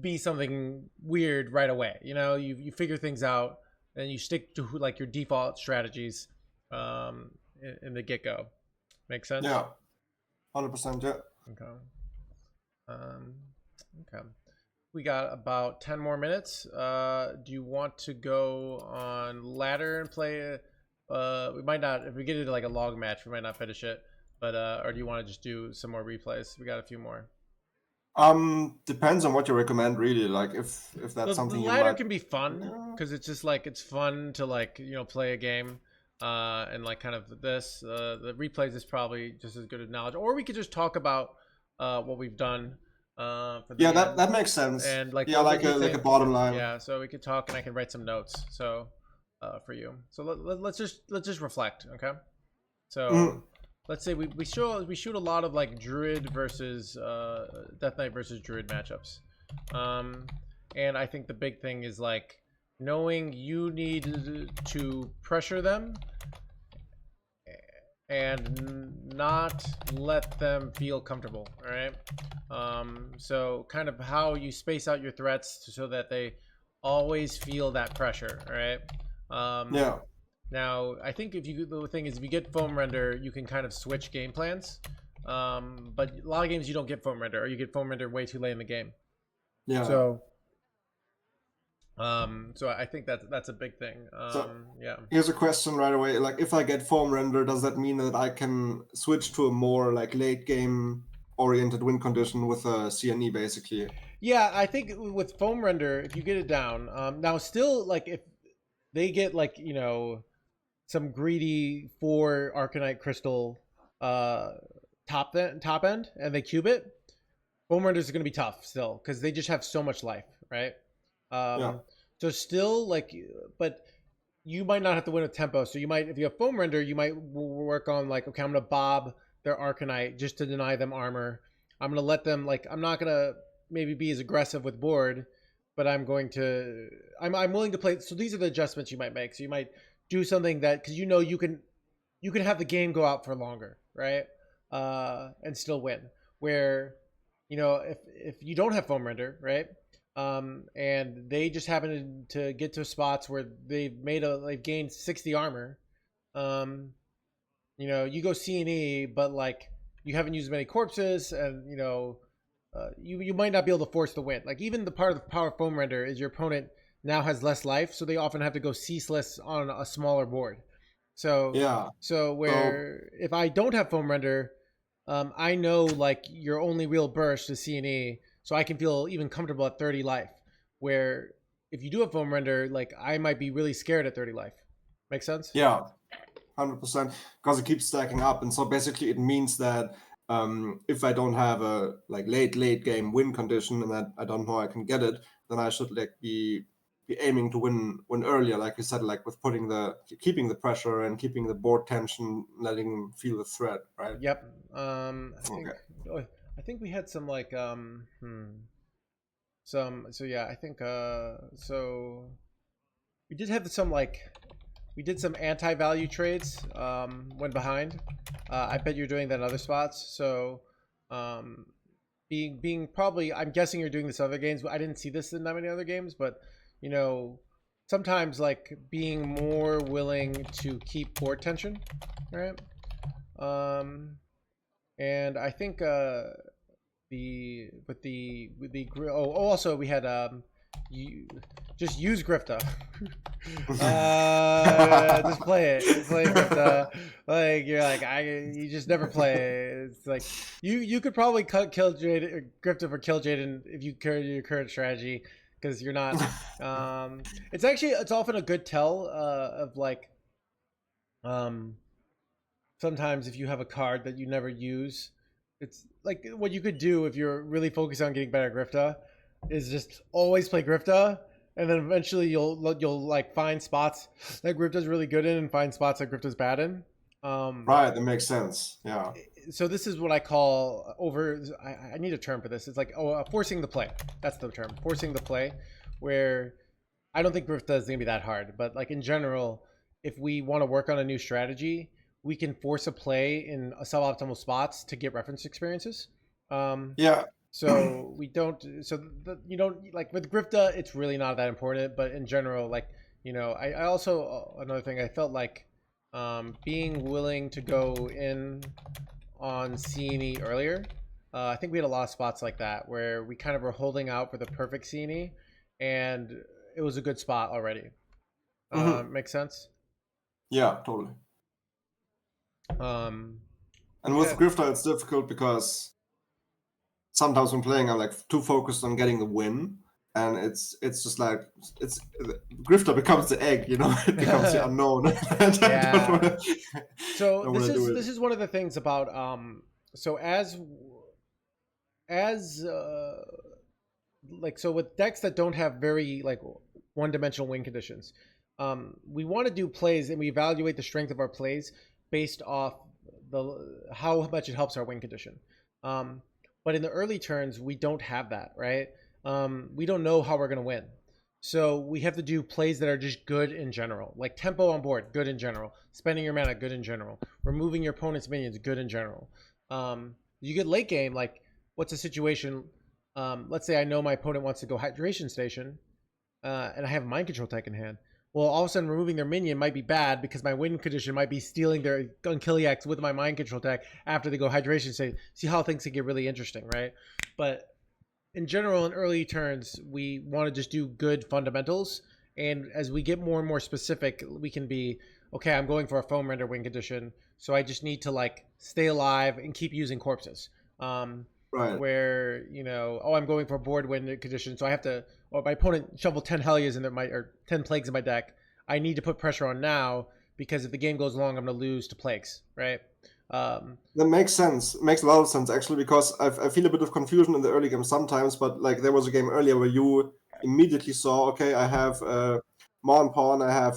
be something weird right away. You know, you figure things out and you stick to like your default strategies in the get-go. Make sense? Yeah, 100%. Yeah. Okay. Okay, we got about 10 more minutes. Do you want to go on ladder and play? We might not, if we get into like a log match, we might not finish it. But or do you want to just do some more replays? We got a few more. Depends on what you recommend, really. Like if that's something the ladder can be fun because it's just like it's fun to like, you know, play a game. And like kind of this. The replays is probably just as good as knowledge, or we could just talk about what we've done. Yeah, that makes sense. And like like a bottom line. Yeah, so we could talk and I can write some notes. So for you. So let's just reflect, okay? So let's say we shoot a lot of like Druid versus Death Knight versus Druid matchups. And I think the big thing is like knowing you need to pressure them and not let them feel comfortable. All right. So kind of how you space out your threats so that they always feel that pressure. All right. Yeah. Now I think the thing is if you get foam render, you can kind of switch game plans. But a lot of games you don't get foam render, or you get foam render way too late in the game. Yeah. So I think that's a big thing. Yeah. Here's a question right away. Like, if I get foam render, does that mean that I can switch to a more like late game oriented win condition with a CNE basically? Yeah, I think with foam render, if you get it down, now still like if they get like, you know, some greedy 4 Arcanite Crystal top end and they cube it, foam renders are going to be tough still because they just have so much life, right? So still like, but you might not have to win with tempo. So you might, if you have foam render, you might work on like, okay, I'm going to bob their Arcanite just to deny them armor. I'm going to let them like, I'm not going to maybe be as aggressive with board, but I'm going to, I'm willing to play. So these are the adjustments you might make. So you might do something that, cause you know, you can have the game go out for longer, right? And still win, where, you know, if you don't have foam render, right? And they just happen to get to spots where they've gained 60 armor. you go C&E, but like you haven't used many corpses, and you might not be able to force the win. Like even the part of the power foam render is your opponent now has less life, so they often have to go ceaseless on a smaller board. So Yeah. so where if I don't have foam render, I know like your only real burst is C&E, so I can feel even comfortable at 30 life. Where if you do have foam render, like I might be really scared at 30 life. Make sense? Yeah. 100%, because it keeps stacking up, and so basically it means that if I don't have a like late game win condition and that I don't know I can get it, then I should like be aiming to win earlier, like you said, like with keeping the pressure and keeping the board tension, letting them feel the threat, right? Yep. I think we had some like so yeah, I think so we did have some like we did some anti-value trades when behind. I bet you're doing that in other spots. So being probably, I'm guessing you're doing this in other games, but I didn't see this in that many other games. But sometimes like being more willing to keep board tension, right? And I think also we had you just use Grifta. Just play it. Just play Grifta. Like you're like you just never play. It's like you could probably kill Grifta for kill Jaden if you carry your current strategy, because you're not. It's often a good tell of like sometimes if you have a card that you never use, it's like what you could do if you're really focused on getting better at Grifta is just always play Grifta, and then eventually you'll like find spots that Grifta's really good in and find spots that Grifta's bad in. Right, that makes sense. Yeah. So this is what I call I need a term for this. It's like forcing the play. That's the term, forcing the play, where I don't think Grifta is gonna be that hard, but like in general, if we want to work on a new strategy, we can force a play in suboptimal spots to get reference experiences. Yeah. So we don't. So you don't like with Grifta, it's really not that important. But in general, like I also another thing I felt like being willing to go in on C&E earlier. I think we had a lot of spots like that where we kind of were holding out for the perfect C&E, and it was a good spot already. Makes sense? Yeah, totally. And with Grifta, it's difficult because sometimes when playing, I'm like too focused on getting the win, and it's just like Grifta becomes the egg, it becomes the unknown. Yeah. So this is one of the things about so so with decks that don't have very like one-dimensional win conditions, we want to do plays and we evaluate the strength of our plays based off how much it helps our win condition. But in the early turns, we don't have that, right? We don't know how we're going to win. So we have to do plays that are just good in general. Like tempo on board, good in general. Spending your mana, good in general. Removing your opponent's minions, good in general. You get late game, like what's a situation? Let's say I know my opponent wants to go Hydration Station, and I have a Mind Control tech in hand. Well, all of a sudden removing their minion might be bad because my win condition might be stealing their Unkilliax with my Mind Control tech after they go Hydration Station. See how things can get really interesting, right? But in general, in early turns, we want to just do good fundamentals. And as we get more and more specific, we can be, okay, I'm going for a foam render win condition. So I just need to like stay alive and keep using corpses. Right. Where, I'm going for a board win condition. So I have to, or my opponent shoveled 10 Hellias or 10 Plagues in my deck. I need to put pressure on now because if the game goes long, I'm going to lose to Plagues, right? That makes sense. It makes a lot of sense actually, because I feel a bit of confusion in the early game sometimes. But like there was a game earlier where you immediately saw, okay, I have Mon Pawn, I have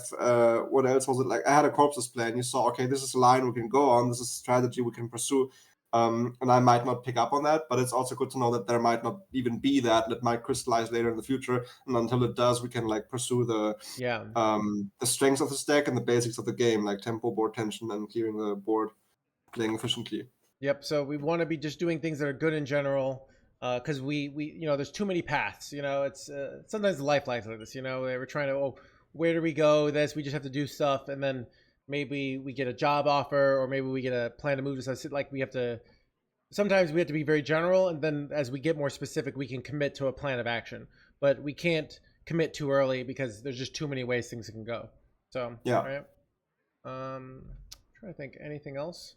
what else was it? Like I had a corpses play, and you saw, okay, this is a line we can go on. This is a strategy we can pursue. And I might not pick up on that, but it's also good to know that there might not even be that. It might crystallize later in the future, and until it does, we can like pursue the strengths of the stack and the basics of the game, like tempo, board tension, and clearing the board, playing efficiently. Yep. So we want to be just doing things that are good in general, because we there's too many paths. It's sometimes life like this. We're trying to where do we go? We just have to do stuff, and then maybe we get a job offer, or maybe we get a plan to move to something. Like sometimes we have to be very general, and then as we get more specific, we can commit to a plan of action. But we can't commit too early because there's just too many ways things can go. So yeah. All right. Trying to think anything else.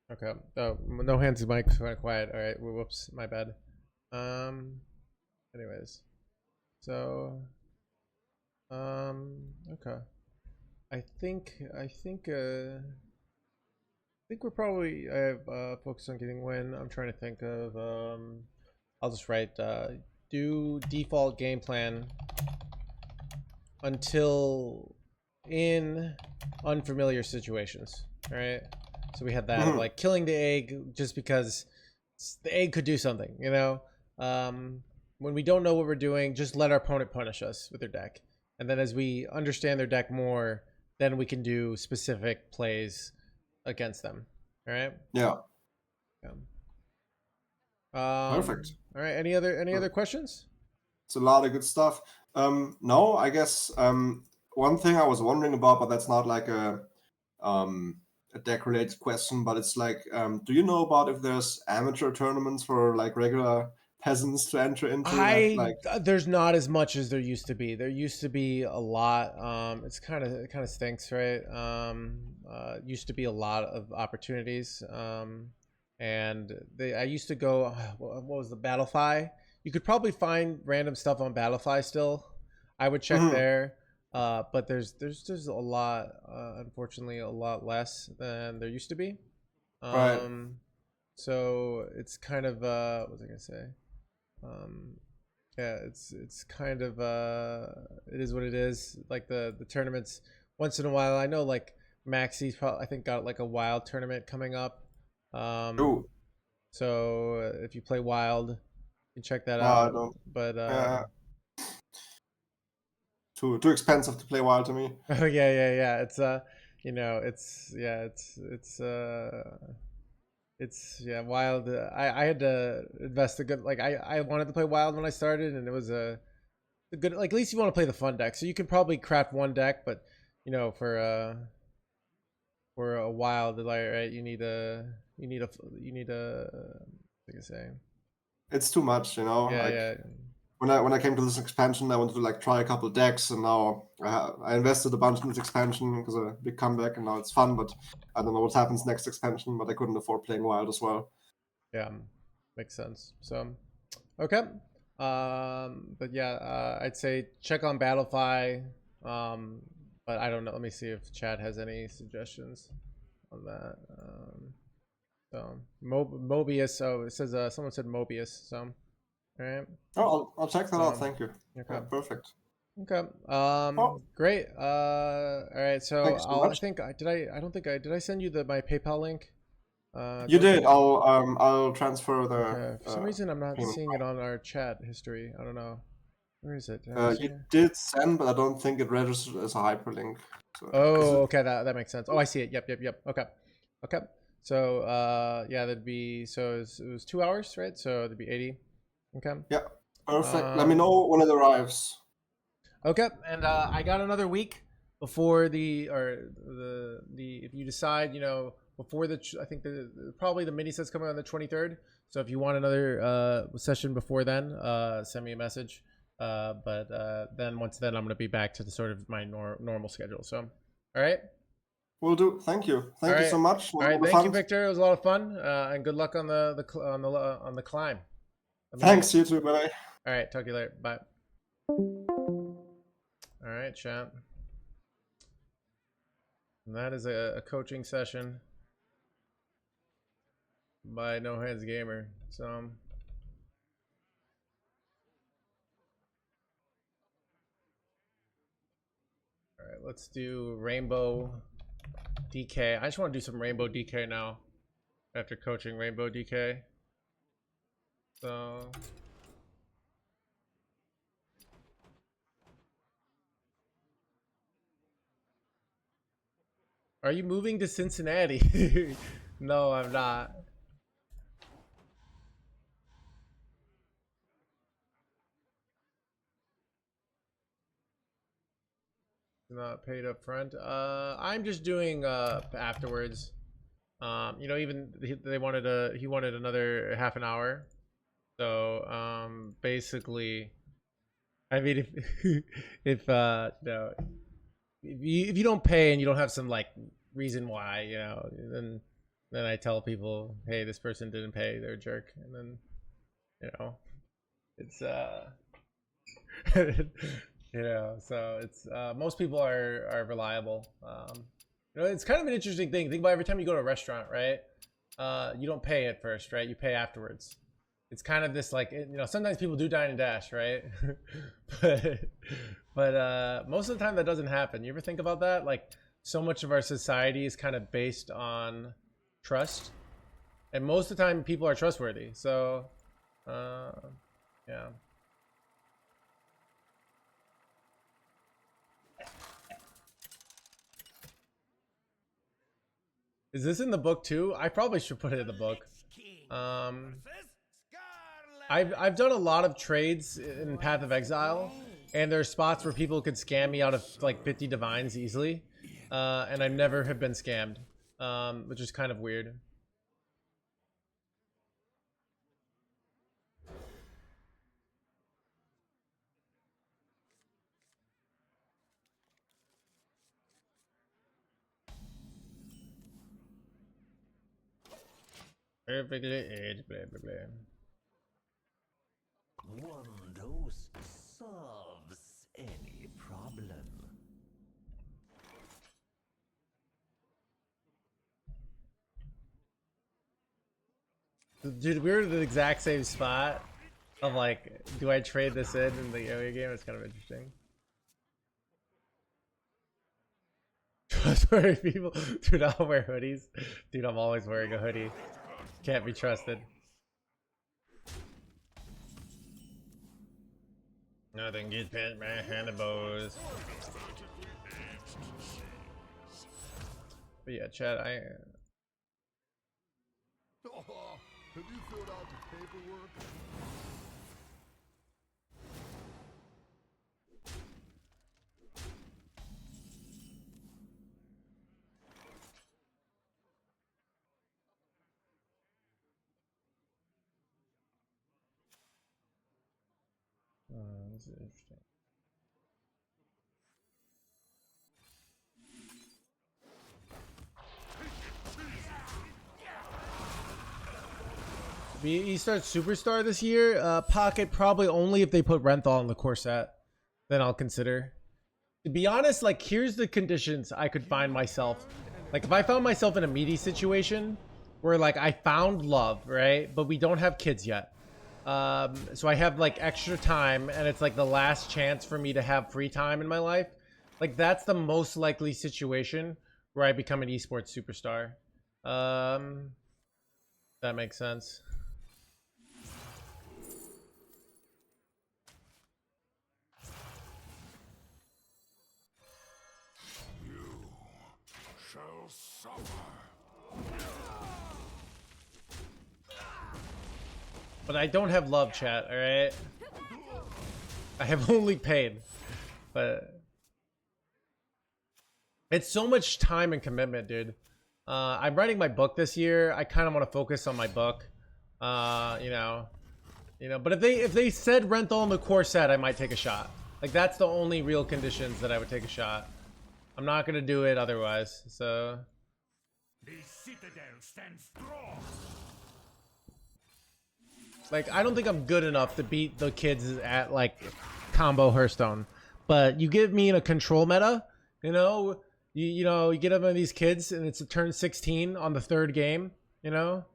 Okay. Oh, no hands. Mike's kind of quiet. All right. Whoops. My bad. Anyways. So. Okay. I think we're probably focused on getting win. I'm trying to think of I'll just write do default game plan until in unfamiliar situations. All right. So we had that like killing the egg just because the egg could do something, you know. When we don't know what we're doing, just let our opponent punish us with their deck. And then as we understand their deck more, then we can do specific plays against them. All right? Yeah. Perfect. All right. Any other questions? It's a lot of good stuff. No, I guess one thing I was wondering about, but that's not like a deck related question, but it's like, do you know about if there's amateur tournaments for like regular peasants to enter into? There's not as much as there used to be. There used to be a lot. It kind of stinks, right? Used to be a lot of opportunities. And I used to go. What was the Battlefy? You could probably find random stuff on Battlefy still. I would check there. But there's a lot, unfortunately, a lot less than there used to be. Right. So it's kind of what was I gonna say? Yeah, it's kind of it is what it is. Like the tournaments, once in a while. I know like Maxi's probably, I think, got like a wild tournament coming up. So if you play wild, you can check that out. I don't. But too expensive to play wild to me. Oh yeah. It's it's wild. I had to invest a good, like I wanted to play wild when I started, and it was a good, like, at least you want to play the fun deck. So you can probably craft one deck, but for a wild, like, right, you need a like I say, it's too much, yeah. When I came to this expansion, I wanted to like try a couple decks, and now I invested a bunch in this expansion because a big comeback, and now it's fun. But I don't know what happens next expansion. But I couldn't afford playing wild as well. Yeah, makes sense. So, okay, but yeah, I'd say check on Battlefy. But I don't know. Let me see if Chad has any suggestions on that. So Mobius. Oh, it says someone said Mobius. So. All right. Oh, I'll check that out. Thank you. Okay. Yeah, perfect. Okay. Great. All right. So I did I send you my PayPal link? You did. I'll transfer the. Okay. For some reason, I'm not seeing it on our chat history. I don't know. Where is it? You did send, but I don't think it registered as a hyperlink. So, okay. That makes sense. Oh, I see it. Yep. Okay. So yeah, that'd be, so it was 2 hours, right? So that'd be 80. Okay. Yeah, perfect. Let me know when it arrives. Okay, and I got another week before the if you decide, before I think probably the mini set's coming on the 23rd. So if you want another session before then, send me a message. But then once then, I'm going to be back to the sort of my normal schedule. So, all right. Will do. Thank you. Thank you so much. All right. Thank you, Victor. It was a lot of fun. And good luck on the climb. Thanks, you too. Bye. All right. Talk to you later. Bye. All right, chat. And that is a coaching session by NoHandsGamer. So, all right, let's do Rainbow DK. I just want to do some Rainbow DK now after coaching Rainbow DK. So, are you moving to Cincinnati? No, I'm not. Not paid up front. I'm just doing afterwards. You know, even he wanted another half an hour. So basically, I mean, if if no, if you don't pay and you don't have some like reason why, you know, then I tell people, hey, this person didn't pay, they're a jerk, and then you know, it's you know, so it's most people are reliable. You know, it's kind of an interesting thing. Think about every time you go to a restaurant, right? You don't pay at first, right? You pay afterwards. It's kind of this like, you know, sometimes people do dine and dash, right? but most of the time that doesn't happen. You ever think about that? Like, so much of our society is kind of based on trust, and most of the time people are trustworthy. So yeah. Is this in the book too? I probably should put it in the book. I've done a lot of trades in Path of Exile, and there's spots where people could scam me out of like 50 divines easily, and I never have been scammed, which is kind of weird. Perfectly aged, blah blah blah. One dose solves any problem. Dude, we were in the exact same spot of like, do I trade this in the area game? It's kind of interesting. Trustworthy people do not wear hoodies. Dude, I'm always wearing a hoodie. Can't be trusted. Nothing gets past my handlebars. But yeah, chat, Have you filled out the paperwork? this is interesting. He starts Superstar this year. Pocket probably only if they put Renthal in the core set. Then I'll consider. To be honest, like, here's the conditions I could find myself. Like, if I found myself in a meaty situation where, like, I found love, right? But we don't have kids yet. So I have, like, extra time, and it's, like, the last chance for me to have free time in my life. Like, that's the most likely situation where I become an esports superstar. That makes sense. But I don't have love, chat, alright? I have only pain. But it's so much time and commitment, dude. I'm writing my book this year. I kind of want to focus on my book. You know. But if they said Renthal in the core set, I might take a shot. Like, that's the only real conditions that I would take a shot. I'm not gonna do it otherwise. So The citadel stands strong. like, I don't think I'm good enough to beat the kids at like combo Hearthstone. But you give me in a control meta, you know, you get up on these kids and it's a turn 16 on the third game, you know,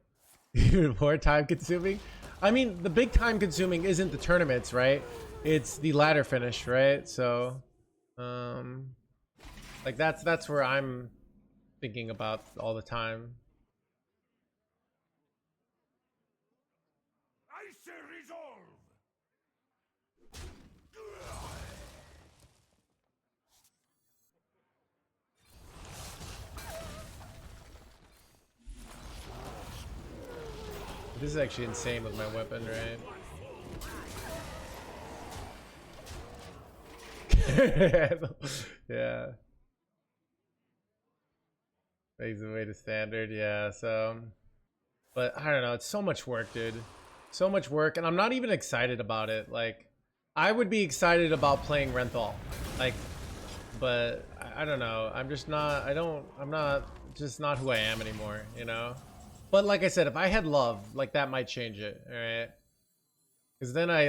even more time consuming. I mean, the big time consuming isn't the tournaments, right? It's the ladder finish, right? So, like that's where I'm thinking about all the time. I say resolve. This is actually insane with my weapon, right? Yeah. Makes the way to standard, yeah, so. But I don't know, it's so much work, dude. So much work, and I'm not even excited about it. Like, I would be excited about playing Renthal. Like, but I don't know. I'm just not, I'm not, just not who I am anymore, you know? But like I said, if I had love, like that might change it, alright? Because then I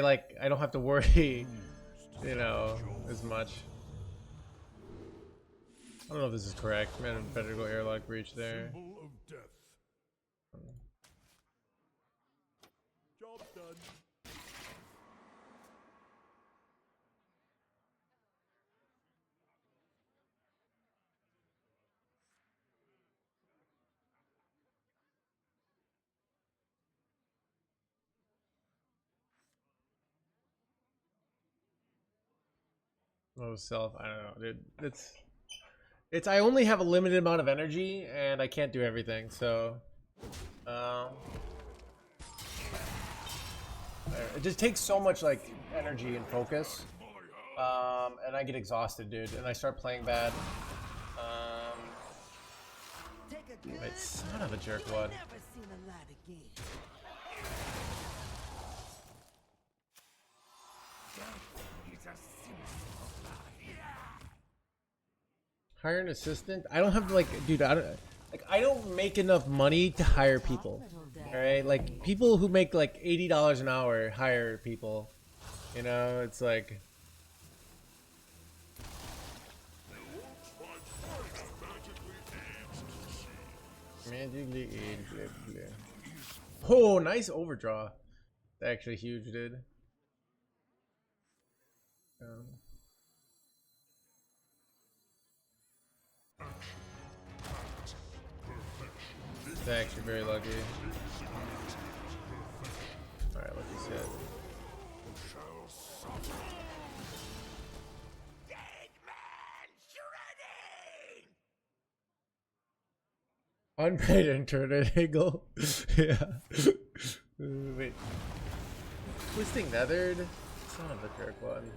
don't have to worry, you know, as much. I don't know if this is correct. Man, better go airlock breach there. Symbol of death. Job's done. Oh, self, I don't know, dude. It's I only have a limited amount of energy and I can't do everything, so it just takes so much like energy and focus. And I get exhausted, dude, and I start playing bad. Wait, son of a jerkwad. Hire an assistant? I don't have to, like, dude, I don't make enough money to hire people. Alright? Like, people who make like $80 an hour hire people. You know, it's like magically aged, blah, blah. Oh, nice overdraw. It's actually huge, dude. It's actually very lucky. Alright, what he said. Unpaid intern at Higgle. Yeah. Wait. Twisting Nethered? Son of a jerk one.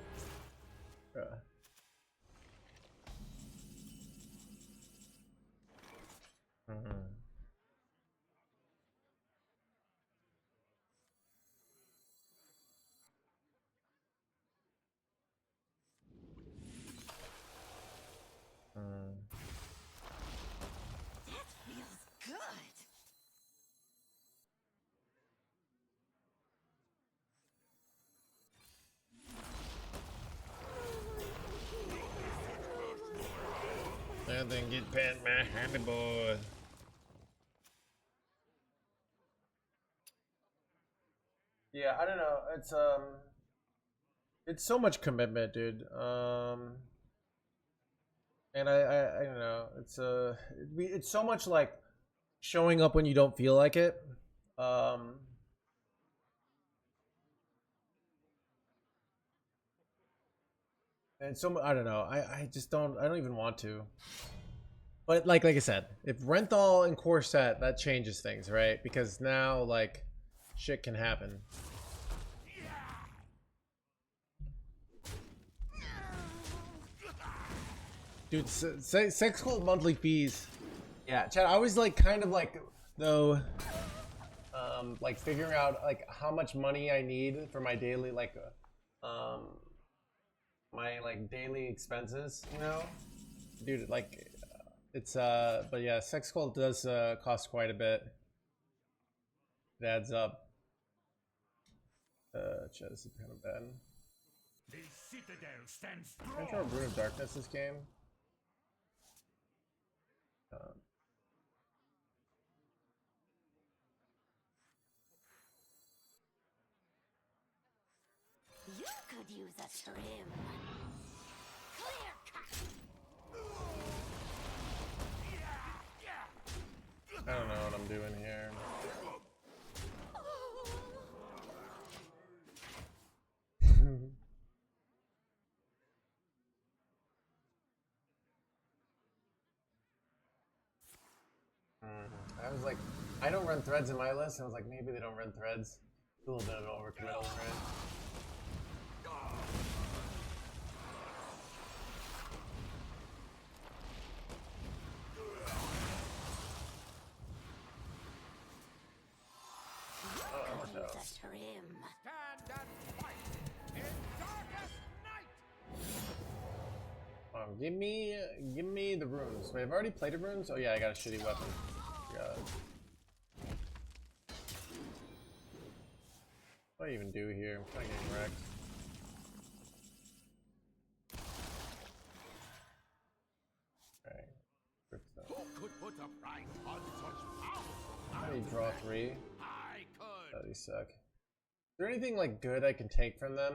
Nothing get past my handy boy. Yeah, I don't know. It's so much commitment, dude. And I don't know. It's so much like showing up when you don't feel like it. And so I don't know. I just don't. I don't even want to. But like I said, if Renthal and core set, that changes things, right? Because now like shit can happen. Dude, sex cult monthly fees. Yeah, Chad, I was like kind of like though like figuring out like how much money I need for my daily like my like daily expenses, you know? Dude, like it's but yeah, sex cult does cost quite a bit. It adds up. Chad, this is kind of bad. The citadel stands Can I try Rune of Darkness this game? You could use a trim. Clear cut. I don't know what I'm doing here. I was like I don't run threads in my list. I was like, maybe they don't run threads. It's a little bit of an overcommittal, right? Give me the runes. Wait, I've already played the runes? Oh yeah, I got a shitty weapon. God. What do I even do here? I'm kind of getting wrecked. Alright. Who could put a price on such power? How do you draw 3? I could. Oh, these suck. Is there anything like good I can take from them?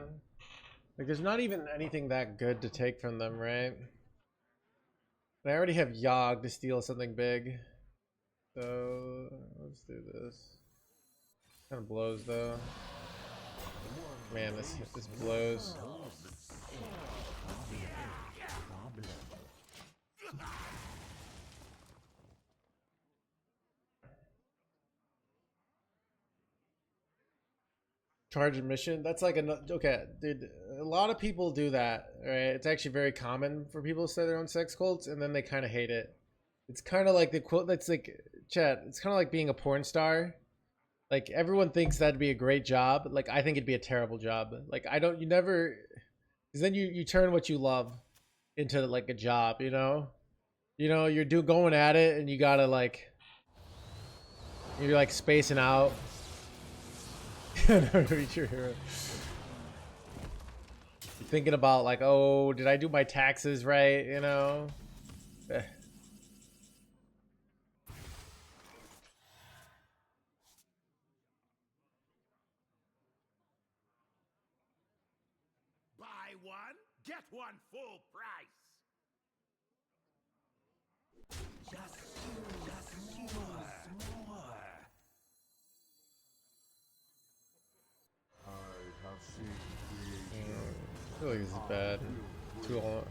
Like, there's not even anything that good to take from them, right? And I already have Yogg to steal something big. So, let's do this. Kind of blows, though. Man, this blows. Charge admission? That's like a okay, dude. A lot of people do that, right? It's actually very common for people to start their own sex cults, and then they kind of hate it. It's kind of like the quote. That's like, chat. It's kind of like being a porn star. Like everyone thinks that'd be a great job. Like I think it'd be a terrible job. Like I don't. You never. Because then you turn what you love into like a job. You know. You know you're going at it, and you gotta like. You're like spacing out. Never reach your hero. You're thinking about like, oh, did I do my taxes right? You know. Buy one, get one full price. Just more. I have seen creation. I feel like this is bad. Too all.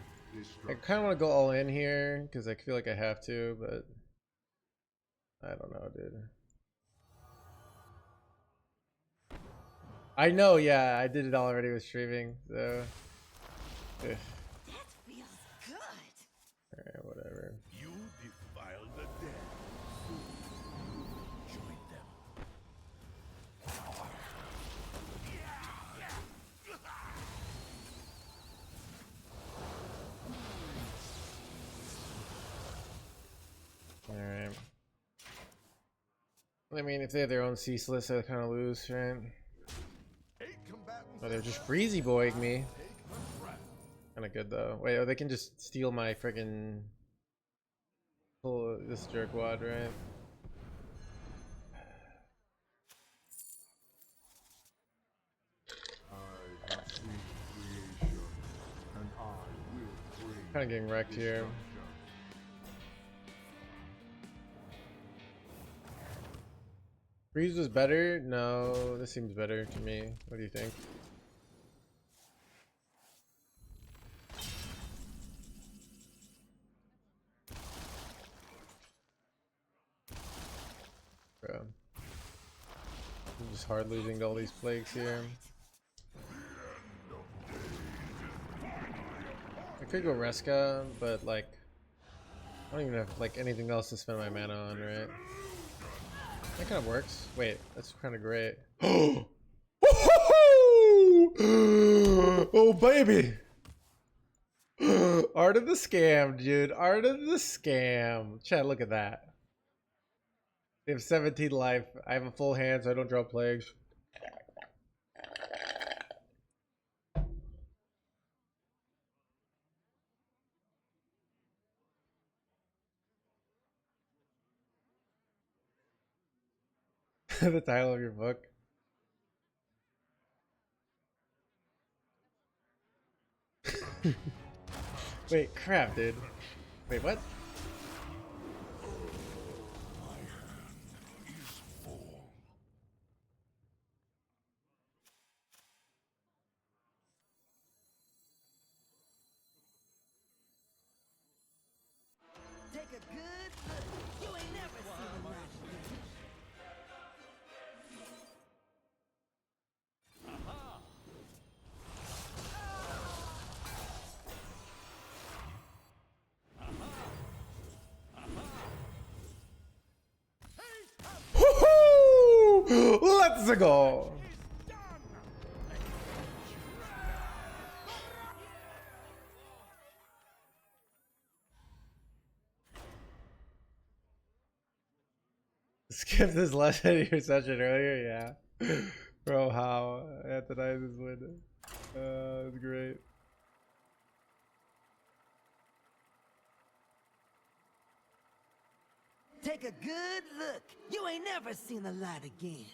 I kind of want to go all in here because I feel like I have to, but I don't know, dude. I know, yeah, I did it already with streaming, so. Ugh. That feels good. Alright, whatever. You defile the dead. Join them. Alright. I mean, if they have their own ceaseless, they kind of lose, right? Oh, they're just breezy boying me. Kind of good though. Wait, oh, they can just steal my friggin' pull this jerkwad, right? I have seen creation, and I will bring Kind of getting wrecked here. destruction. Breeze was better? No, this seems better to me. What do you think? Bro. I'm just hard losing to all these plagues here. I could go Reska, but like I don't even have like anything else to spend my mana on, right? That kind of works. Wait, that's kind of great. Oh baby! Art of the scam, dude. Art of the scam. Chat, look at that. They have 17 life. I have a full hand, so I don't draw plagues. The title of your book. Wait, crap, dude. Wait, what? Take a good look. You ain't never seen nothing. go. Skip this last end of your session earlier, yeah. Bro, how? Antonize is winning. That's great. Take a good look. You ain't never seen the light again.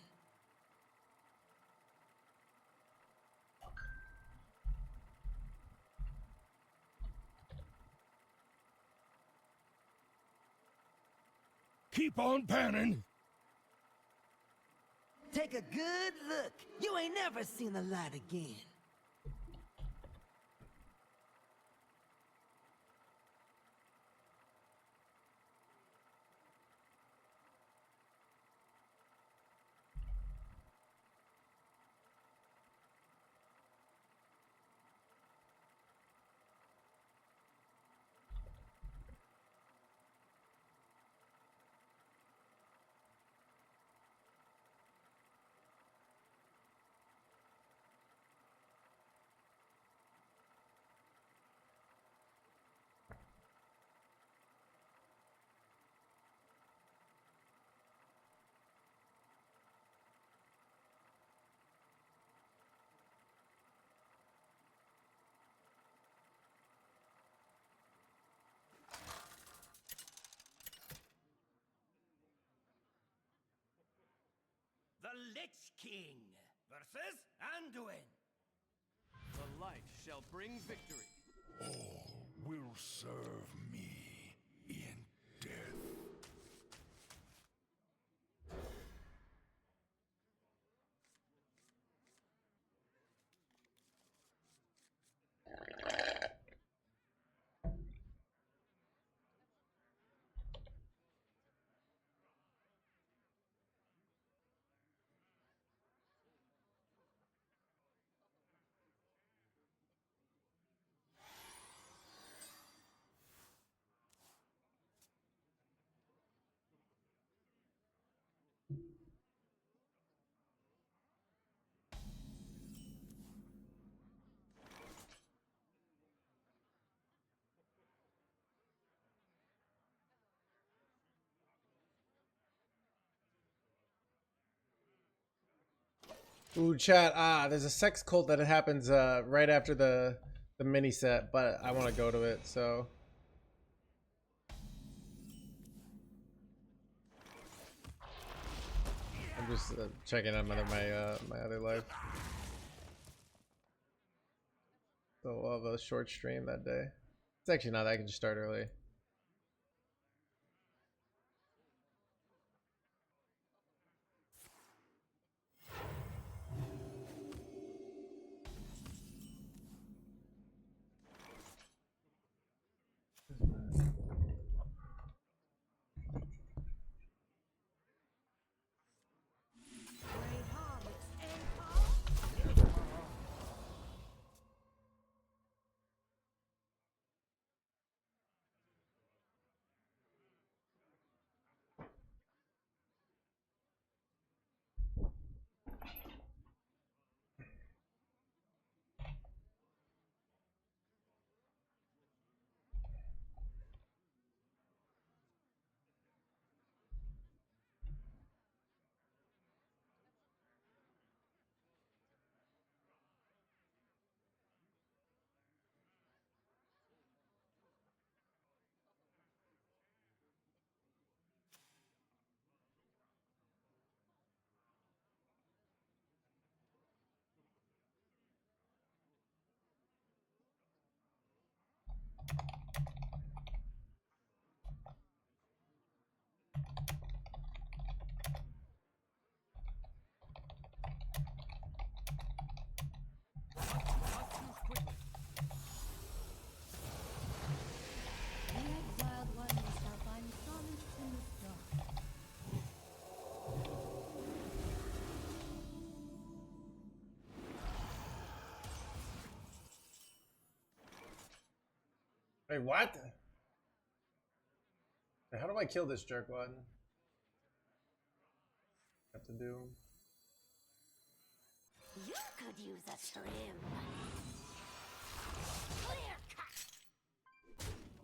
Keep on panning. Take a good look. You ain't never seen the light again. The Lich King versus Anduin. The light shall bring victory. All will serve me in death. Ooh, chat. There's a sex cult that happens right after the mini set, but I want to go to it, so. I'm just checking on my my other life. So we'll have a short stream that day. It's actually not. I can just start early. Wait, what? How do I kill this jerkwad? Have to do. You could use a trim. Clear cut.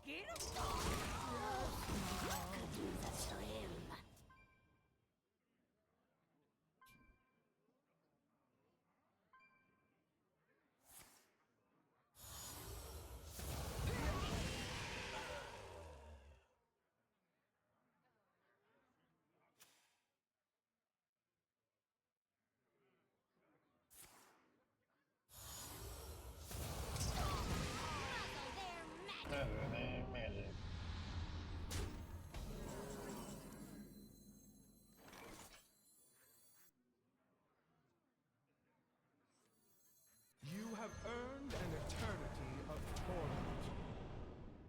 Get him, dog. You could use a trim. You have earned an eternity of torment.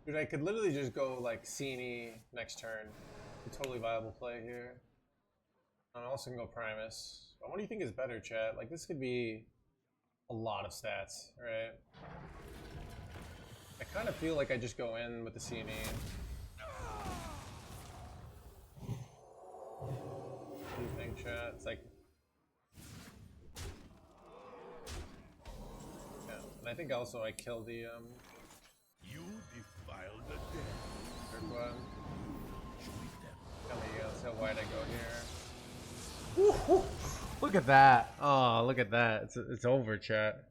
Dude, I could literally just go like Cini next turn. A totally viable play here. I also can go Primus. But what do you think is better, chat? Like this could be a lot of stats, right? I kind of feel like I just go in with the Cini. What do you think, chat? It's like, yeah. And I think also I kill the You defiled the dead. Turquoise. Join them. Tell me how wide I go here. Woo-hoo. Look at that! Oh, look at that! It's over, chat.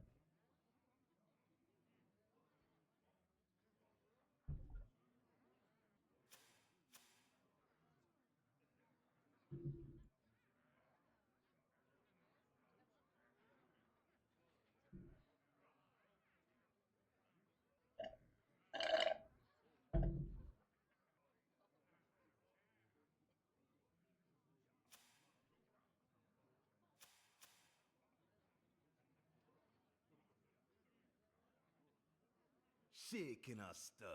Shaking a stir.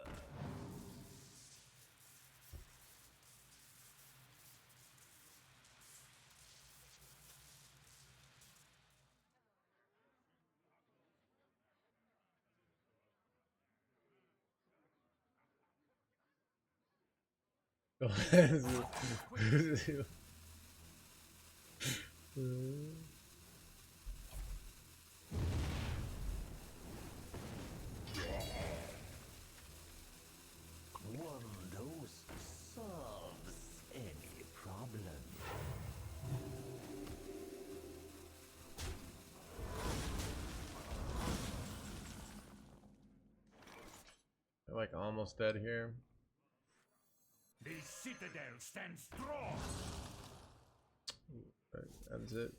One of those solves any problem. They're like almost dead here. The citadel stands strong. That ends it.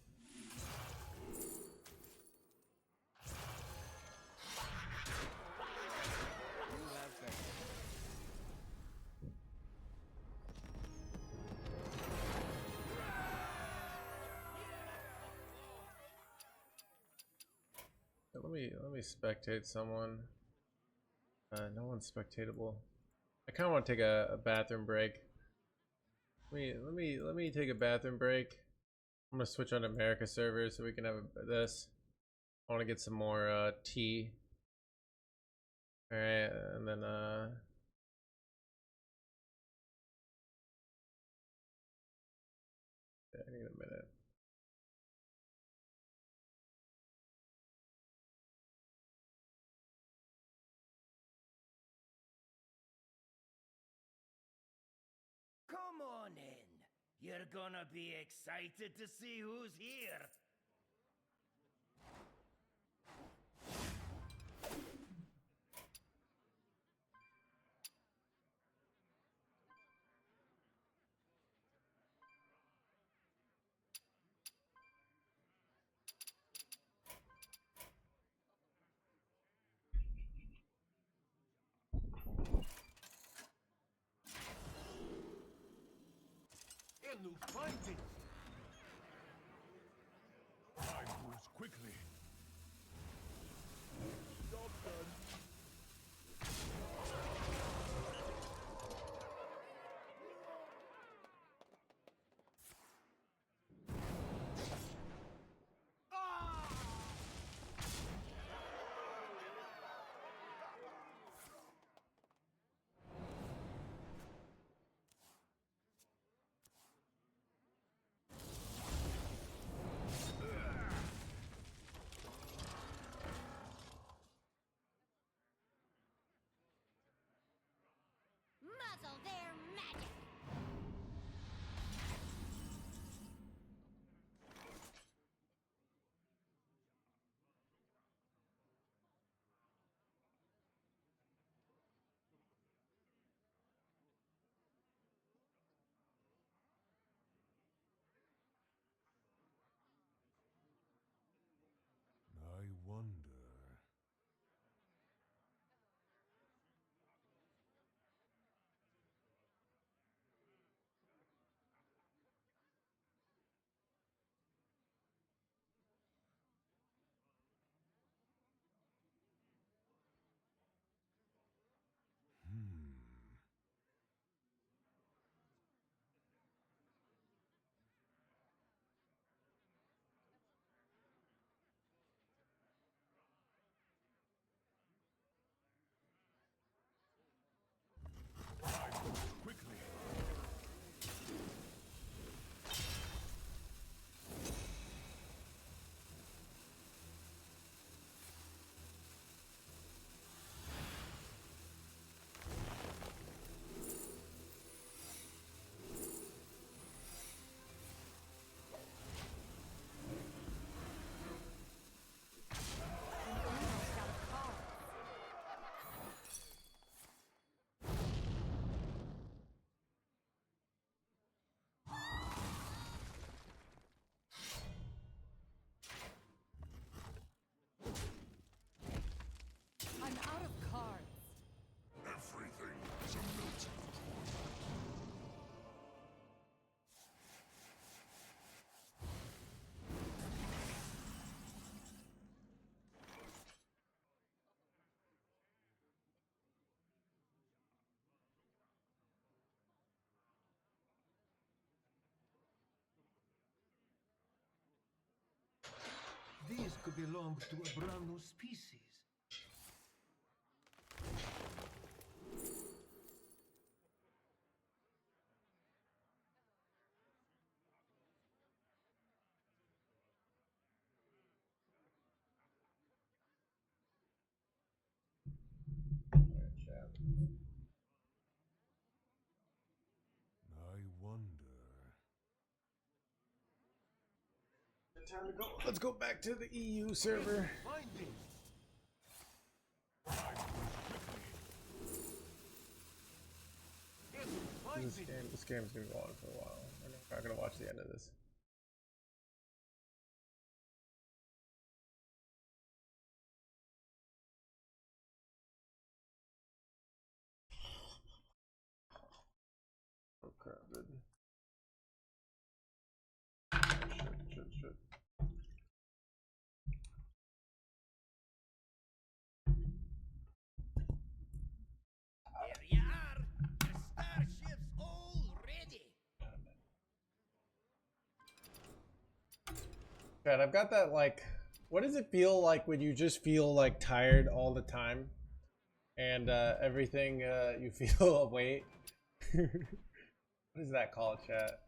Let me spectate someone. No one's spectatable. I kind of want to take a bathroom break. Let me take a bathroom break. I'm gonna switch on America server so we can have this. I want to get some more tea. All right, and then yeah, I need a minute. Come on in. You're gonna be excited to see who's here. A new fighting. Time moves quickly. Job done. belongs to a brand new species. I wonder. Time to go. Let's go back to the EU server. Finding. This game's gonna go on for a while. I'm not gonna watch the end of this. Oh crap, dude. Shit. Here you are. The starship's all ready. God, I've got that, like, what does it feel like when you just feel like tired all the time and everything you feel a weight? What is that called, chat?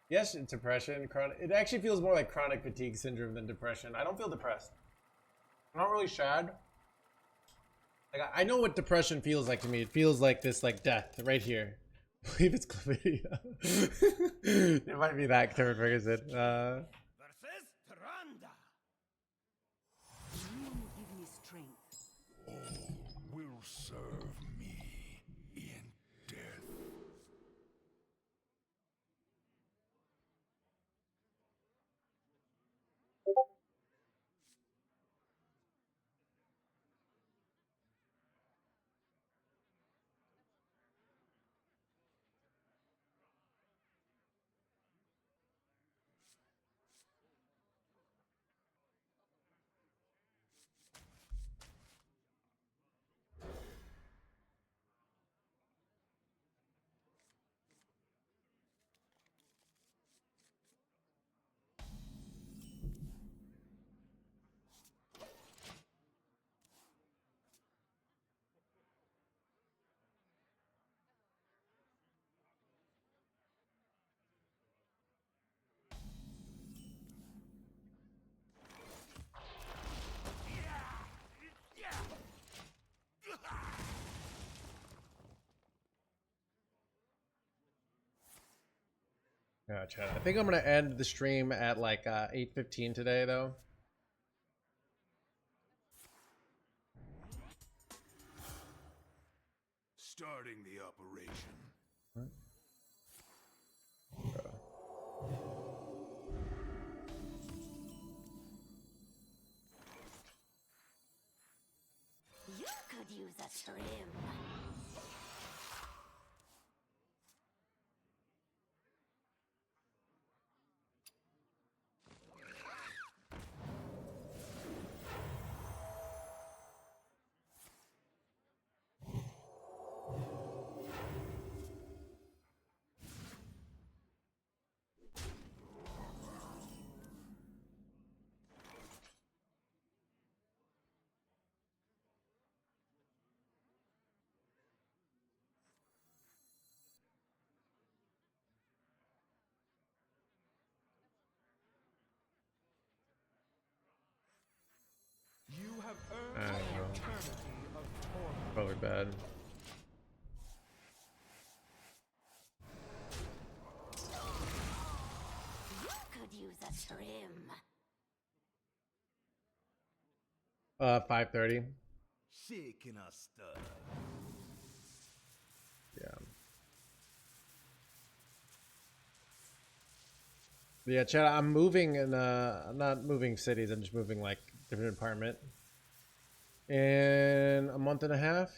Yes, it's depression. Chronic. It actually feels more like chronic fatigue syndrome than depression. I don't feel depressed. I'm not really sad. Like, I know what depression feels like to me. It feels like this, like, death right here. I believe it's chlamydia. It might be that, Kevin Ferguson. Versus Tyrande. You give me strength. Will serve me in death. Yeah, chat. I think I'm gonna end the stream at like 8:15 today, though. Starting the operation. You could use a trim. You have earned an eternity of torment. Probably bad. You could use a trim. 5:30. Shaking a stir. Yeah. Yeah, chat. I'm moving, and I'm not moving cities. I'm just moving like different apartment. In a month and a half.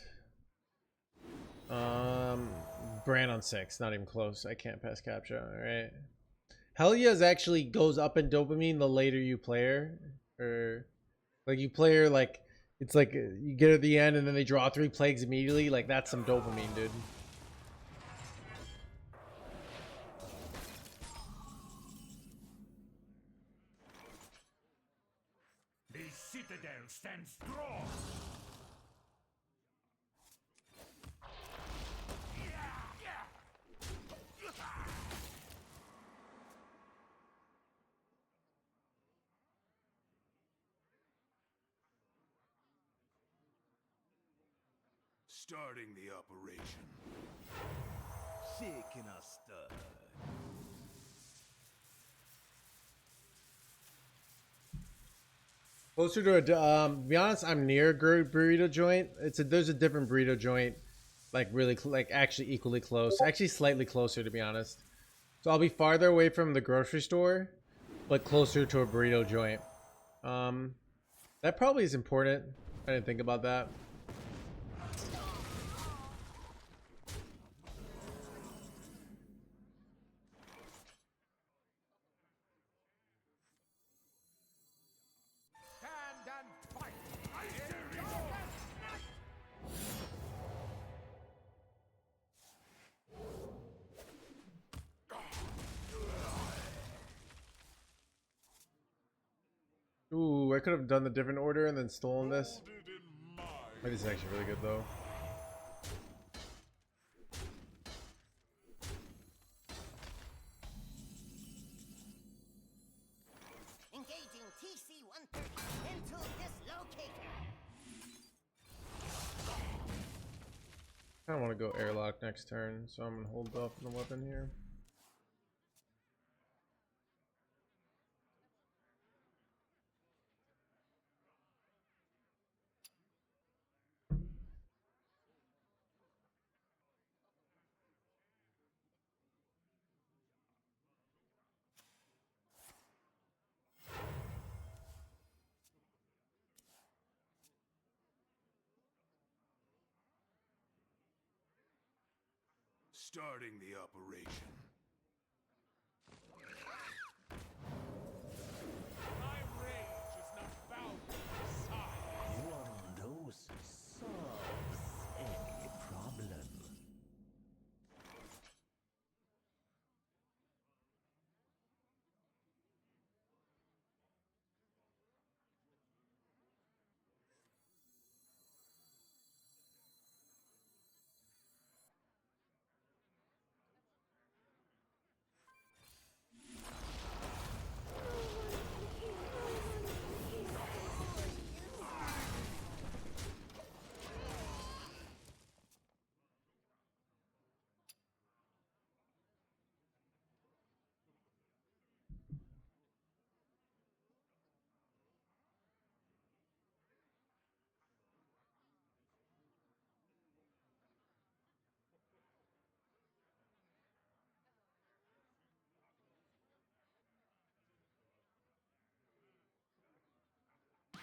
Brand on 6, not even close. I can't pass capture. All right. Helia's actually goes up in dopamine the later you play her, or like you play her like it's like you get at the end and then they draw 3 plagues immediately. Like that's some dopamine, dude. citadel stands strong. Starting the operation. Shaking a stud. Closer to a, to be honest, I'm near a burrito joint. There's a different burrito joint, like really, like actually equally close, actually slightly closer to be honest. So I'll be farther away from the grocery store, but closer to a burrito joint. That probably is important. I didn't think about that. Ooh, I could have done the different order and then stolen this. Wait, this is actually really good though. Engaging TC-130 into dislocator. I don't want to go airlock next turn, so I'm gonna hold off on the weapon here. Starting the operation. My rage is not bound to my side. One dose solves any problem.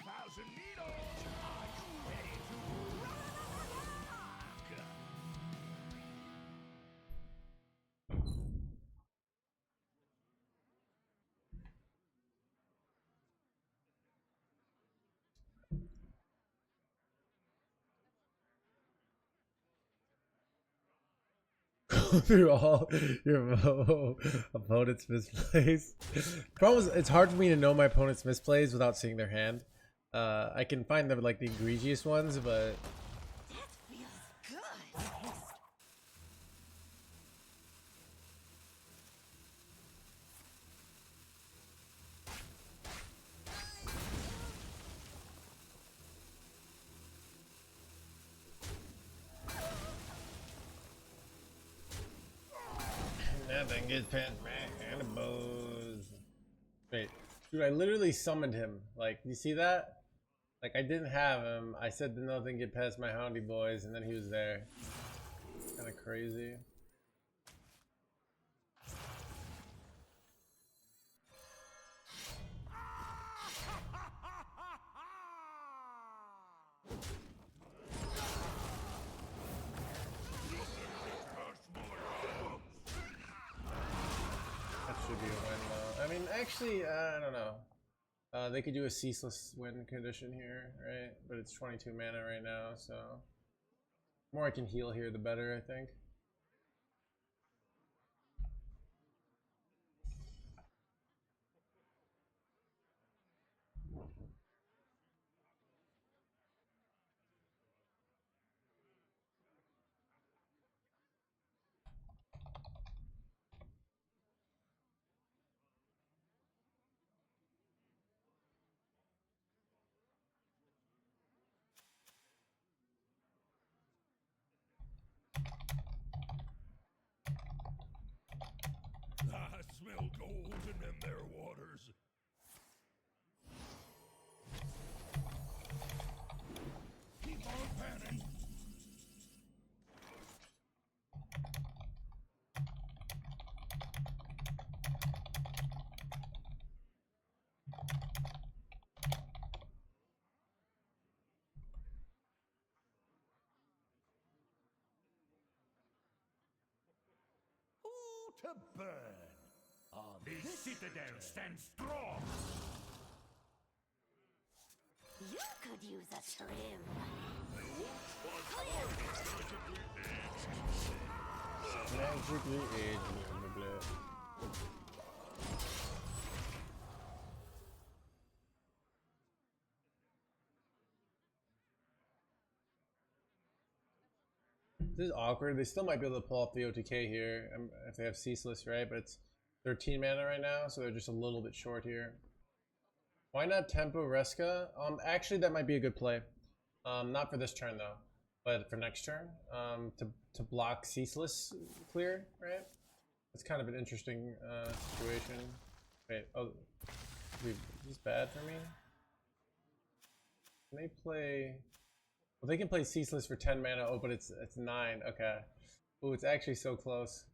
Thousand needles! Are you ready to rock? Through all your opponent's misplays. Problem is, it's hard for me to know my opponent's misplays without seeing their hand. I can find them like the egregious ones, but That feels good. nothing gets past my elbows. Wait, dude, I literally summoned him. Like, you see that? Like, I didn't have him. I said nothing get past my houndy boys, and then he was there. Kind of crazy. That should be a win, though. I mean, actually, I don't know. They could do a ceaseless win condition here, right? But it's 22 mana right now, so the more I can heal here, the better, I think. smell golden in their waters. Keep on panning. Ooh, to burn. The citadel stands strong. You could use a trim. Magically aged, blah, blah, blah. This is awkward. They still might be able to pull off the OTK here if they have Ceaseless, right? But it's 13 mana right now, so they're just a little bit short here. Why not Tempo Reska? Actually, that might be a good play. Not for this turn though, but for next turn. To block Ceaseless clear, right? It's kind of an interesting situation. Wait, oh, is this bad for me? Can they play? Well, they can play Ceaseless for 10 mana. Oh, but it's 9. Okay. Oh, it's actually so close.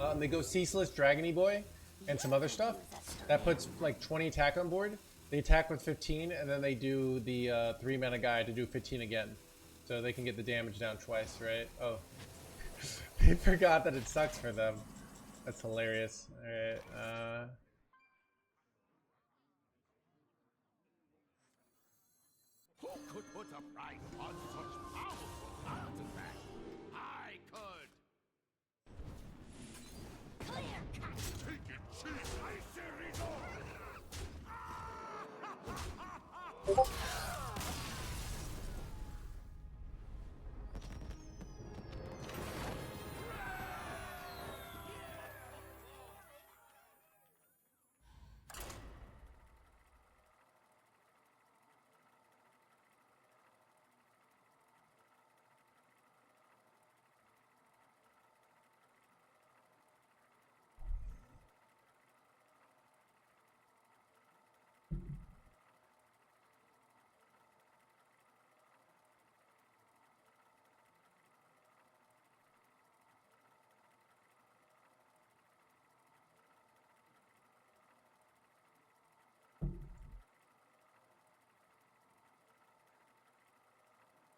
And they go Ceaseless, Dragony Boy, and some other stuff. That puts like 20 attack on board. They attack with 15, and then they do the 3 mana guy to do 15 again. So they can get the damage down twice, right? Oh. They forgot that it sucks for them. That's hilarious. Alright, Who could put a price on such powerful artifacts? I could. Clear cut. Take it cheap, I series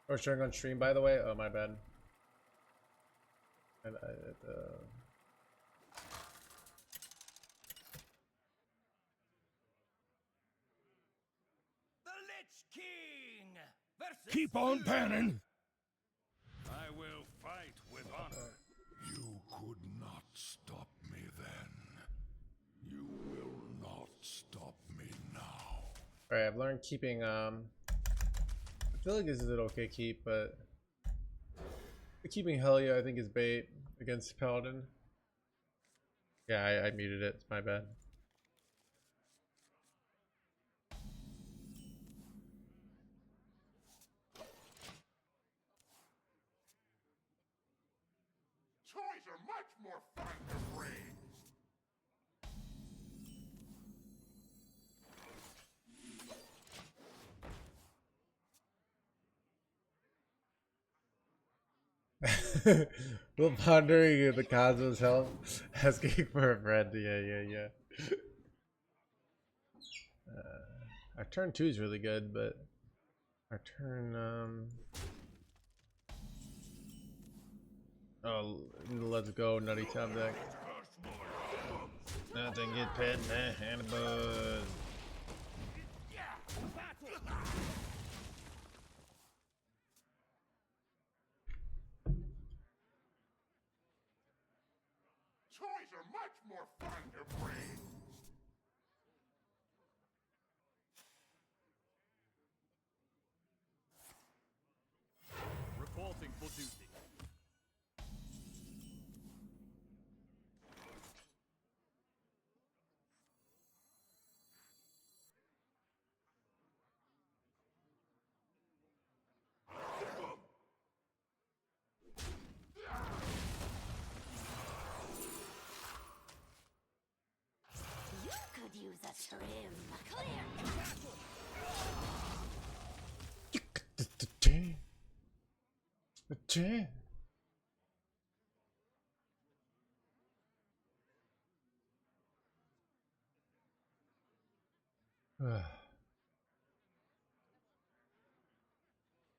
Or showing on stream, by the way. Oh, my bad. And The Lich King versus Keep on you. panning. I will fight with honor. You could not stop me then. You will not stop me now. Alright, I've learned keeping, I feel like this is an okay keep, but keeping Hellia I think is bait against Paladin. Yeah, I muted it. It's my bad. Toys are much more fun to bring. Will pondering the cosmos help? Asking for a friend. Yeah. Our turn 2 is really good, but our turn oh, let's go Nutty Top deck. Nothing get pet and a buzz. Toys are much more fun to bring. double duty. You could use a trim. Clear.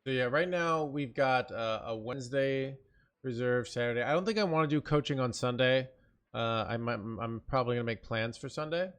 So yeah, right now we've got a Wednesday reserve Saturday. I don't think I want to do coaching on Sunday. I'm probably gonna make plans for Sunday.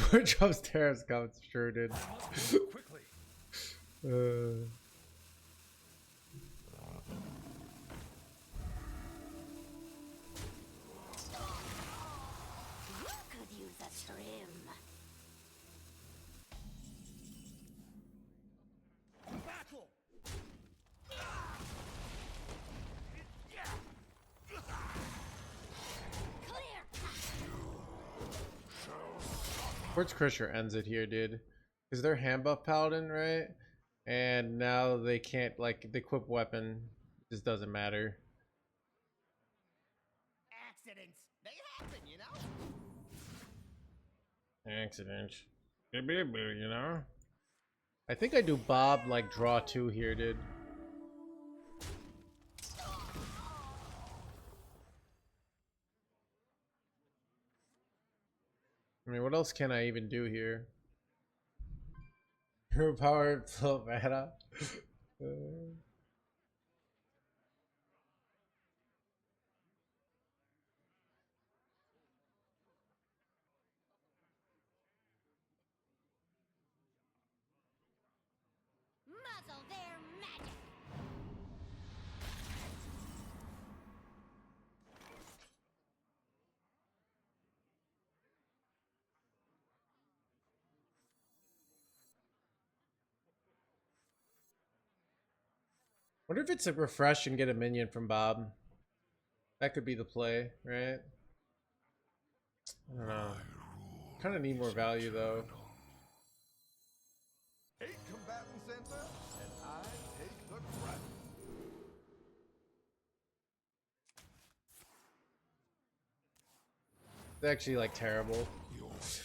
Where Trump's tariffs comes true, dude. Quickly. You could use a trim. Battle. Clear. Quartz Crusher ends it here, dude. Because they're hand buff paladin, right? And now they can't, like, the equip weapon just doesn't matter. Accidents. They happen, you know? Accident. You know? I think I do Bob, like, draw 2 here, dude. I mean, what else can I even do here? Hero power, slow mana. Muzzle their magic. Wonder if it's a refresh and get a minion from Bob. That could be the play, right? I don't know. Kind of need more value though. 8 combatant center, and I take the crown. It's actually like terrible.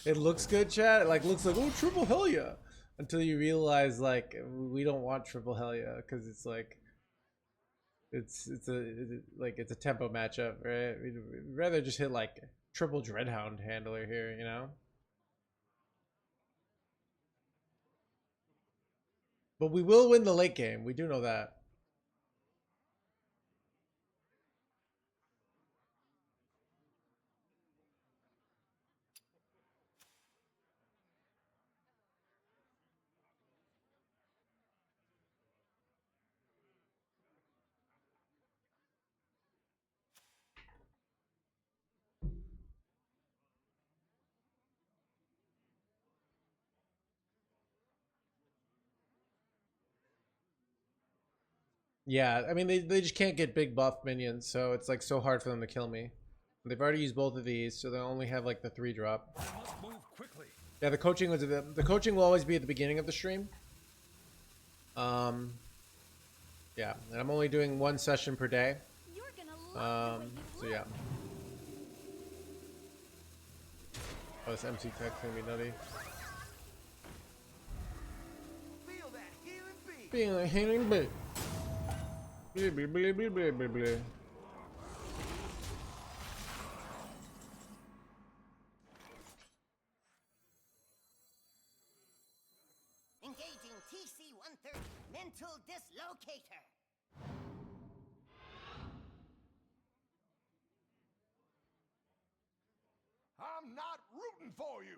It looks good, chat. It like looks like, oh, triple hell yeah, until you realize like we don't want triple hell yeah because it's like it's a tempo matchup, right? We'd rather just hit like triple Dreadhound handler here, you know. But we will win the late game. We do know that. Yeah, I mean they just can't get big buff minions, so it's like so hard for them to kill me. They've already used both of these, so they only have like the 3-drop. I must move quickly. Yeah, the coaching was the coaching will always be at the beginning of the stream. Yeah, and I'm only doing 1 session per day. You're gonna love the way So you yeah. look. Oh, this MC tech's gonna be nutty. Feel that healing beat. Being a healing bit. Blah, blah, blah, blah, blah, blah, blah. Engaging TC-130 mental dislocator. I'm not rooting for you.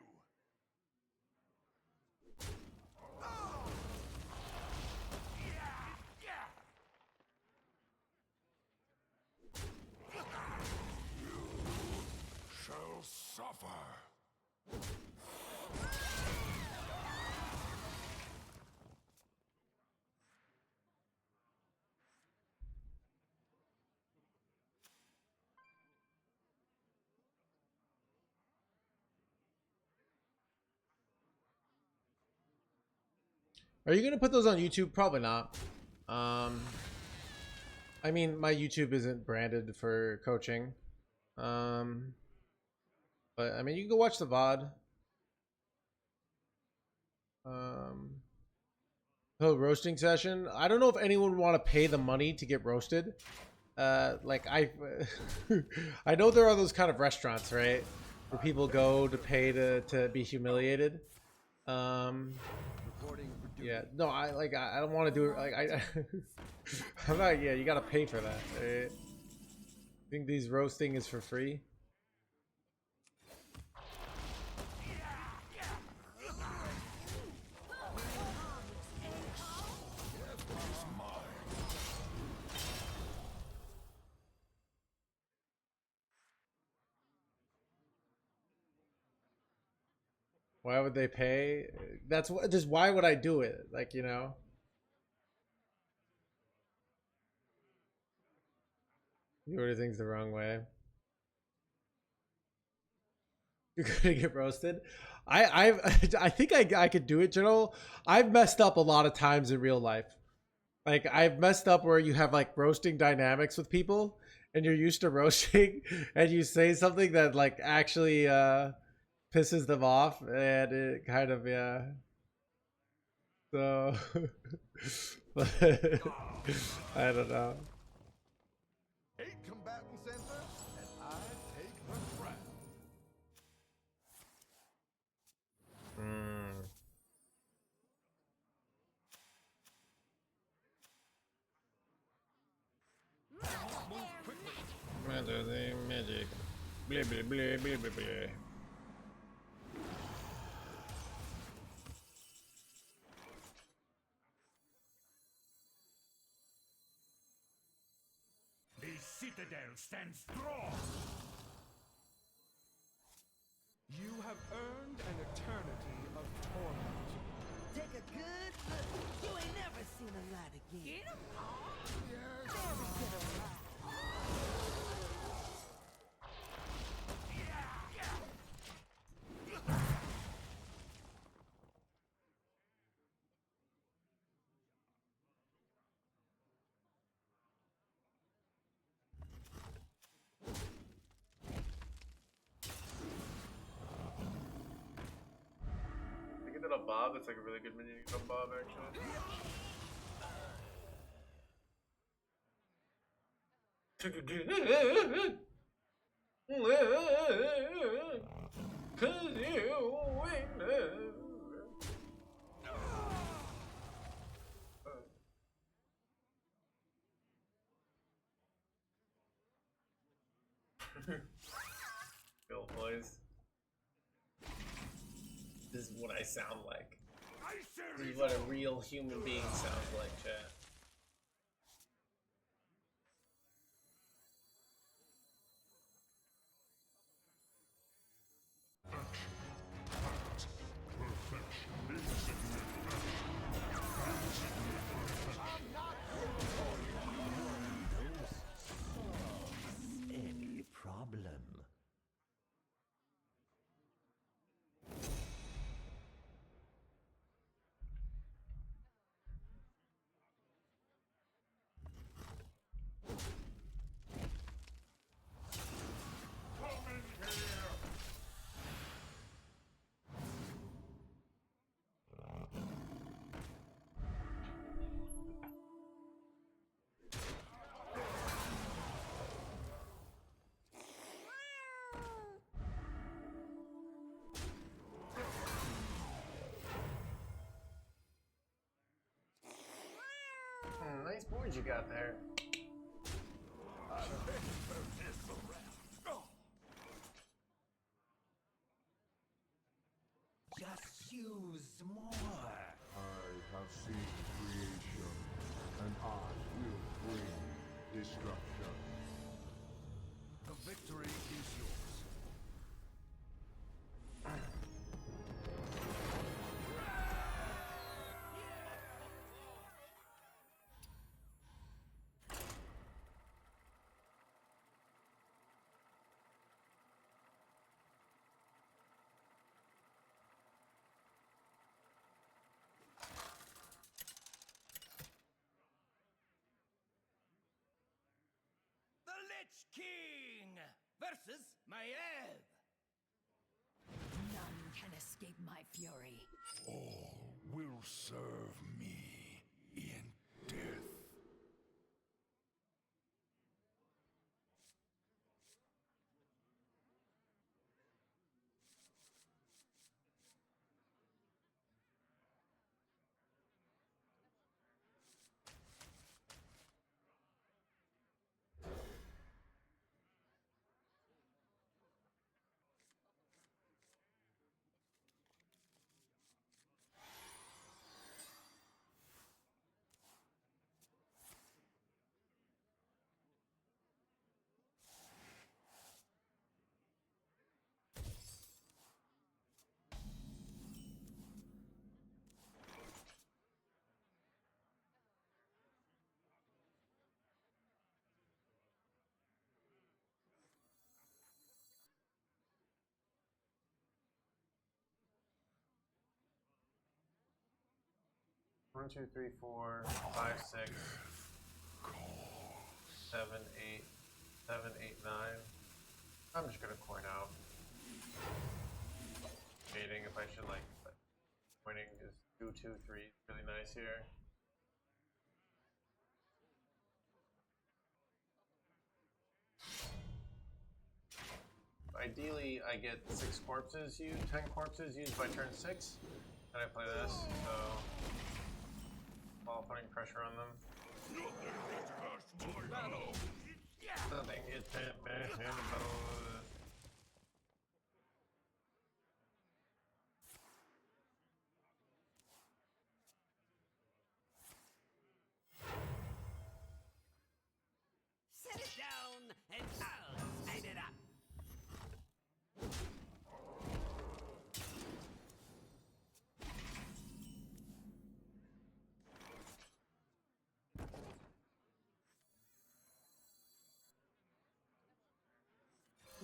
Shall suffer. Are you gonna put those on YouTube? Probably not. I mean, my YouTube isn't branded for coaching. But I mean, you can go watch the VOD. Oh, roasting session. I don't know if anyone would want to pay the money to get roasted. Like I I know there are those kind of restaurants, right, where people go to pay to be humiliated. Yeah, no, I don't want to do it. Like I'm not. Yeah, you gotta pay for that. Right? I think these roasting is for free. Why would they pay? That's what. Just why would I do it? Like, you know. You order things the wrong way. You're gonna get roasted. I think I could do it, General. I've messed up a lot of times in real life. Like I've messed up where you have like roasting dynamics with people, and you're used to roasting, and you say something that like actually pisses them off, and it kind of So I don't know. 8 combatant center, and I take the crown. Magic. Blah, blah, blah, blah, blah, blah. The citadel stands strong. You have earned an eternity of torment. Take a good look. You ain't never seen a light again. Get him, Never get a light. I get that on Bob. It's like a really good menu to get on Bob, actually. Bill boys. This is what I sound like. This is what a real human being sounds like, chat. Any problem? Nice board you got there. Just use more. I have seen creation, and I will bring destruction. The victory is yours. The Lich King versus Maiev. None can escape my fury. All will serve me in death. One, two, three, 4, 5, 6, 7, 8, 7, 8, 9. I'm just gonna coin out. Debating if I should like coining is 2, 2, 3. Really nice here. Ideally, I get 6 corpses used, 10 corpses used by turn 6, and I play this, so while putting pressure on them. Nothing is bad about it. Set it down and I'll sign it up.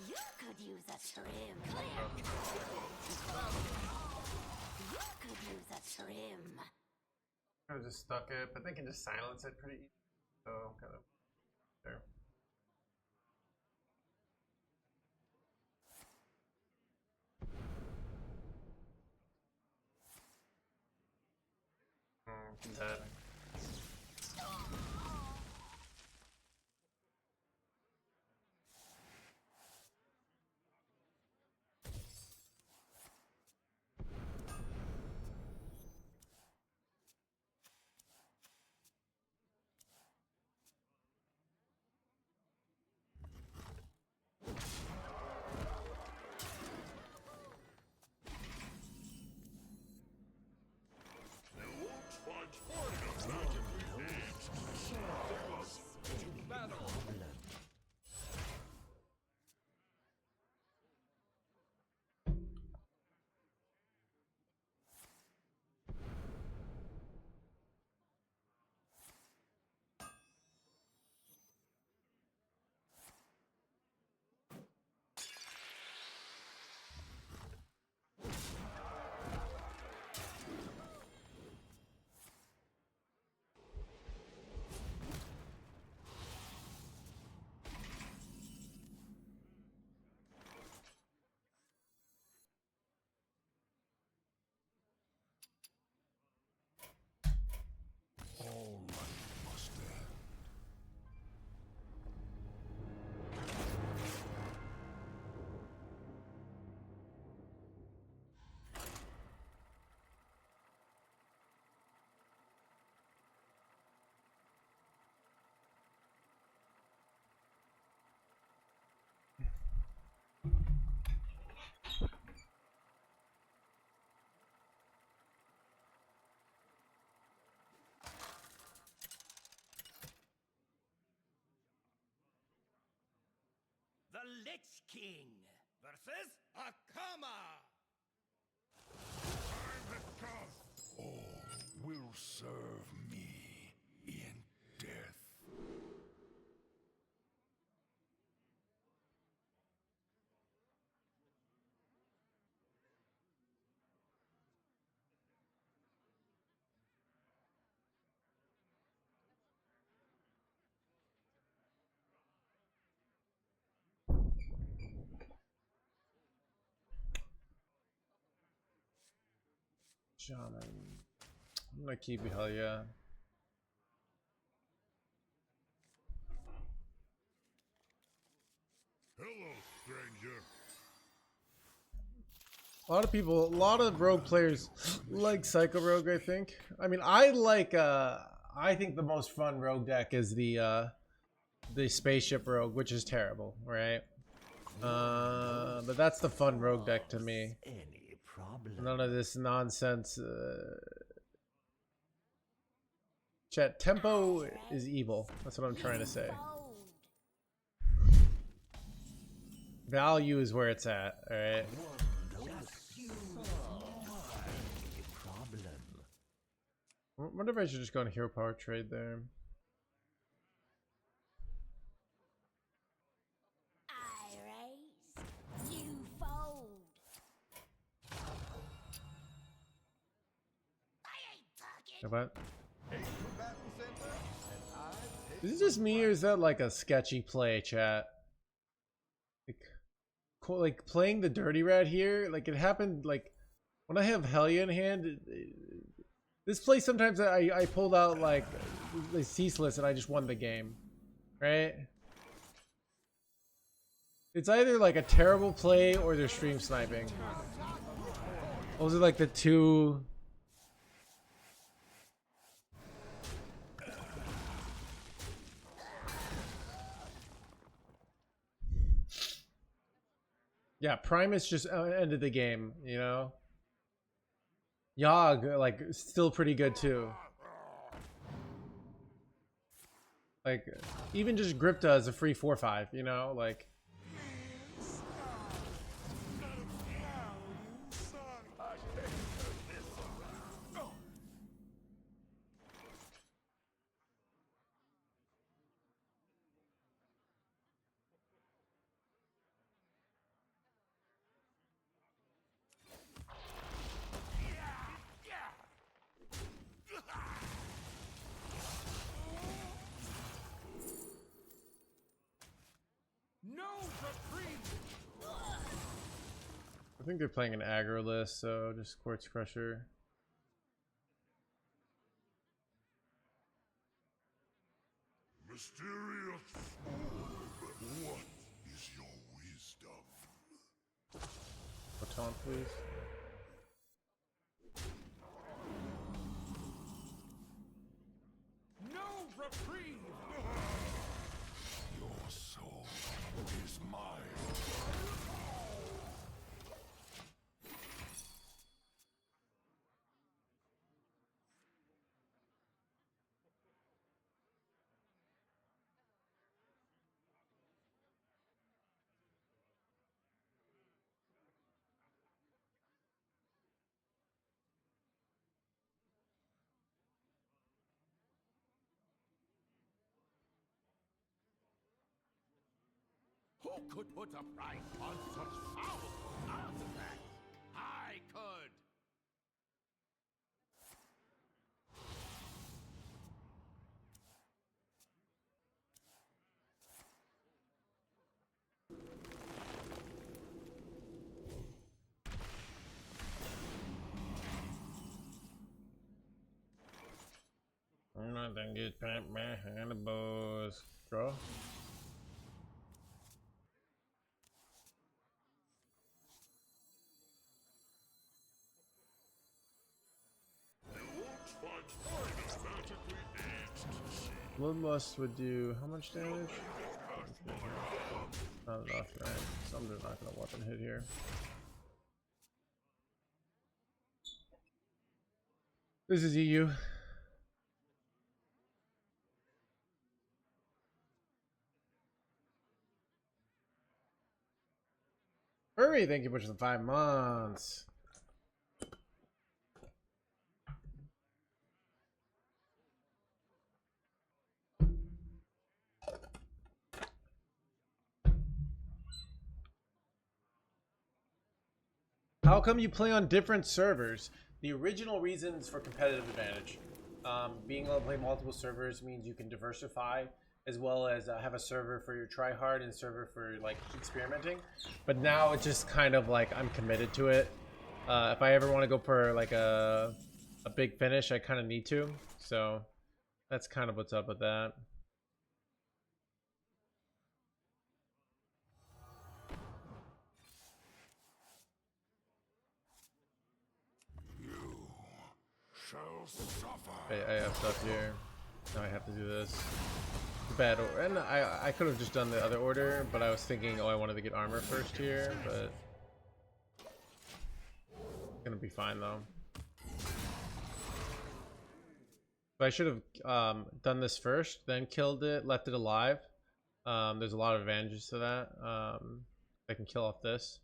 You could use a trim. You could use a trim. I could have just stuck it, but they can just silence it pretty easy. So I'm kind of there. Dead. Battle. Lich King versus Akama. Time has come. All will serve me in death. Shaman. I'm gonna keep it, hell yeah. Hello, stranger. A lot of people, a lot of rogue players like Psycho Rogue, I think. I mean, I think the most fun rogue deck is the spaceship rogue, which is terrible, right? But that's the fun rogue deck to me. Any problem? None of this nonsense. Chat, tempo is evil. That's what I'm trying to say. Value is where it's at, alright? I wonder if I should just go on hero power trade there. I raise, you fold. I ain't talking. How about? Is it just me, or is that like a sketchy play, chat? Like playing the dirty rat here, like it happened like when I have Hellia in hand. This play sometimes I pulled out like ceaseless and I just won the game, right? It's either like a terrible play or they're stream sniping. Those are like the two. Yeah, Primus just ended the game, you know? Yogg, like, still pretty good too. Like, even just Gripta is a free 4/5, you know? Like... I think they're playing an aggro list, so just Quartz Crusher. Mysterious fool, what is your wisdom? A taunt, please. No reprieve. Your soul is mine. Who could put a price on such powerful artifacts? I could. Nothing gets past behind the boys. Draw. Bloodlust would do how much damage? Not enough, right? So I'm just not gonna weapon hit here. This is EU. Hurry, thank you much for the 5 months. How come you play on different servers? The original reasons for competitive advantage. Being able to play multiple servers means you can diversify, as well as have a server for your tryhard and server for like experimenting. But now it's just kind of like I'm committed to it. If I ever want to go for like a big finish, I kind of need to. So that's kind of what's up with that. Shall suffer. I have stuff here. Now I have to do this. Bad order. And I could have just done the other order, but I was thinking, oh, I wanted to get armor first here, but gonna be fine though. But I should have done this first, then killed it, left it alive. There's a lot of advantages to that. I can kill off this.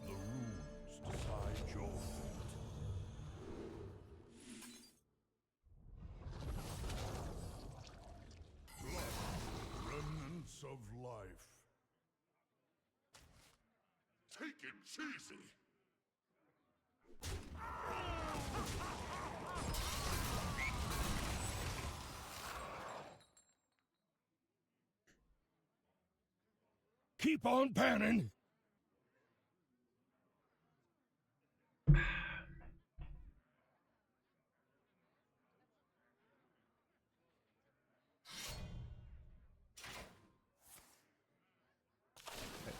The runes decide your fate. Blood, remnants of life. Take it cheesy. Keep on panning.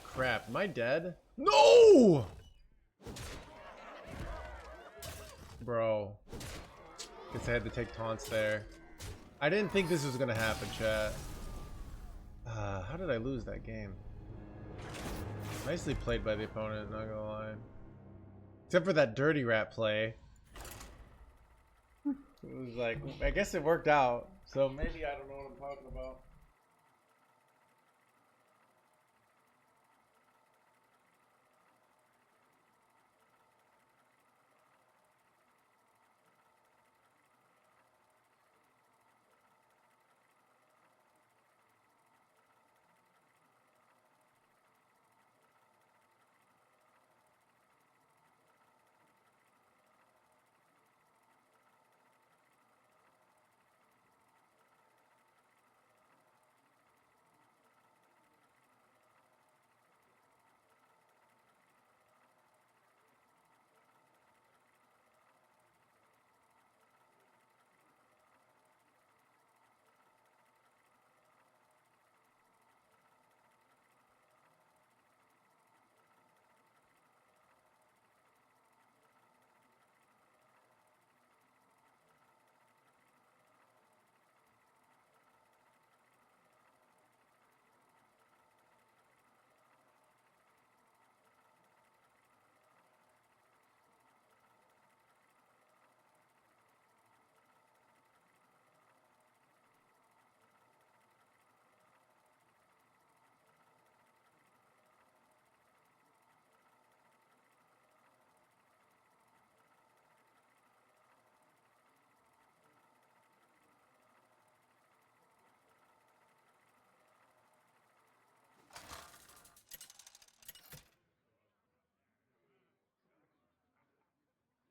Crap, am I dead? No! Bro. Guess I had to take taunts there. I didn't think this was gonna happen, chat. How did I lose that game? Nicely played by the opponent, not gonna lie. Except for that dirty rat play. It was like, I guess it worked out. So maybe I don't know what I'm talking about.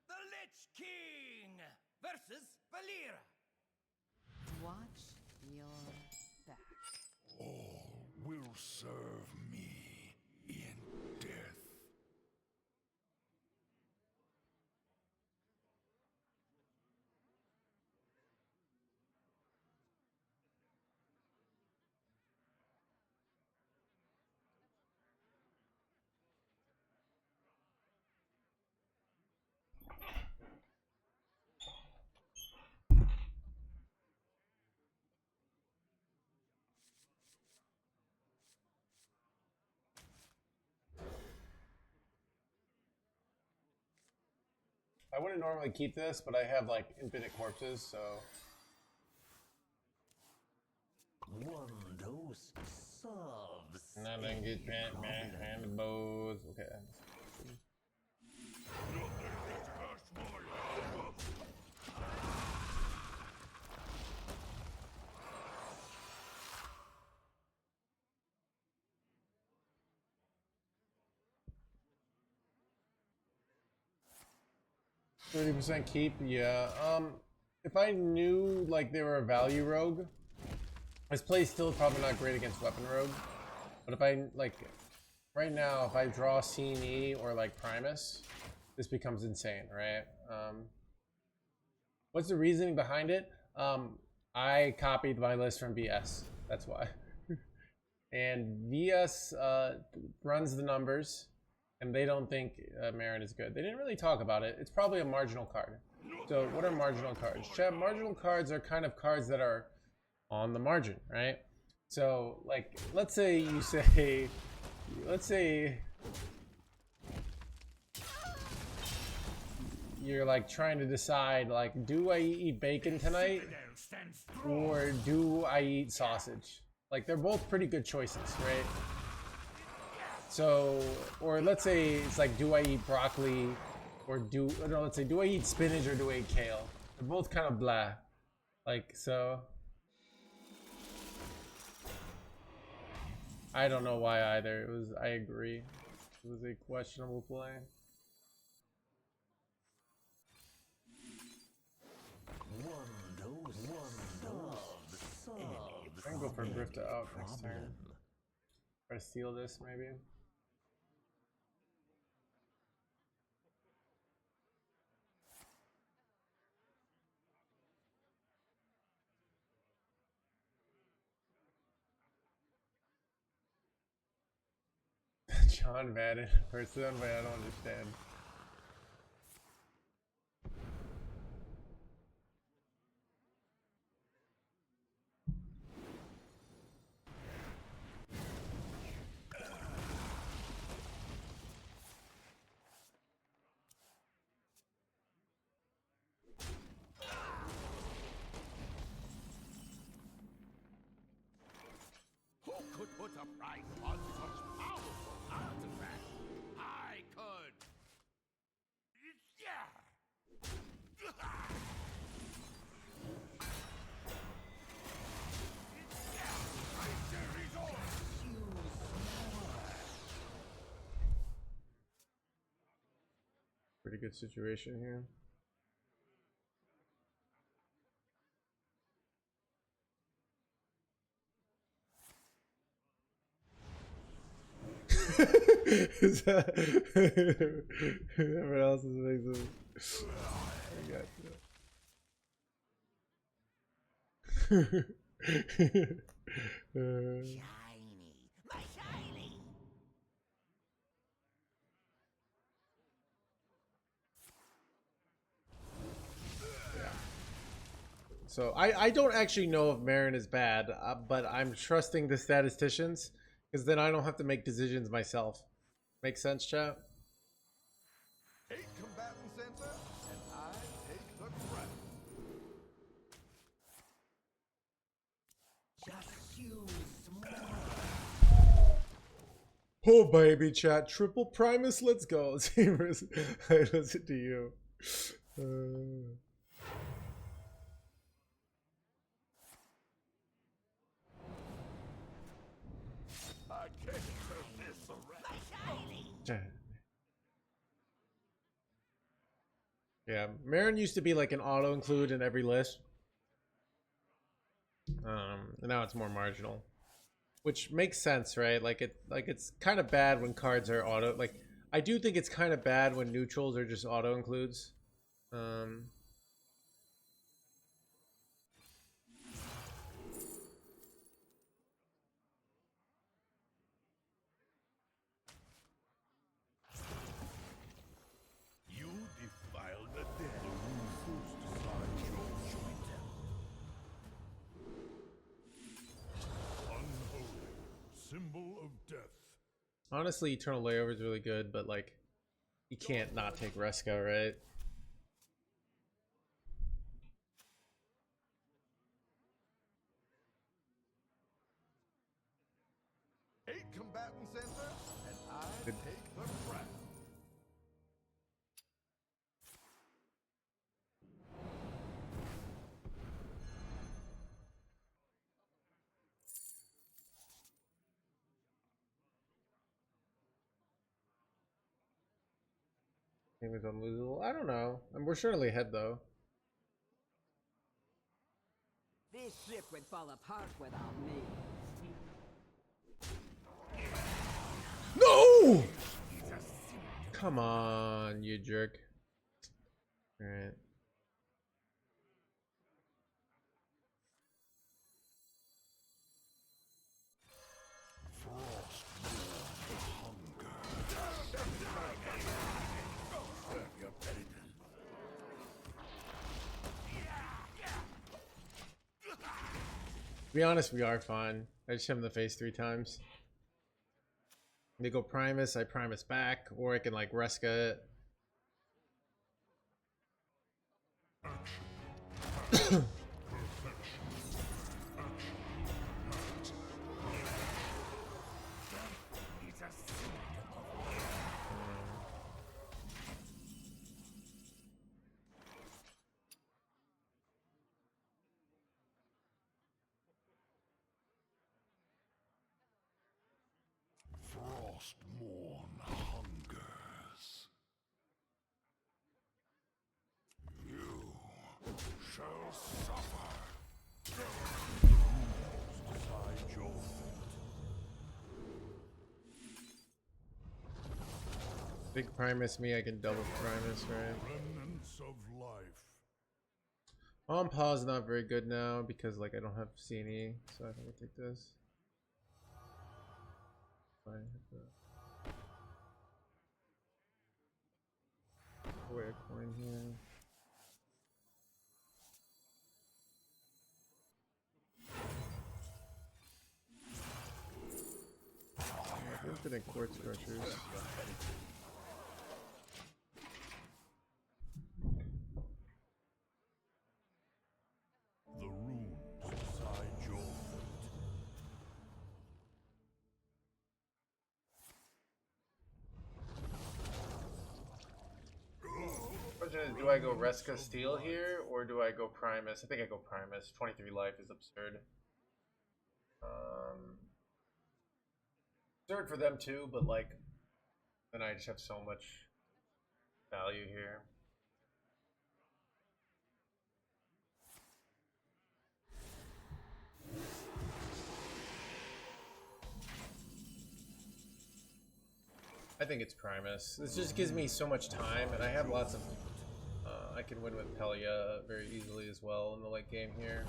The Lich King! versus Valera. Watch your back. All will serve me in death. I wouldn't normally keep this, but I have like infinite corpses, so. One dose solves. And then I get and the bows. Okay. %, keep, yeah. If I knew like they were a value rogue, this play's still probably not great against weapon rogue. But if I like right now, if I draw CNE or like Primus, this becomes insane, right? What's the reasoning behind it? I copied my list from VS. That's why. And VS runs the numbers, and they don't think Marin is good. They didn't really talk about it. It's probably a marginal card. So what are marginal cards? Chat, marginal cards are kind of cards that are on the margin, right? So like, let's say you say, let's say you're like trying to decide like, do I eat bacon tonight or do I eat sausage? Like they're both pretty good choices, right? So, or let's say it's like, do I eat broccoli or no, let's say, do I eat spinach or do I eat kale? They're both kind of blah. Like, so. I don't know why either. It was, I agree. It was a questionable play. I can go for Grifta out next turn. Try to steal this, maybe. John Madden person, but I don't understand. Who could put a price on such powerful artifacts? I could. Yeah. Pretty good situation here. Is that everyone else is amazing? I got you. Shiny, my shiny. So I don't actually know if Marin is bad, but I'm trusting the statisticians because then I don't have to make decisions myself. Make sense, chat? 8 combatant sensor, and I take the credit. Just use more. Oh baby, chat, triple Primus, let's go. I listen to you. I came to this My shiny. Chat. Yeah, Marin used to be like an auto include in every list. And now it's more marginal. Which makes sense, right? Like it's kind of bad when cards are auto, like I do think it's kind of bad when neutrals are just auto includes. You defiled the dead. Decide your joint. Unholy, symbol of death. Honestly, Eternal Layover is really good, but like you can't not take Resco, right? Eight combatants enter, and I take the crown. Game is unlosable. I don't know. We're surely ahead though. This ship would fall apart without me. No! Come on, you jerk. Alright. To be honest, we are fine. I just hit him in the face 3 times. They go Primus, I Primus back, or I can like Resca it. Frostmourne hungers. You shall suffer. The rules decide your fate. Big Primus me, I can double Primus, right? Remnants of life. On pause not very good now because like I don't have CNE, so I think I take this. Fine. Away a coin here. Infinite quartz crushers. The runes decide your fate. Question is, do I go Resca Steel here or do I go Primus? I think I go Primus. 23 life is absurd. Absurd for them too, but like then I just have so much value here. I think it's Primus. This just gives me so much time, and I have lots of. I can win with Pelia very easily as well in the late game here.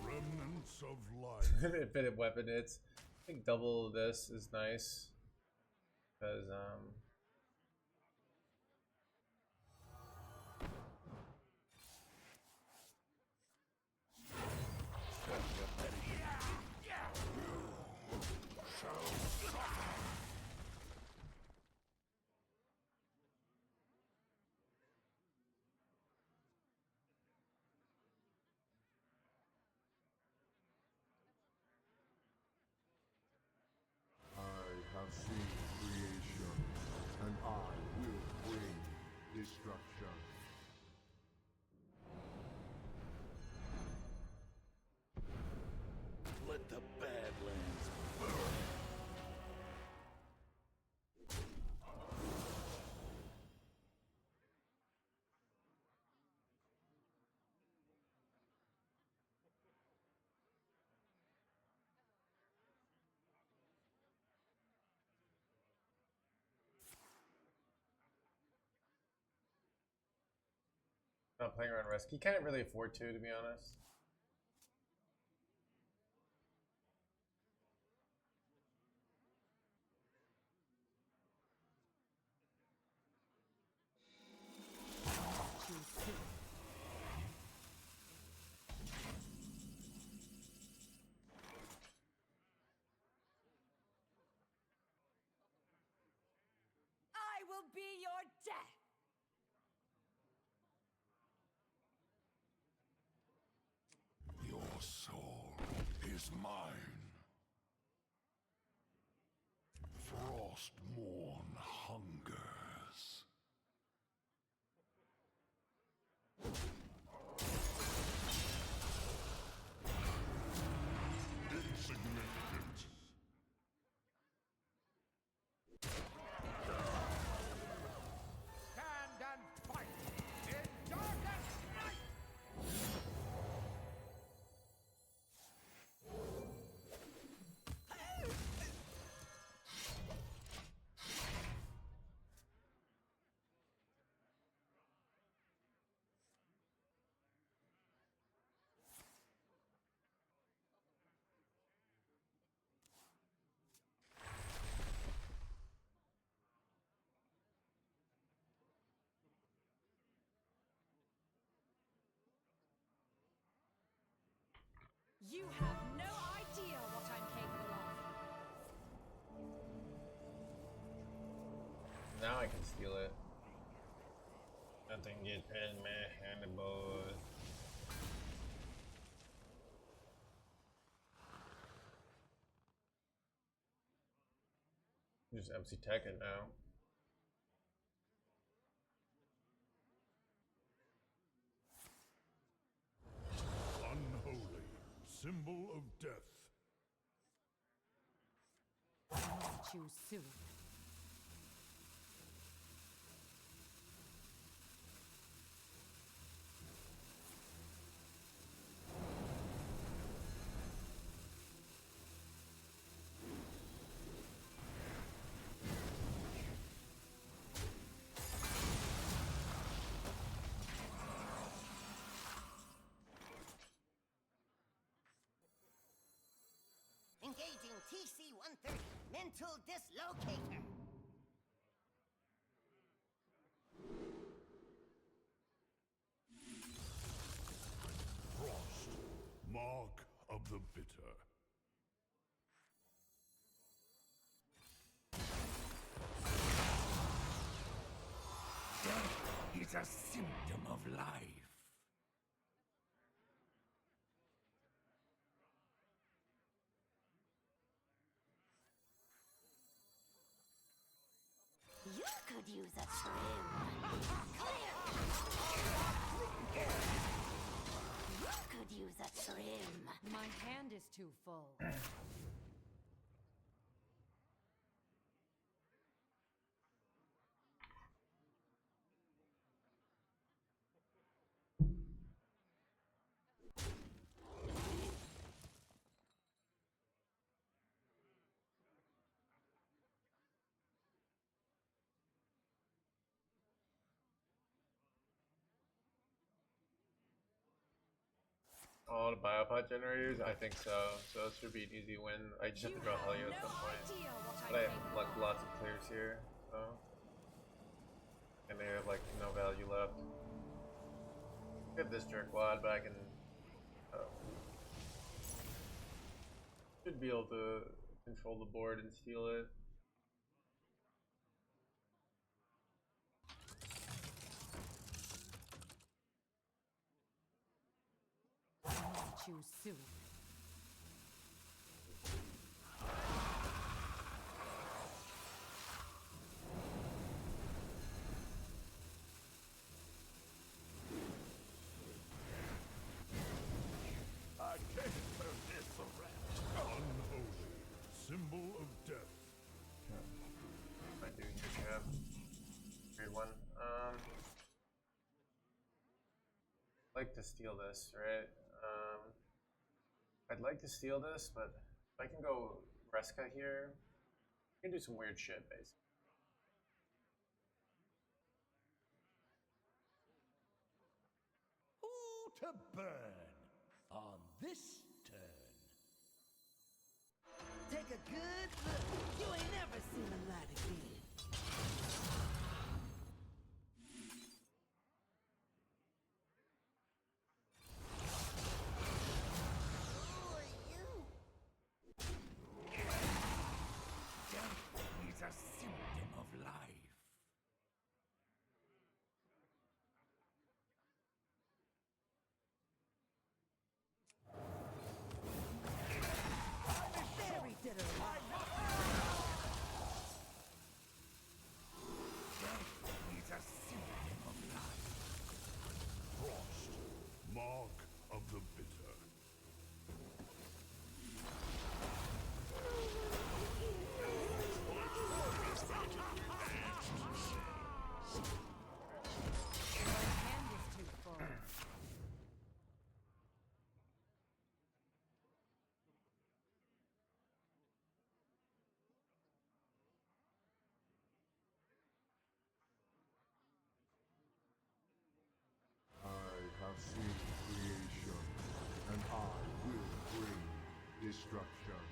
Remnants of life. Infinite weapon hits. I think double this is nice because I have seen creation, Not playing around risk. He can't really afford to be honest. I will be your death. Your soul is mine. Frostmourne hungers. Insignificant. Stand and fight in darkest night! You have no idea what I'm capable of. Now I can steal it. Nothing get in my hand, boy. Just MC Tech it now. Unholy. Symbol of death. Choose soon. Engaging TC-130, mental dislocator. Frost. Mark of the bitter. Death is a symptom of life. You could use a trim. Clear! You could use a trim. My hand is too full. All the biopod generators? I think so. So it should be an easy win. I just have to draw Helio at some point. But I have like lots of clears here, so. And they have like no value left. I have this jerkwad, but I can should be able to control the board and steal it. Choose soon. I can't turn this around. Unholy. Symbol of death. I do here, Cab. Weird one. Like to steal this, right? I'd like to steal this, but if I can go Reska here, I can do some weird shit, basically. to burn on this turn. Take a good look. You ain't never seen the light again. Death is a symptom of life. Very dead or alive. Death is a symptom of life. Frost, mark of the bitter. My hand is too full. I have seen creation, and I will bring destruction.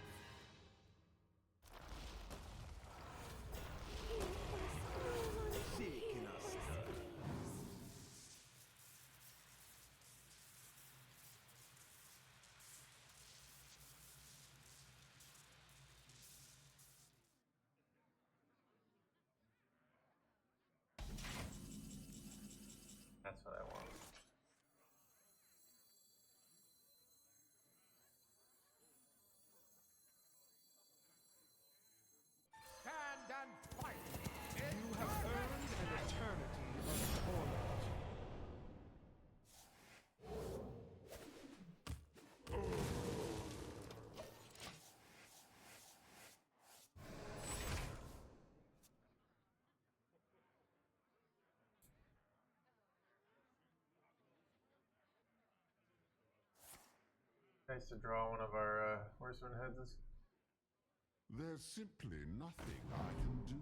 Seeking us. That's what I want. Stand and fight! You have earned an eternity of torment. Nice to draw one of our horseman heads. There's simply nothing I can do.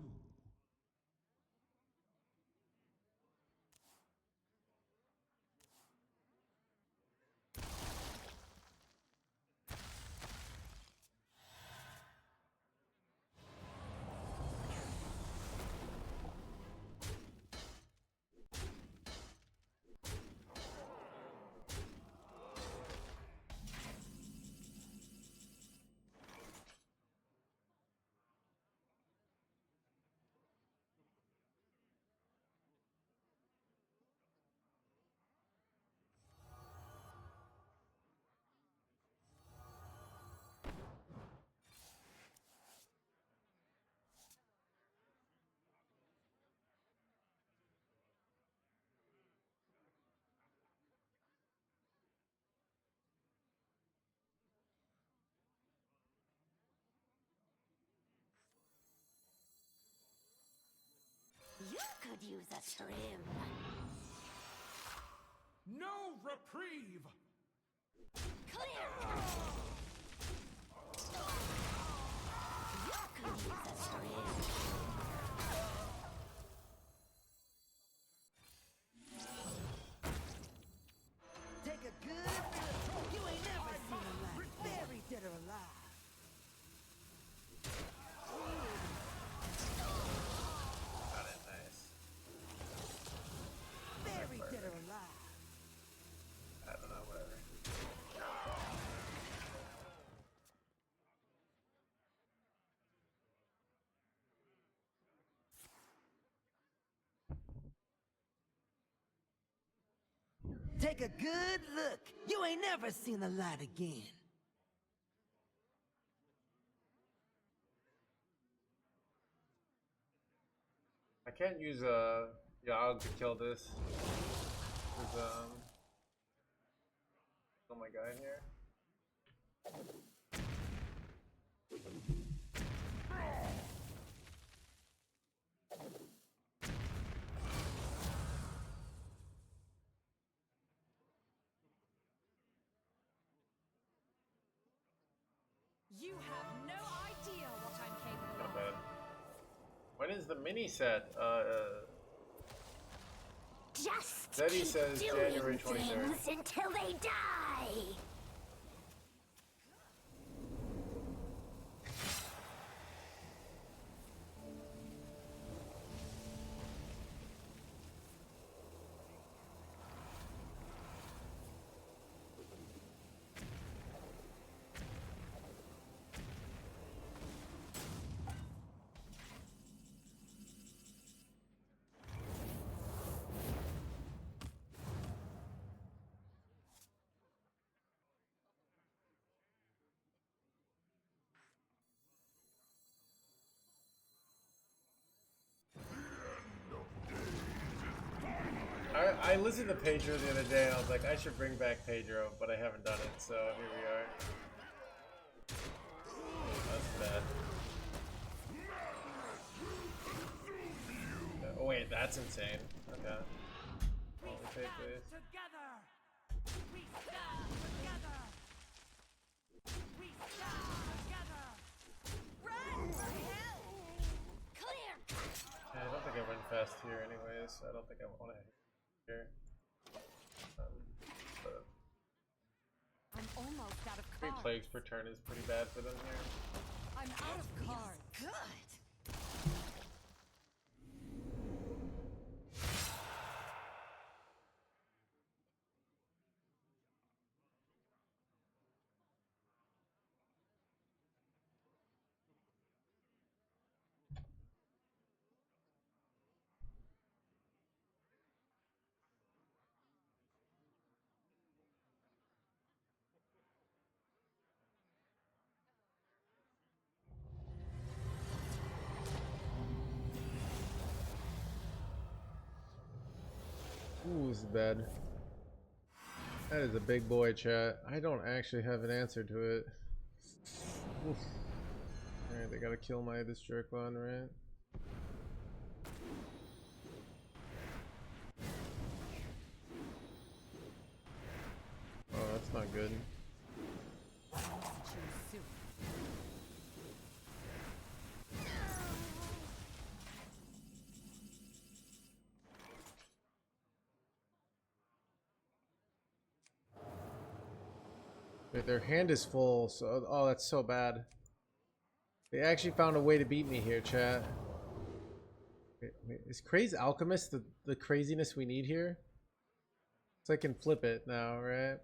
You could use a trim. No reprieve! Clear! You could use a trim. Take a good look. You ain't never seen the light. Very dead or alive. Got it, nice. Very dead or alive. I don't know, whatever. Take a good look. You ain't never seen the light again. I can't use Yogg to kill this. Cause kill my guy here. You have no idea what I'm capable Not of. bad. When is the mini set? Just Then he keep says doing January 23rd. things until they die. I listened to Pedro the other day and I was like, I should bring back Pedro, but I haven't done it, so here we are. That's bad. Oh wait, that's insane. Okay. We I'll take stand this. together. We stand together. We stand together. Run for help! Clear. I don't think I run fast here anyways. I don't think I want to here. But I'm almost out of 3 cards. plagues per turn is pretty bad for them here. I'm out of cards. Good. Ooh, this is bad. That is a big boy, chat. I don't actually have an answer to it. Oof. Alright, they gotta kill my this jerk one, right? Oh, that's not good. Wait, their hand is full, so oh, that's so bad. They actually found a way to beat me here, chat. Wait, is Craze Alchemist the craziness we need here? So I can flip it now, right?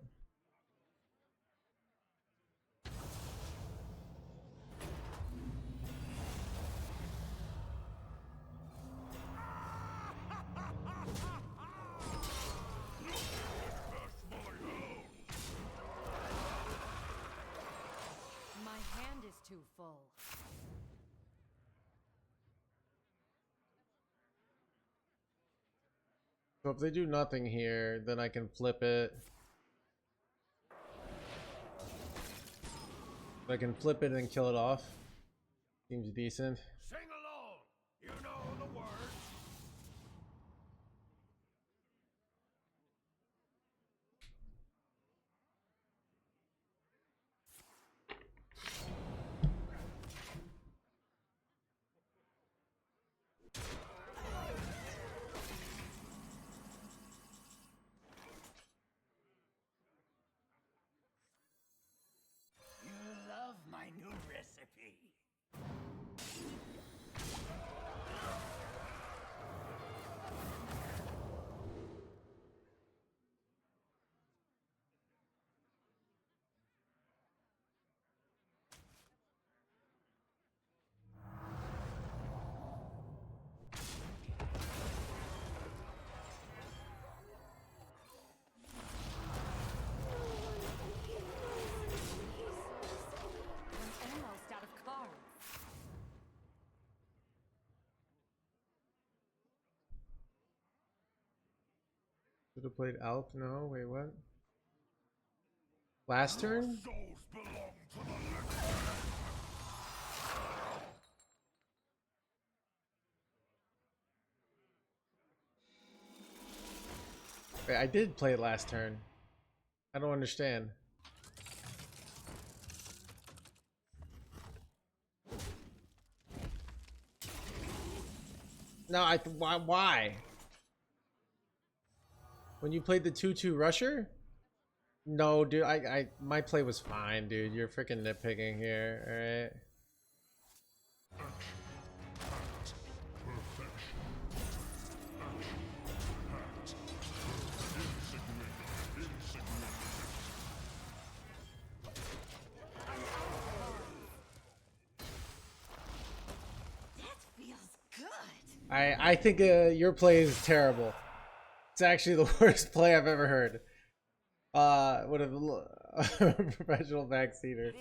My hand is too full. So if they do nothing here, then I can flip it. I can flip it and kill it off. Seems decent. Sing along. You know the words. You love my new recipe. I'm almost out of cards. Should have played Alp? No, wait, what? Last turn? Souls belong to the legend. Wait, I did play it last turn. I don't understand. No, why? When you played the 2-2 rusher? No, dude, my play was fine, dude. You're freaking nitpicking here, alright? I think your play is terrible. It's actually the worst play I've ever heard. What a professional vacciner.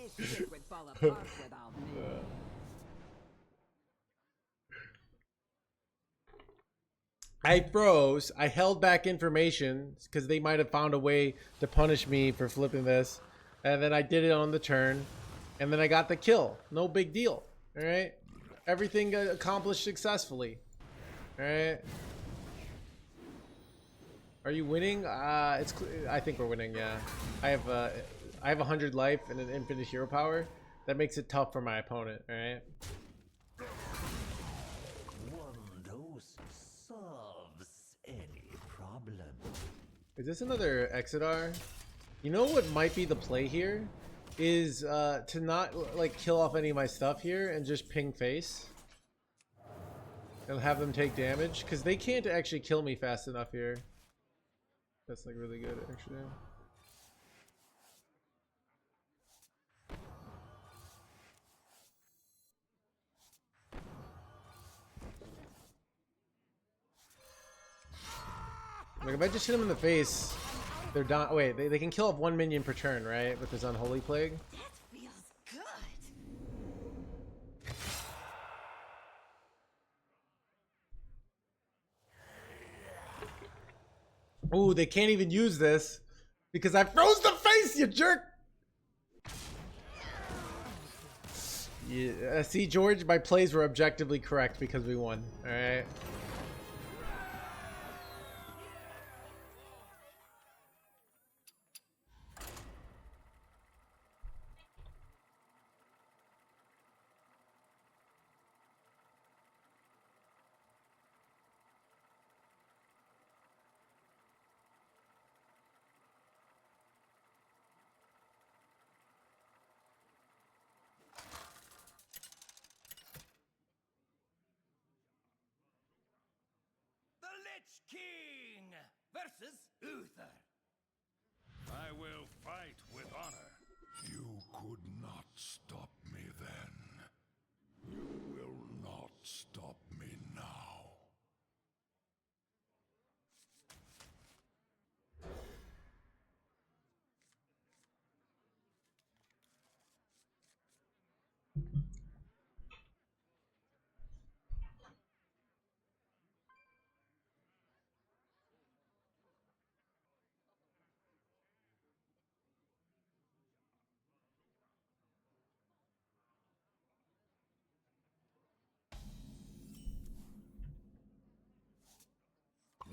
I froze. I held back information because they might have found a way to punish me for flipping this, and then I did it on the turn, and then I got the kill. No big deal. All right, everything got accomplished successfully. All right. Are you winning? I think we're winning. Yeah, I have 100 life and an infinite hero power. That makes it tough for my opponent. All right. One dose solves any problem. Is this another Exodar? You know what might be the play here? Is to not like kill off any of my stuff here and just ping face. And have them take damage. Because they can't actually kill me fast enough here. That's like really good actually. Like if I just hit them in the face, they're done. Wait, they can kill off 1 minion per turn, right? With this Unholy Plague. That feels good. Ooh, they can't even use this because I froze the face, you jerk. Yeah, see, George, my plays were objectively correct because we won. All right. King versus Uther. I will fight with honor. You could not stop me then. You will not stop me now.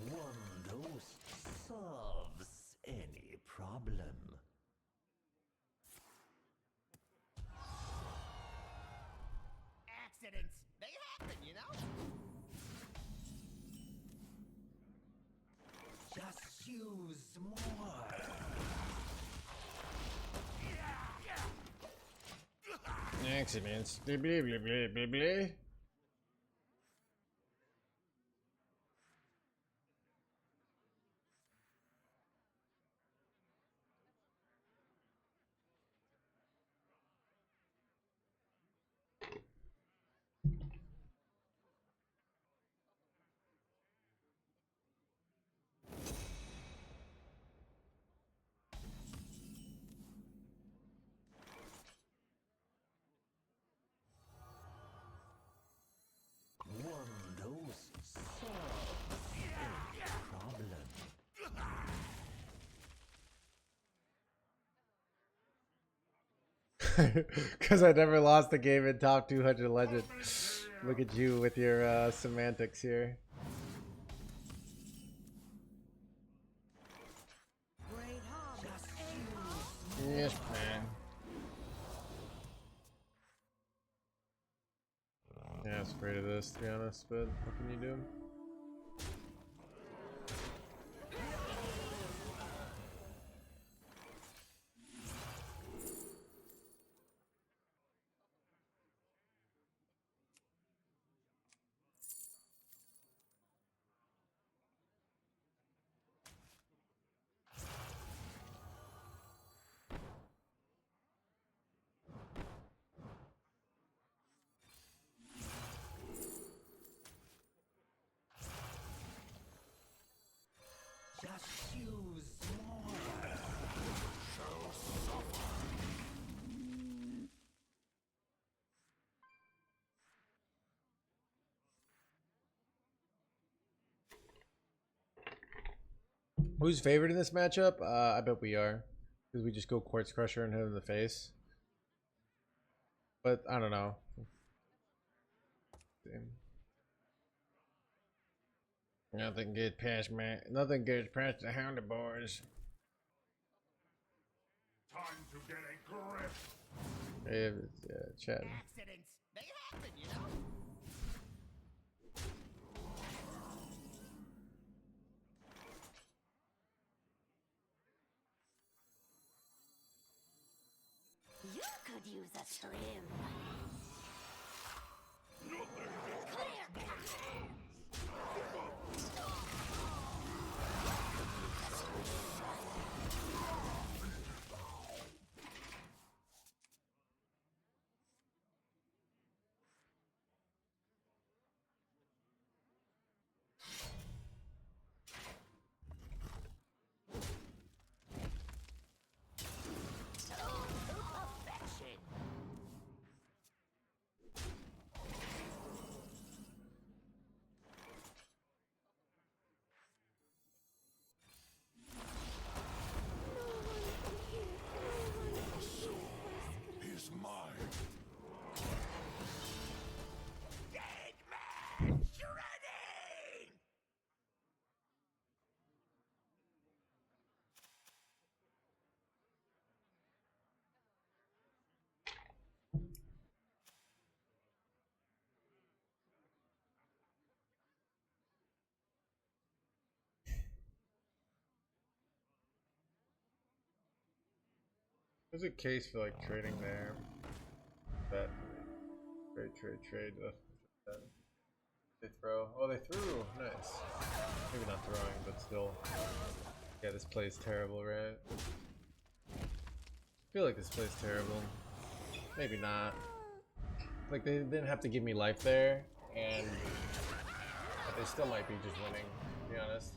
One dose solves any problem. Accidents, they happen, you know? Just use more. Accidents. Blah, blah, blah, blah, blah, blah. One dose solves any problem. Because I never lost a game in top 200 legend. Look at you with your semantics here. Great harvest. Yes, man. Yeah, I was afraid of this, to be honest, but what can you do? must choose more. Shall suffer. Who's favored in this matchup? I bet we are, because we just go Quartz Crusher and hit him in the face. But I don't know. Nothing gets past the Hounded boys. Time to get a grip. Yeah, chat. Accidents, they happen, you know? You could use a trim. Perfection. Is mine. Big man shredding! There's a case for like trading there. Bet. Trade. They throw. Oh, they threw. Nice. Maybe not throwing, but still. Yeah, this play's terrible, right? I feel like this play's terrible. Maybe not. Like they didn't have to give me life there, and but they still might be just winning. To be honest.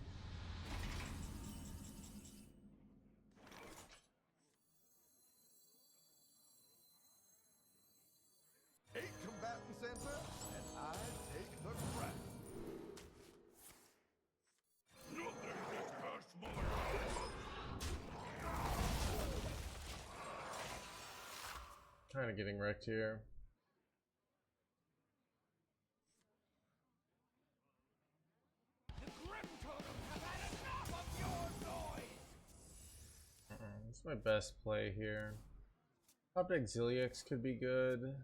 Eight combatants enter, and I take the crown. Nothing gets past my Kind of getting wrecked here. The Grim Totem have had enough of your noise! This is my best play here. Top deck Zilliax could be good.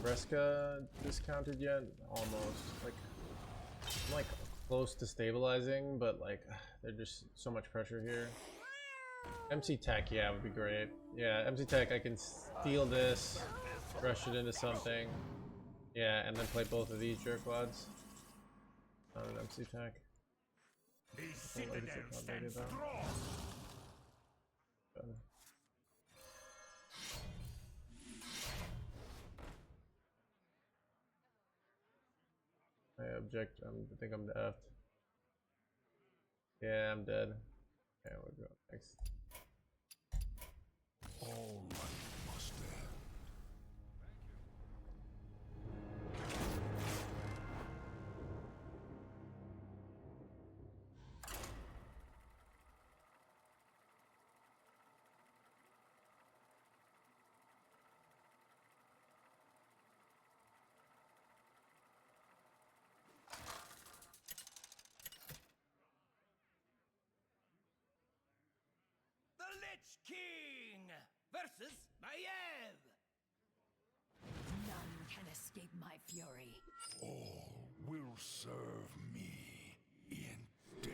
Fresca discounted yet? Almost. I'm like close to stabilizing, but like there's just so much pressure here. MC Tech, yeah, would be great. Yeah, MC Tech, I can steal this, rush it into something. Yeah, and then play both of these jerkwads. Not an MC Tech. The citadel stands strong. I think I'm dead. Yeah, I'm dead. Okay, we'll go next. All life must end. The Lich King versus Maiev! None can escape my fury. All will serve me in death.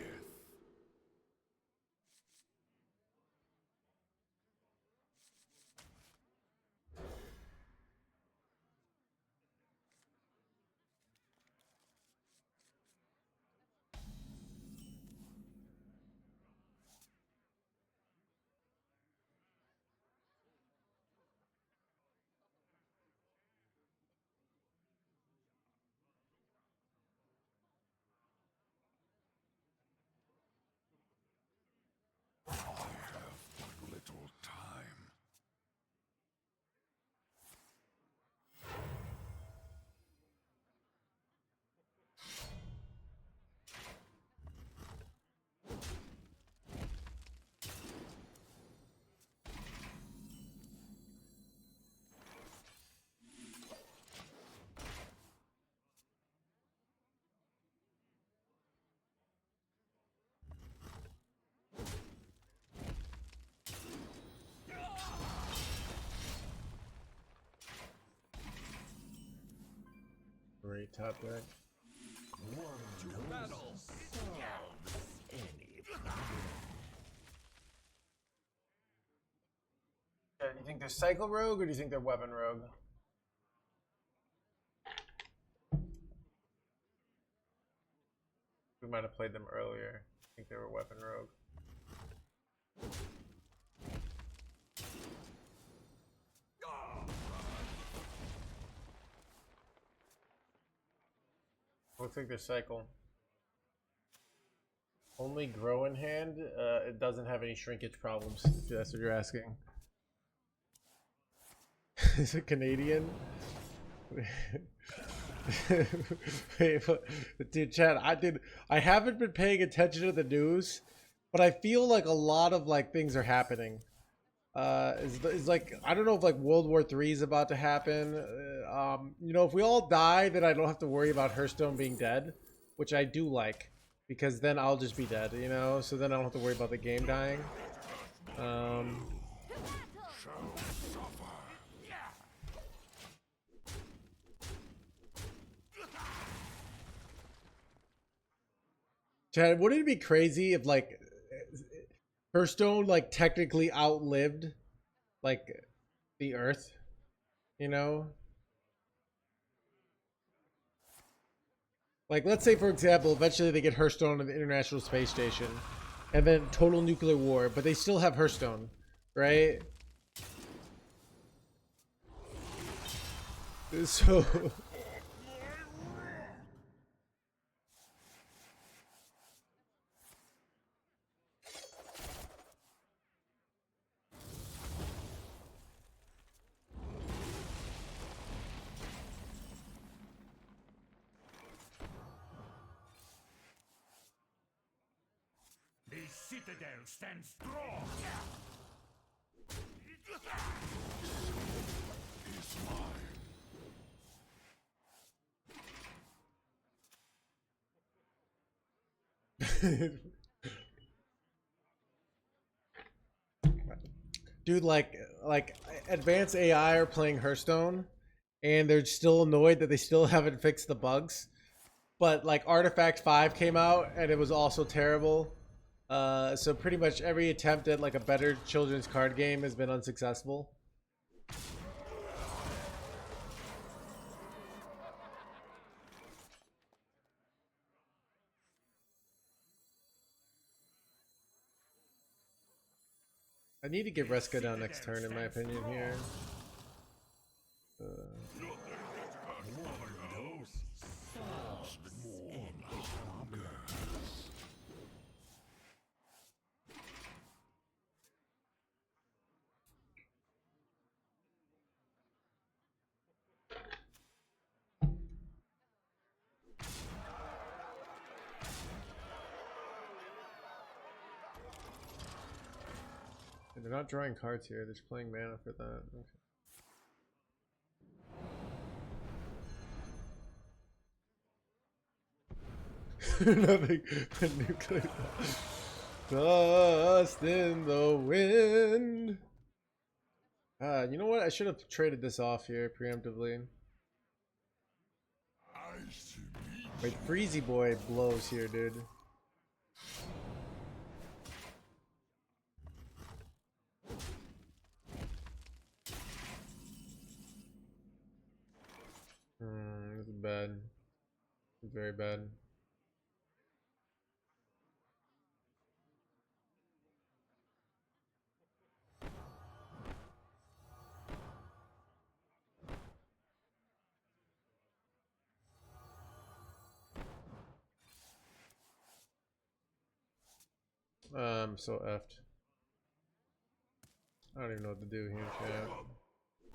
rate top deck. Battle. Do you think they're Cycle Rogue or do you think they're Weapon Rogue? We might have played them earlier. I think they were Weapon Rogue. Looks like they're Cycle. Only grow in hand. It doesn't have any shrinkage problems, if that's what you're asking. Is it Canadian? Wait, dude, Chad, I haven't been paying attention to the news, but I feel like a lot of like things are happening. It's like, I don't know if like World War III is about to happen. You know, if we all die, then I don't have to worry about Hearthstone being dead, which I do like, because then I'll just be dead, you know? So then I don't have to worry about the game dying. Chad, wouldn't it be crazy if like Hearthstone like technically outlived like the Earth, you know? Like, let's say for example, eventually they get Hearthstone on the International Space Station, and then total nuclear war, but they still have Hearthstone, right? So The citadel stands strong. Is mine. dude, like advanced AI are playing Hearthstone and they're still annoyed that they still haven't fixed the bugs. But like Artifact 5 came out and it was also terrible. So pretty much every attempt at like a better children's card game has been unsuccessful. I need to get Reska down next turn in my opinion here. They're not drawing cards here, they're just playing mana for that. Okay. Nothing but nuclear. Dust in the wind. You know what? I should have traded this off here preemptively. Wait, Freezy Boy blows here, dude. This is bad. It's very bad. I'm so effed. I don't even know what to do here, chat. I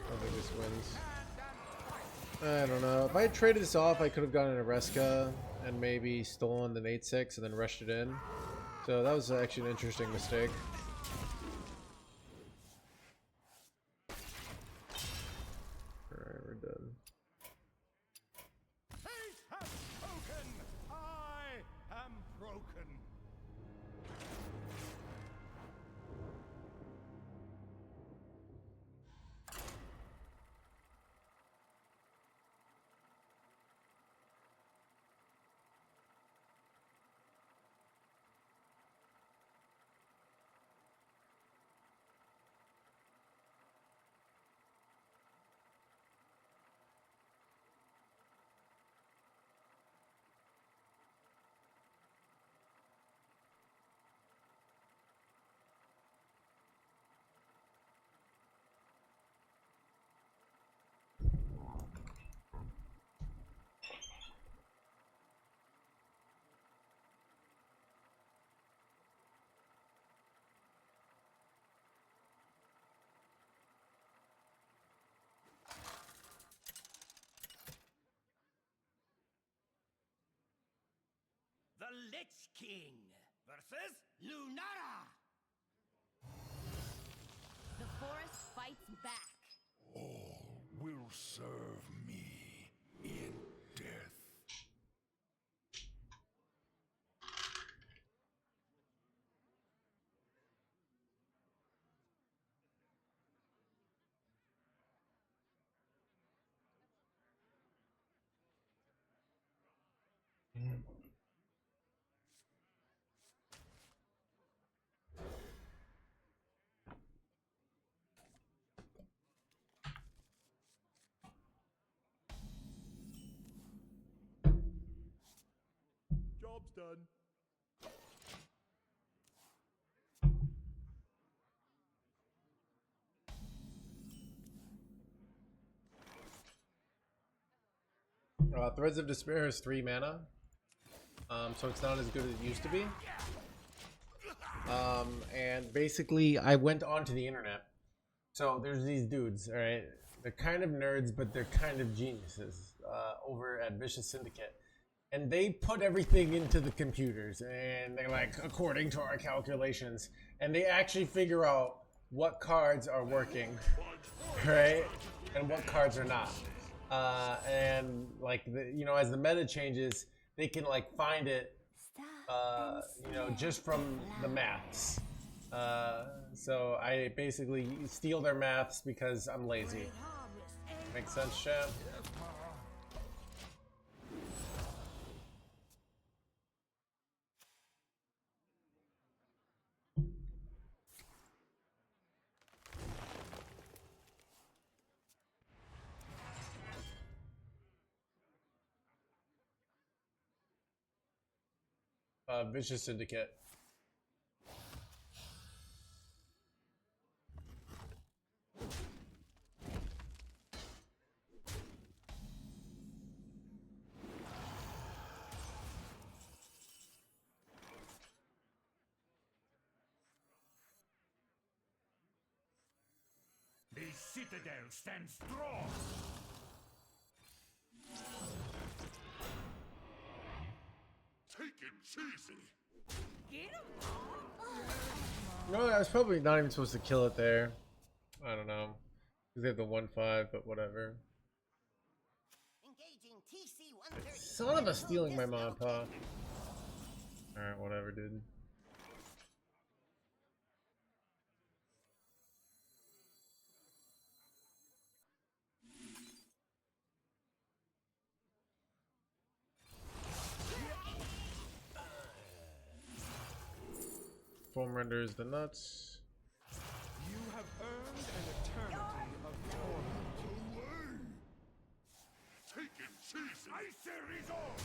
don't think this wins. I don't know. If I had traded this off, I could have gotten a Reska and maybe stolen an 8-6 and then rushed it in. So that was actually an interesting mistake. Alright, we're done. Fate has spoken. I am broken. Lich King versus Lunara. The forest fights back. All will serve me in death. Job's done. Threads of Despair has 3 mana, so it's not as good as it used to be. And basically, I went onto the internet. So there's these dudes, all right? They're kind of nerds, but they're kind of geniuses over at Vicious Syndicate. And they put everything into the computers, and they're like, according to our calculations, and they actually figure out what cards are working, right? And what cards are not. And like, you know, as the meta changes, they can like find it, you know, just from the maths. So I basically steal their maths because I'm lazy. Makes sense, chat? Vicious Syndicate. The citadel stands strong. Take it cheesy. Get him! No, I was probably not even supposed to kill it there. I don't know. Because they have the 1/5, but whatever. Engaging TC-130. Son of a stealing my mod pot. Alright, whatever, dude. Foam renders the nuts. You have earned an eternity of torment. Take it cheesy. I say resolve.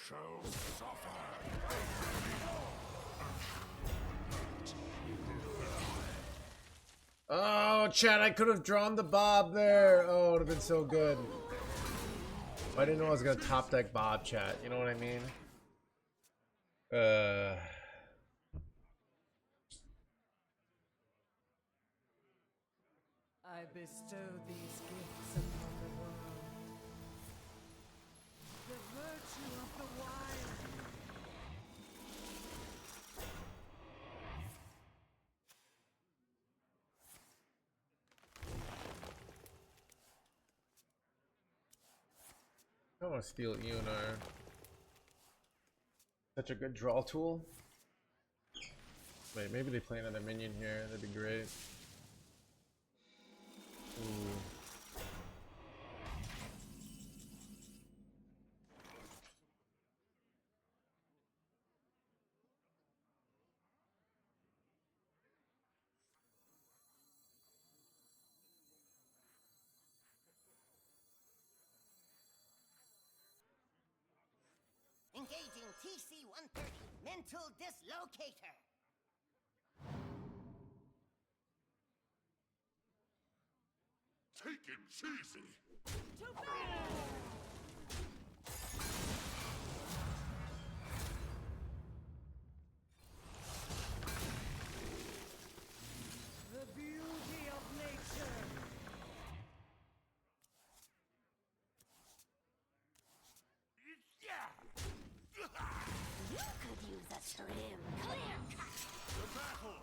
Shall suffer. Oh, chat, I could have drawn the Bob there. Oh, it would have been so good. I didn't know I was going to top deck Bob, chat. You know what I mean? I bestow these gifts upon the world. The virtue of the wild. don't want to steal Ionar. Such a good draw tool. Wait, maybe they play another minion here. That'd be great. Ooh. Engaging TC-130, mental dislocator. Take it cheesy. Too bad! The beauty of nature. You could use a trim. Clear cut. To battle!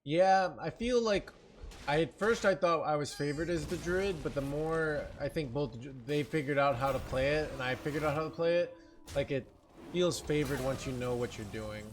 Yeah, I feel like at first I thought I was favored as the druid, but the more I think both they figured out how to play it and I figured out how to play it, like it feels favored once you know what you're doing.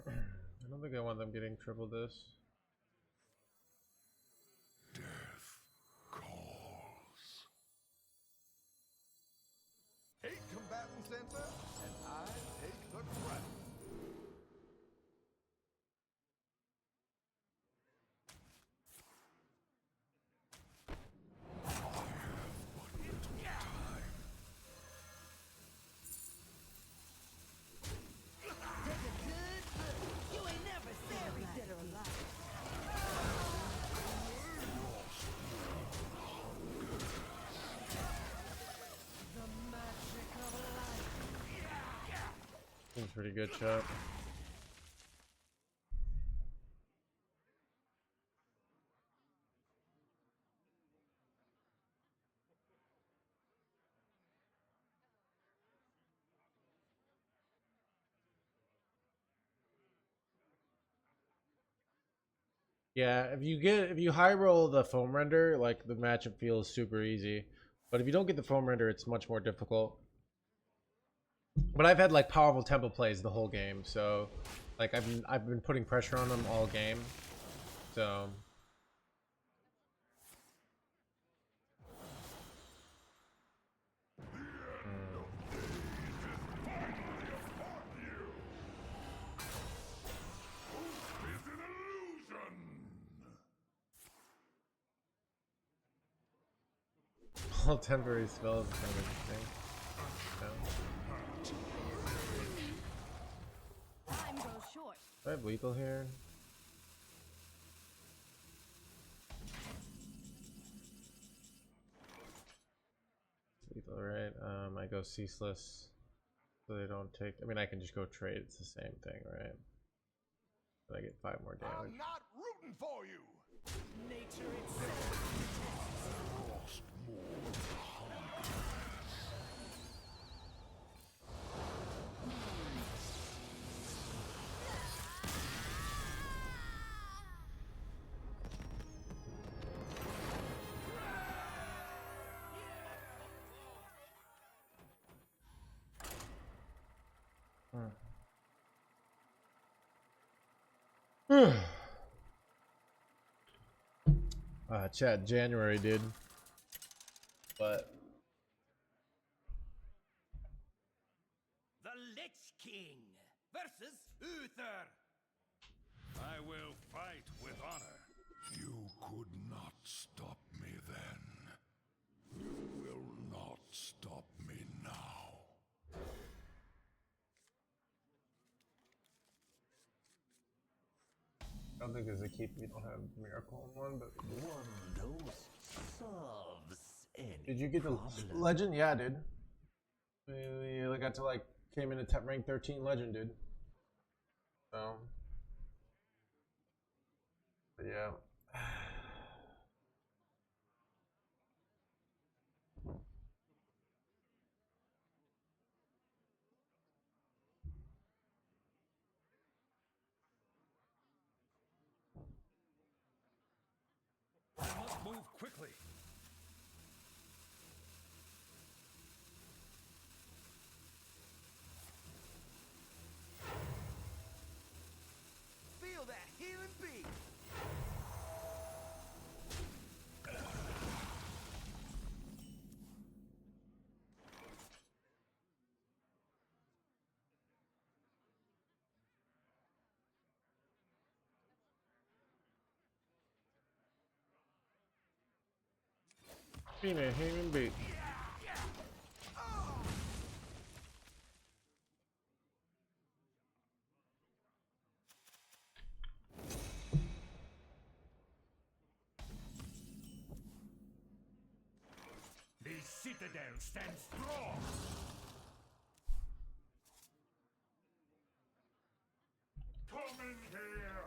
I don't think I want them getting triple this. Death calls. 8 combatants enter, and I take the crown. Take a good look. You ain't never very dead or alive. The magic of life. Seems pretty good shot. Yeah, if you high roll the foam render, like the matchup feels super easy. But if you don't get the foam render, it's much more difficult. But I've had like powerful tempo plays the whole game, so like I've been putting pressure on them all game. So Is an illusion. all temporary spells is kind of interesting. Time goes short. Do I have lethal here? Lethal, right? I go ceaseless, so they don't take. I mean, I can just go trade. It's the same thing, right? But I get 5 more damage. I'm not rooting for you. Nature itself. Lost more hunger. Chat January, dude. But Uther! I will fight with honor. You could not stop me then. You will not stop me now. I don't think there's a keep. We don't have miracle in one, but One knows solves any did you get the problem. legend? Yeah, dude. We got to like came in at rank 13 legend, dude. So, but yeah. I must move quickly. Feel that healing beat. Being a human being. The citadel stands strong. Come in here.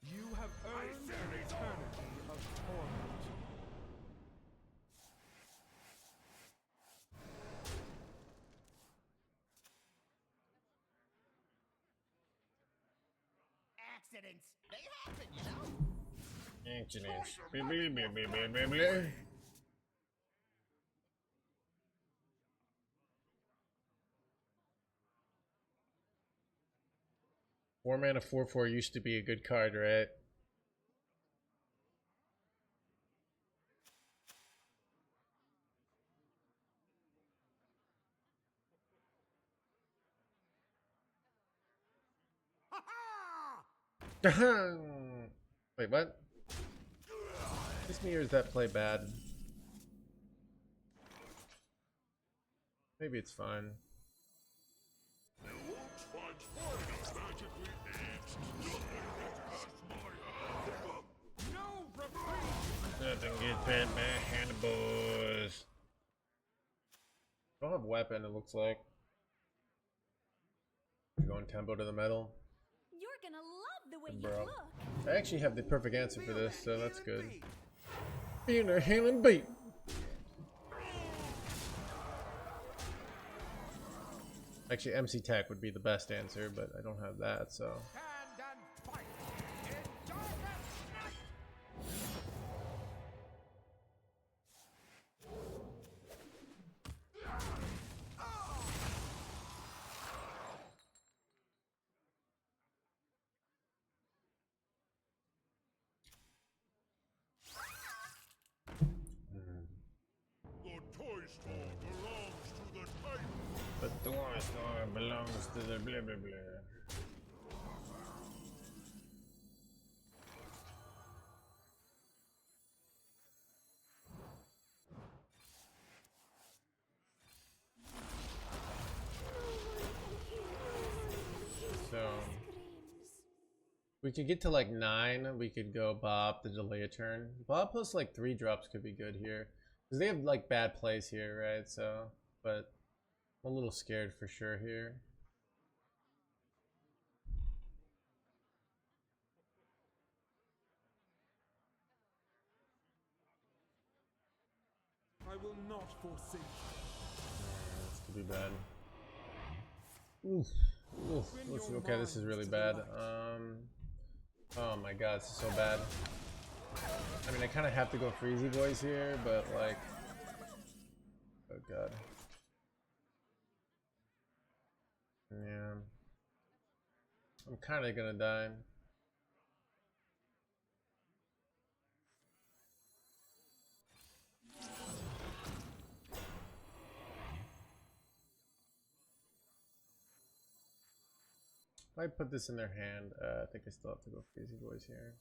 You have earned an eternity of torment. Accidents. They happen, you know? Accidents. Four mana 4/4 used to be a good card, right? Wait, what? This mirrors that play bad. Maybe it's fine. Nothing gets past my hand, boys. I don't have weapon, it looks like. You're going tempo to the metal. You're gonna love the way you Bro. look. I actually have the perfect answer for Feel this, that so that's healing good. beat. Being a healing beat. Actually, MC Tech would be the best answer, but I don't have that, so. Stand and fight. Enjoy the night. The toy store belongs to the Titan. But the Toy Store belongs to the blah blah blah. So we could get to like 9. We could go Bob to delay a turn. Bob plus like 3 drops could be good here because they have like bad plays here, right? So, but I'm a little scared for sure here. I will not forsake This could be bad. Oof. Oof. Okay, this is really bad. Oh my god, this is so bad. I mean, I kind of have to go Freezy Boys here, but like, oh god. Yeah. I'm kind of gonna die. If I put this in their hand, I think I still have to go Crazy Boys here.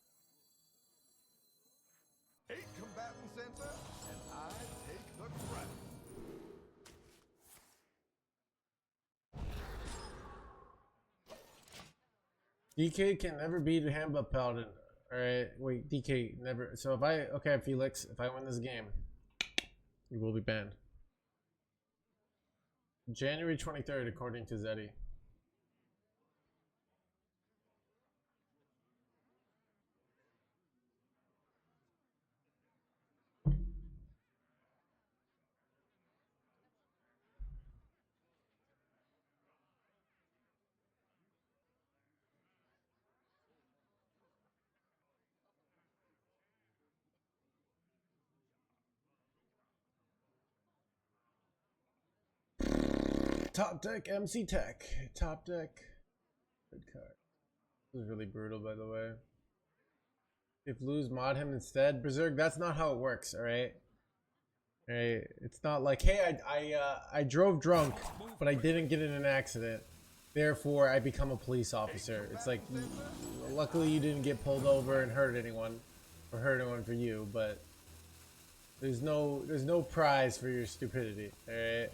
8 combatant center, and I take the crown. DK can never beat a Handbuff Paladin. Alright, wait, DK never. So if I, okay, Felix, if I win this game, you will be banned. January 23rd, according to Zeddy. Top deck, MC Tech. Top deck. Good card. This is really brutal, by the way. If lose, mod him instead. Berserk, that's not how it works, alright? Alright, it's not like, hey, I drove drunk, but I didn't get in an accident. Therefore, I become a police officer. It's like, luckily you didn't get pulled over and hurt anyone. Or hurt anyone for you, but there's no prize for your stupidity, alright?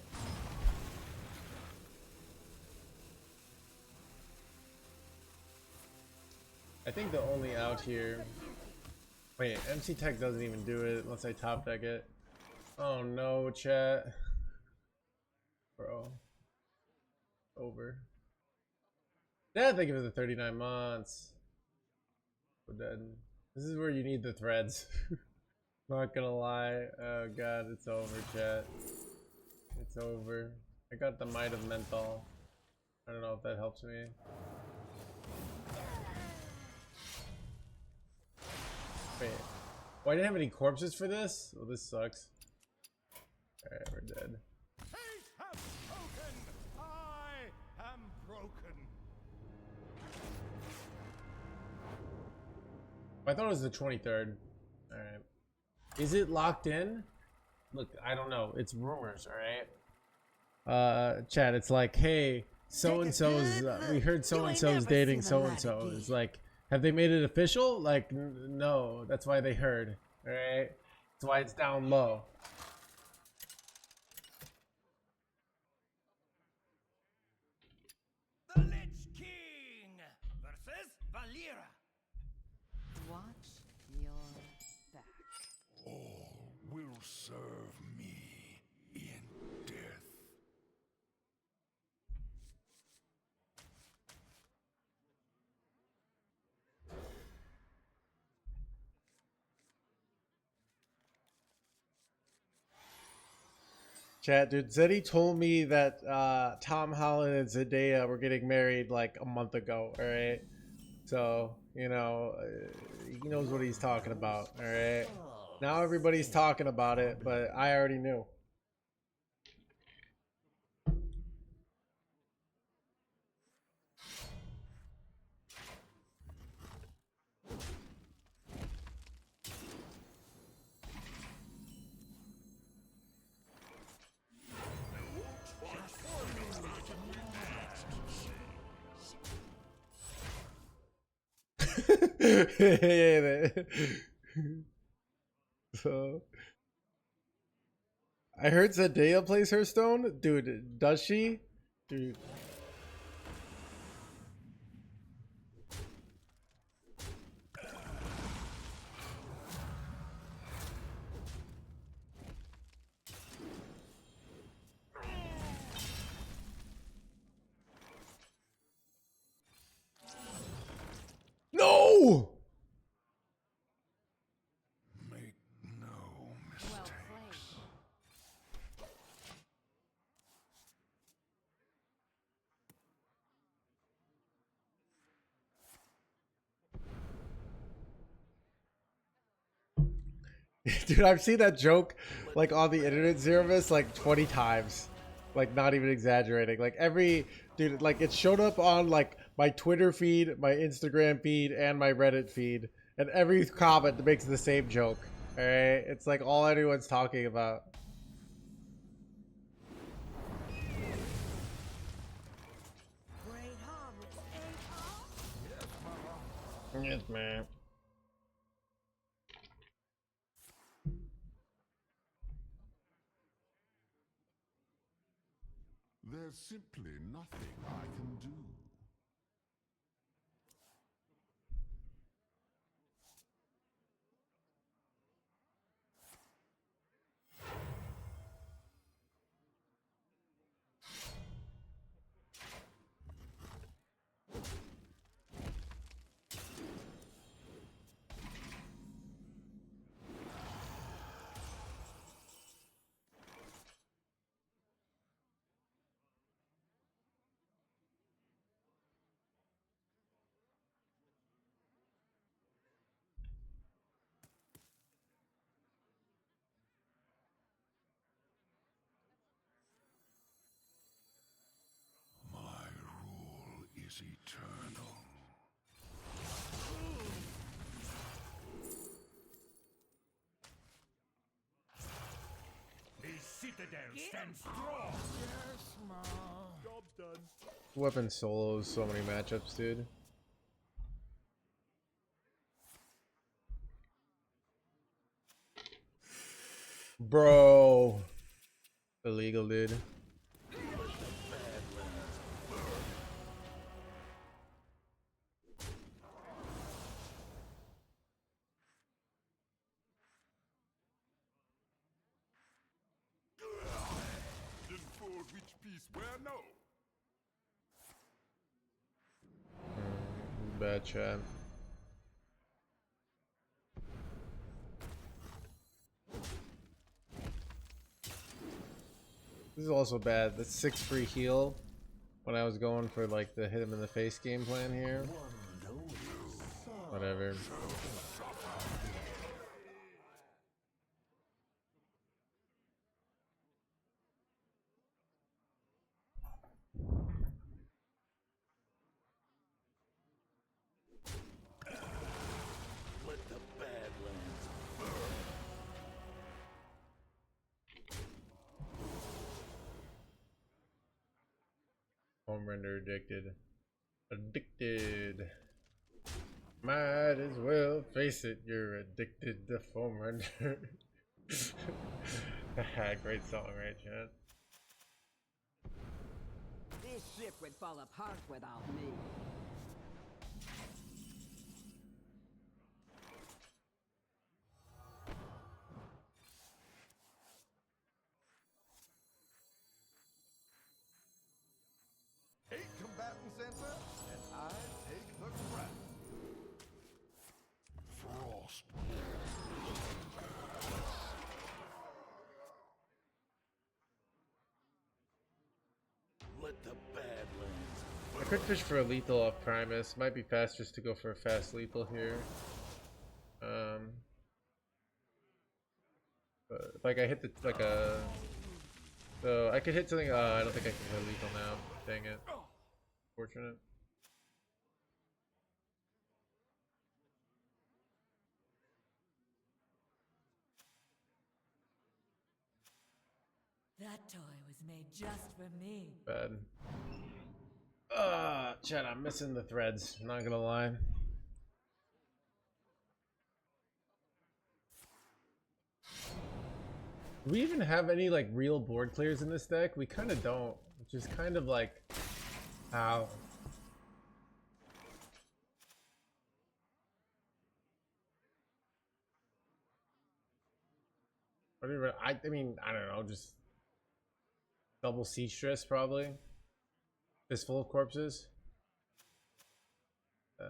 I think the only out here. Wait, MC Tech doesn't even do it unless I top deck it. Oh no, chat. Bro. Over. Yeah, thank you for the 39 months. We're dead. This is where you need the threads. Not gonna lie. Oh god, it's over, chat. It's over. I got the Might of Menthol. I don't know if that helps me. Wait, oh, I didn't have any corpses for this? Well, this sucks. Alright, we're dead. Fate has spoken! I am broken. I thought it was the 23rd. Alright. Is it locked in? Look, I don't know. It's rumors, alright? Chat, it's like, hey, so-and-so's, we heard so-and-so's dating so-and-so. It's like, have they made it official? Like, no. That's why they heard. Alright? That's why it's down low. The Lich King versus Valera. Watch your back. All will serve me in death. Chat, dude, Zeddy told me that Tom Holland and Zendaya were getting married like a month ago, alright? So, you know, he knows what he's talking about, alright? Now everybody's talking about it, but I already knew. So I heard Zendaya plays Hearthstone. Dude, does she? Dude. No! Make no Well mistakes. played. Dude, I've seen that joke like on the internet, Zerovis, like 20 times. Like, not even exaggerating. Like every dude, like it showed up on like my Twitter feed, my Instagram feed, and my Reddit feed, and every comment makes the same joke. All right, it's like all anyone's talking about. Great harvest, ain't all? Yes, man. There's simply nothing I can do. My rule is eternal. The citadel stands strong. Yes, ma. Job's done. Weapon solos, so many matchups, dude. Bro. Illegal, dude. Informed which piece where no. Bad chat. This is also bad. That's 6 free heal when I was going for like the hit him in the face game plan here. Whatever. Let the Badlands burn. Home render addicted. Addicted. Might as well face it, you're addicted to foam render. Great song, right, chat? This ship would fall apart without me. Eight combatant center, and I take the crown. Frost. Let the Badlands I could fish for a lethal off Primus. Might be fast just to go for a fast lethal here. But if like I hit the so I could hit something. I don't think I can hit lethal now. Dang it. Fortunate. That toy was made just for me. Bad. Chat, I'm missing the threads. Not gonna lie. Do we even have any like real board clears in this deck? We kind of don't, which is kind of like how. Whatever. I mean, I don't know. Just double siege stress probably. Fistful of corpses. I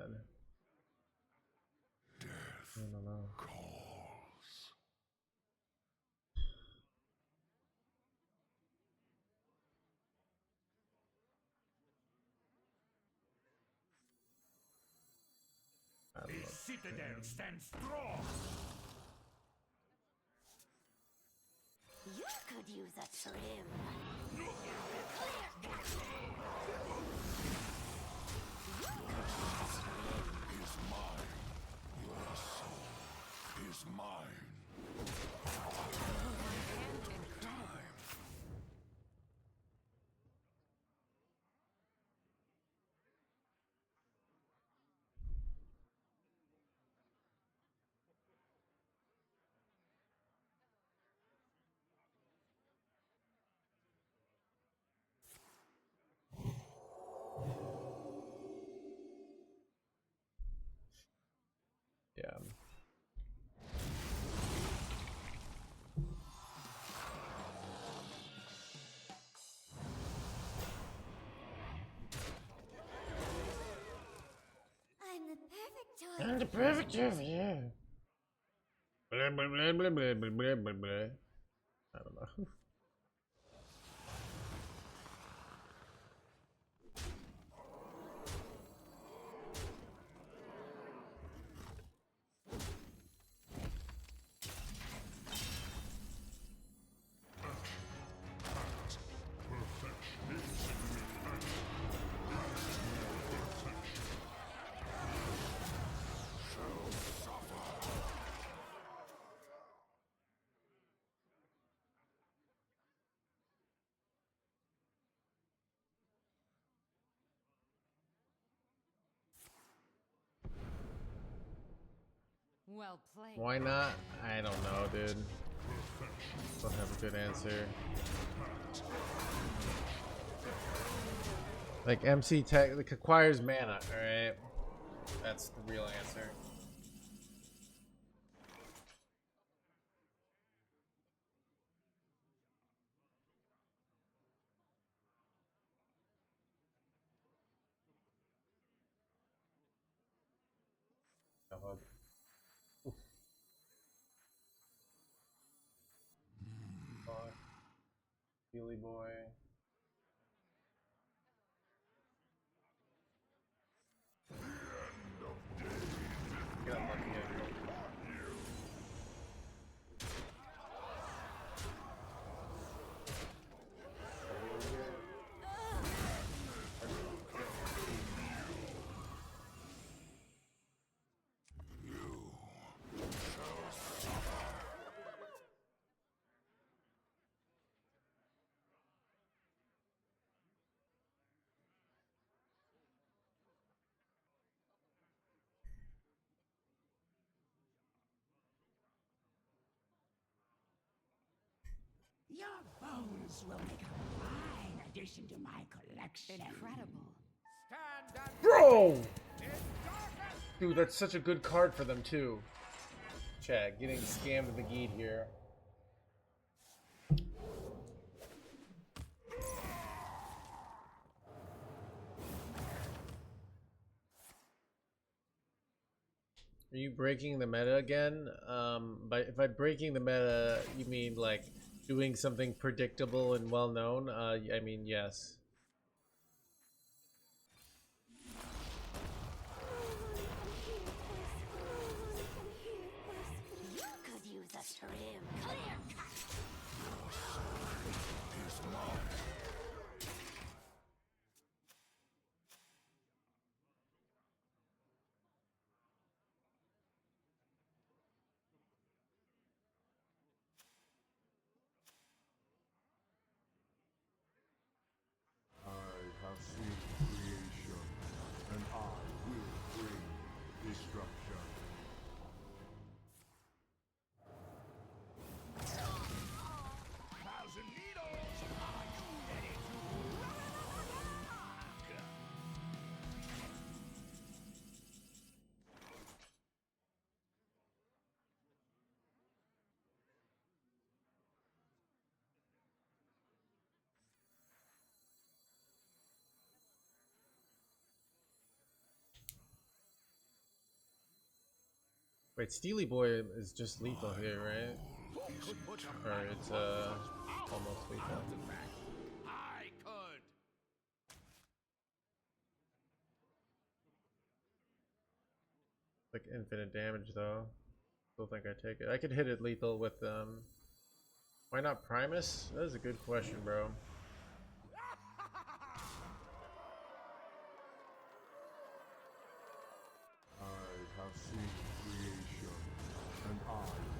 don't know. Calls. The citadel stands strong. You could use a trim. the perfect turf, yeah. Blah, blah, blah, blah, blah, blah, blah, blah, blah. I don't know. Well played. Why not? I don't know, dude. Don't have a good answer. Like MC Tech, like acquires mana, alright? That's the real answer. Billy boy. Get unlucky again. Your bones will make a fine addition to my collection. Incredible. Stand and Bro! in darkness. Dude, that's such a good card for them too. Chat, getting scammed in the Geed here. Are you breaking the meta again? By breaking the meta, you mean like doing something predictable and well known? I mean yes. You could use a trim. Clear cut. I have seen creation, and I will bring destruction. Thousand needles! Are you ready to rock? Wait, Steely Boy is just lethal here, right? Or it's almost lethal. I could. Like infinite damage though. Still think I take it. I could hit it lethal with why not Primus? That is a good question, bro. I have seen creation, and I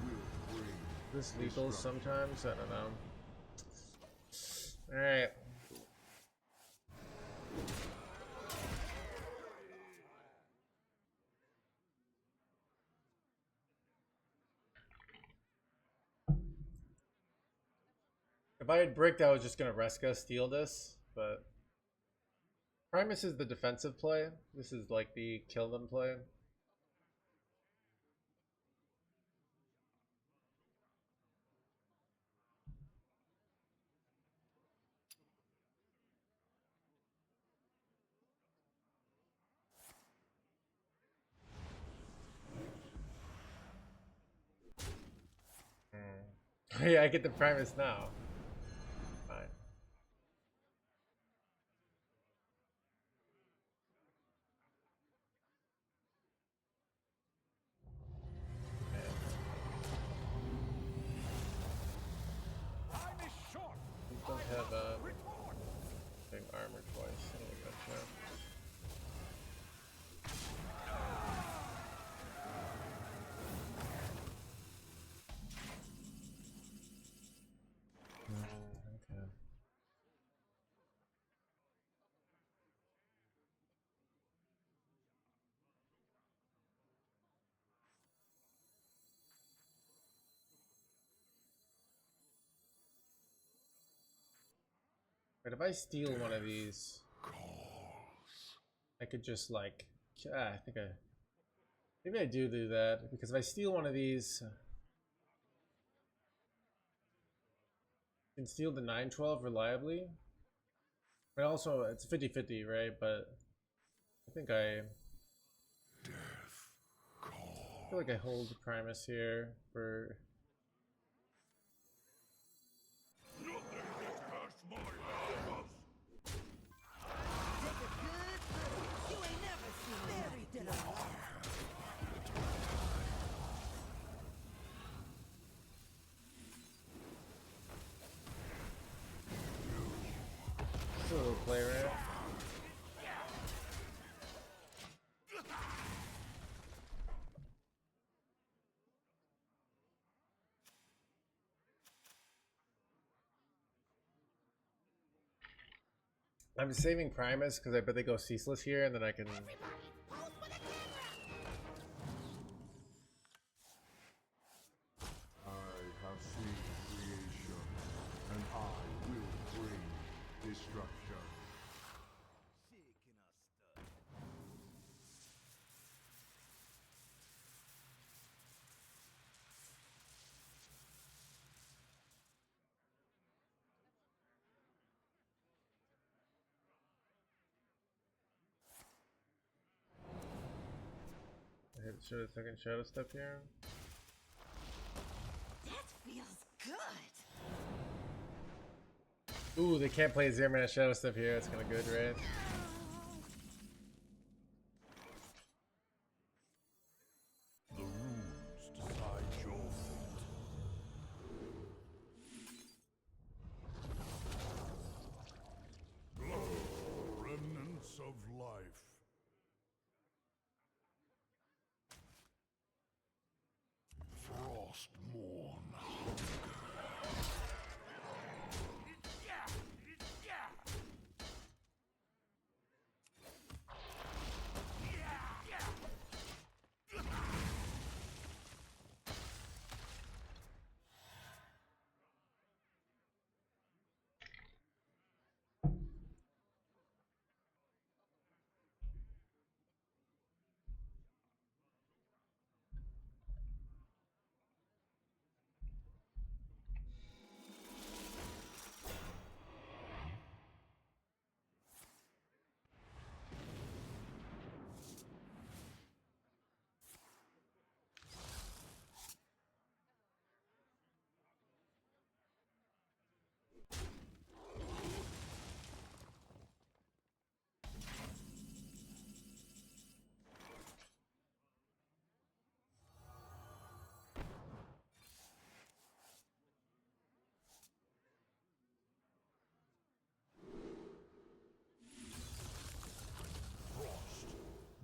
will bring This lethal destruction. sometimes? I don't know. Alright. If I had bricked, I was just gonna Reska steal this, but Primus is the defensive play. This is like the kill them play. yeah, I get the Primus now. Fine. Time is short. We don't have big armor twice. Oh, gotcha. Okay. But if I steal one of these, I could just like, I think maybe I do that, because if I steal one of these, I can steal the 912 reliably. But also, it's 50-50, right? But I think I feel like I hold the Primus here for... It's a little play, right? I'm saving Primus because I bet they go ceaseless here, and then I can... I have seen creation, and I will bring destruction. I hit show a second shadow step here. That feels good. Ooh, they can't play 0-mana shadow step here. That's kind of good, right? The runes decide your fate. Remnants of life. Frostmourne hunger.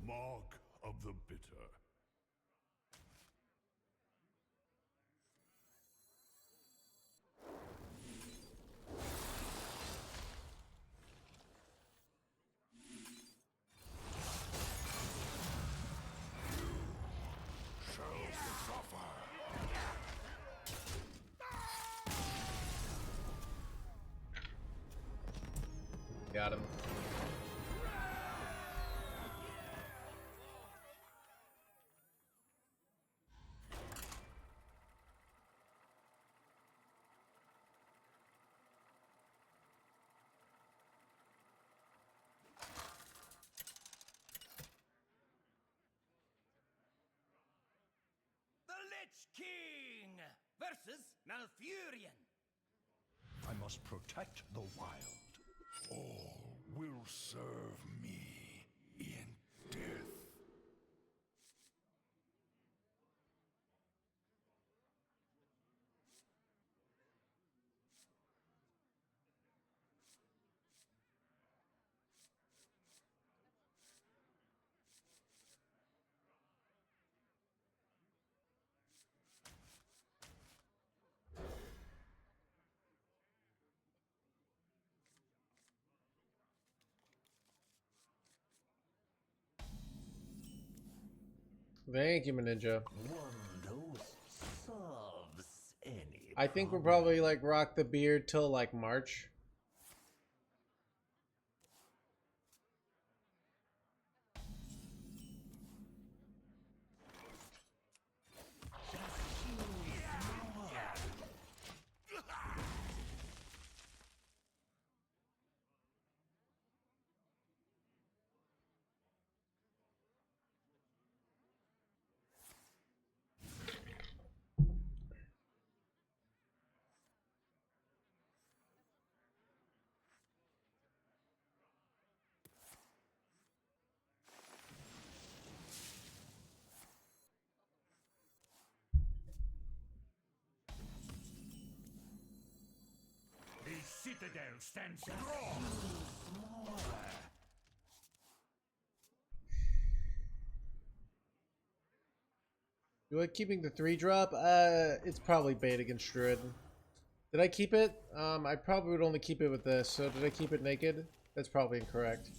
Mark of the Bitter. Got him. The Lich King! versus Malfurion. I must protect the wild. All will serve me in death. Thank you, Ninja. Solves any I think we'll probably like rock the beard till like March. The citadel stands strong. You like keeping the 3-drop? It's probably bait against Druid. Did I keep it? I probably would only keep it with this. So did I keep it naked? That's probably incorrect.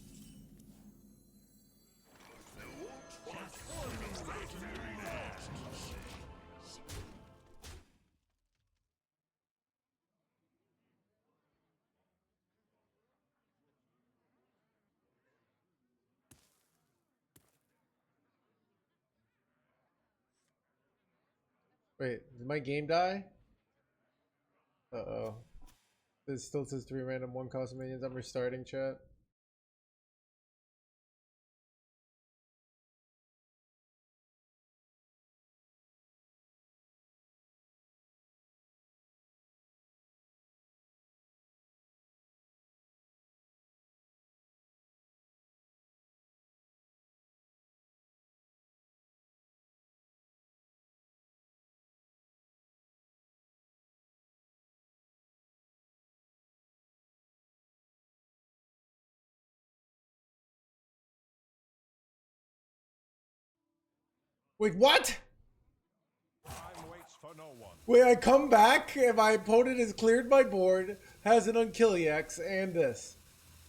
Wait, did my game die? Uh-oh. This still says 3 random 1 cost minions. I'm restarting chat. Wait, what? Time waits for no one. Wait, I come back and my opponent has cleared my board, has an Unkilliax, and this.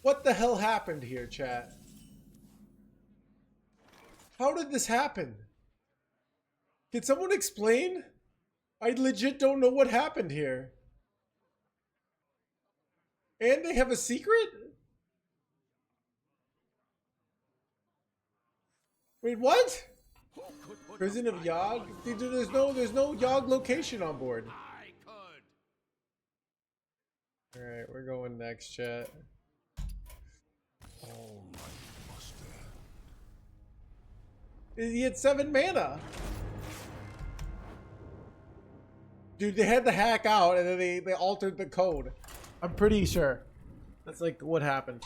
What the hell happened here, chat? How did this happen? Can someone explain? I legit don't know what happened here. And they have a secret? Wait, what? Prison of Yogg? Dude, there's no Yogg location on board. I could. Alright, we're going next, chat. All right, must end. He had 7 mana. Dude, they had the hack out and then they altered the code. I'm pretty sure. That's like what happened.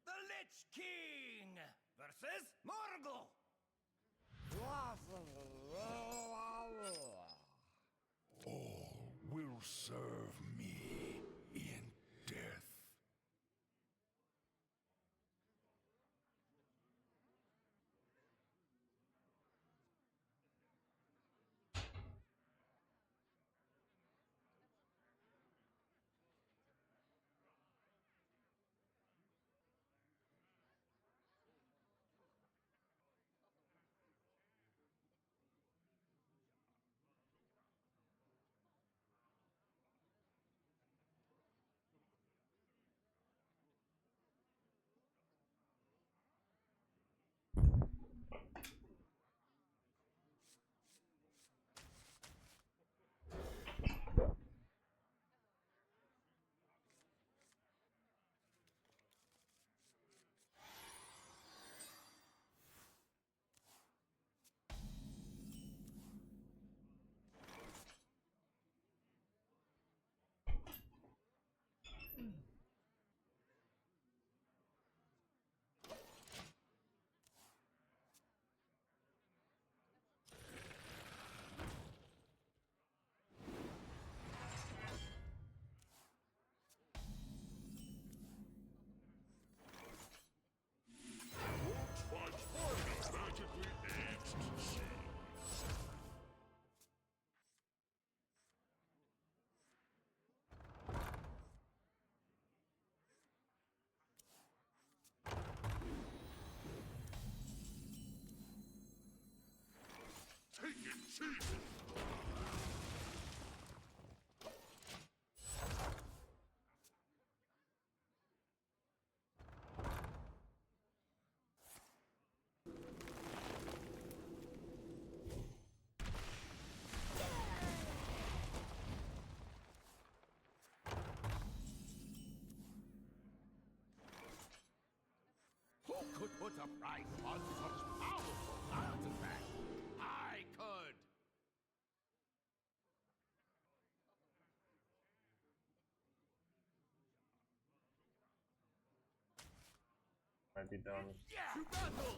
The Lich King versus Morgul. All will serve me in death. Who could put a price on such powerful artifacts? I could! Might be done. To battle!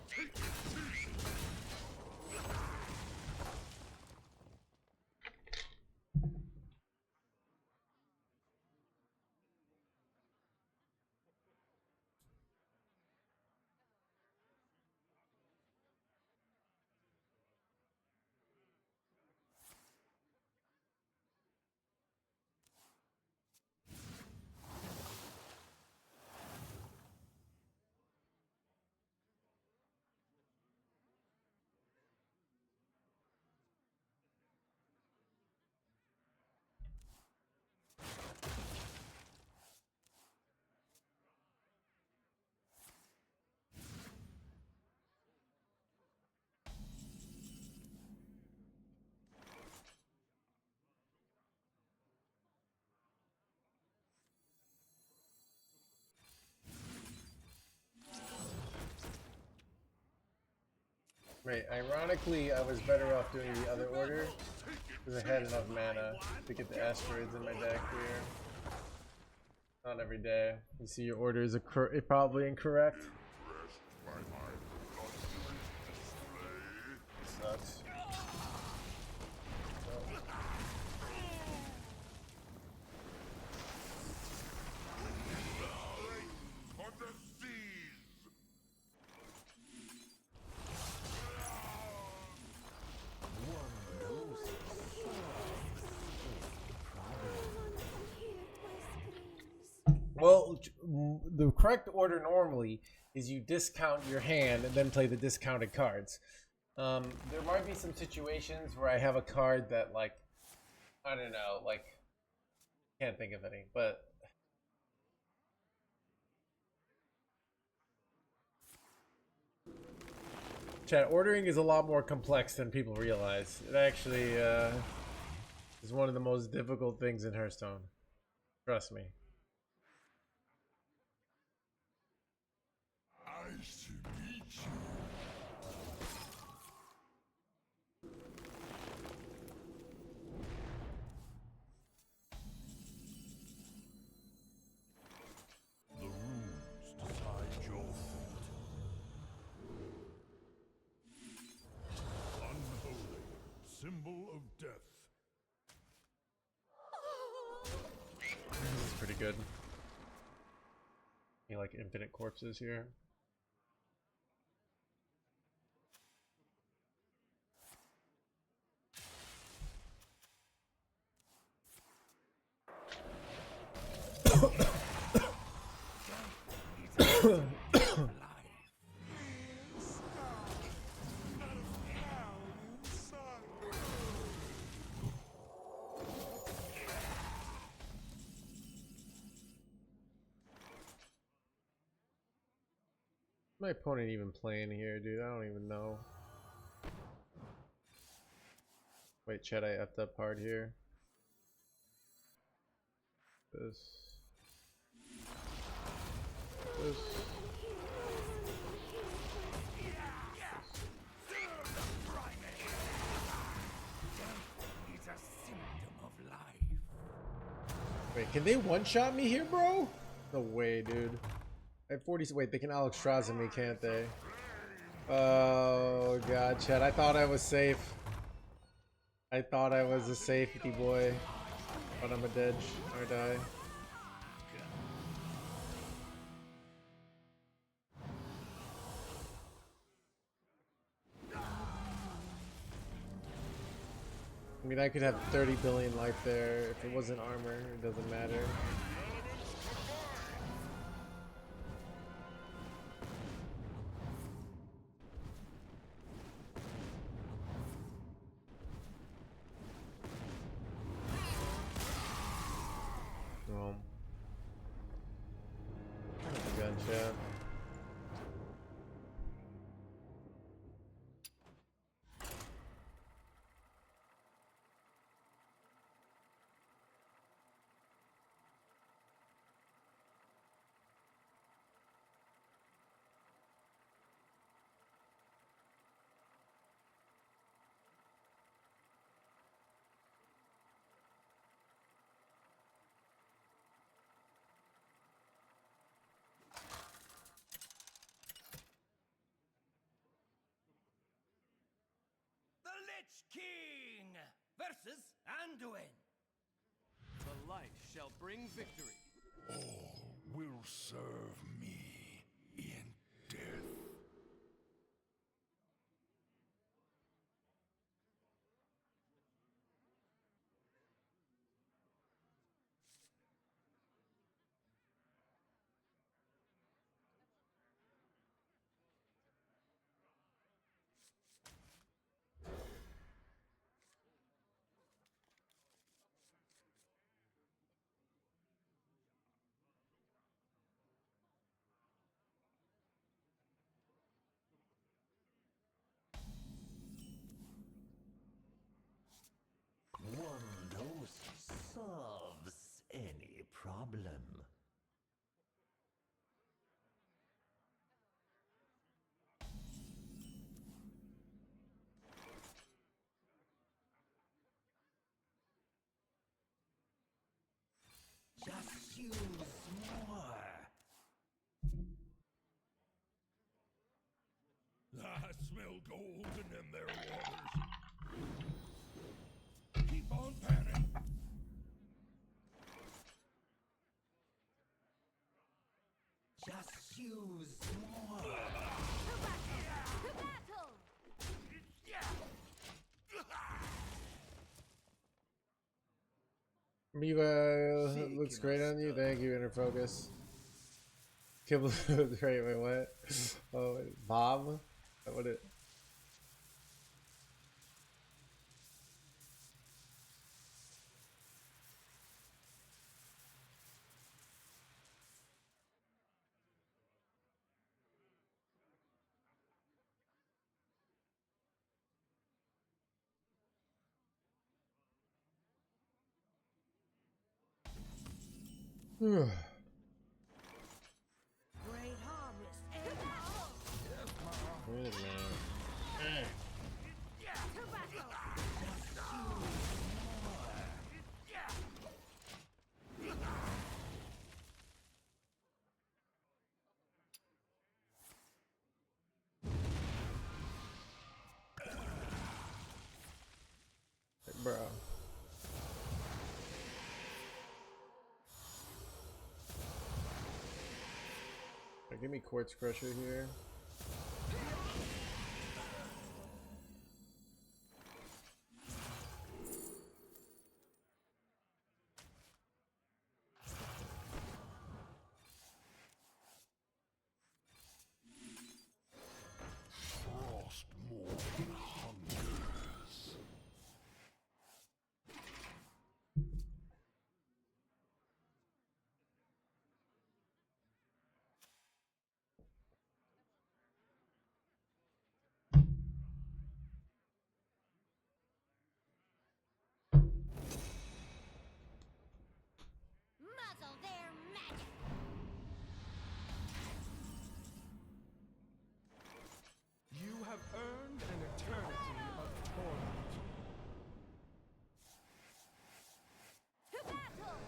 Wait, ironically, I was better off doing the other order because I had enough mana to get the asteroids in my deck here. Not every day. You see your order is probably incorrect. Sucks. Well, the correct order normally is you discount your hand and then play the discounted cards. There might be some situations where I have a card that, like, I don't know, like, can't think of any, but chat, ordering is a lot more complex than people realize. It actually is one of the most difficult things in Hearthstone. Trust me. Nice to meet you. The runes decide your fate. Unholy, symbol of death. This is pretty good. You like infinite corpses here. My opponent even playing here, dude? I don't even know. Wait, chat, I effed up hard here. This. It's a symptom of life. Wait, can they one-shot me here, bro? No way, dude. I have 40. Wait, they can Alexstrasza me, can't they? Oh god, chat. I thought I was safe. I thought I was a safety boy, but I'm a dead or die. I mean, I could have 30 billion life there. If it wasn't armor, it doesn't matter. Yeah. The Lich King versus Anduin. The light shall bring victory. All will serve me in death. One dose solves any problem. Just use more. I smell golden in their waters. Keep on panning. Just use more. To battle! Miva looks great on you. Thank you, Interfocus. Kibble, wait, what? Oh, wait, Bob? What it? Great harvest. Wait a minute. To battle! Bro. Give me Quartz Crusher here. Frostmourne hungers. Muzzle their magic! You have earned an eternity of torment. To battle!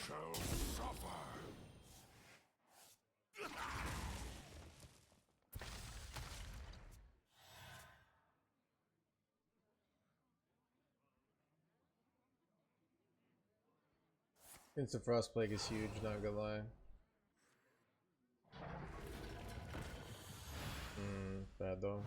Shall suffer. Instant Frost Plague is huge, not gonna lie. Bad though.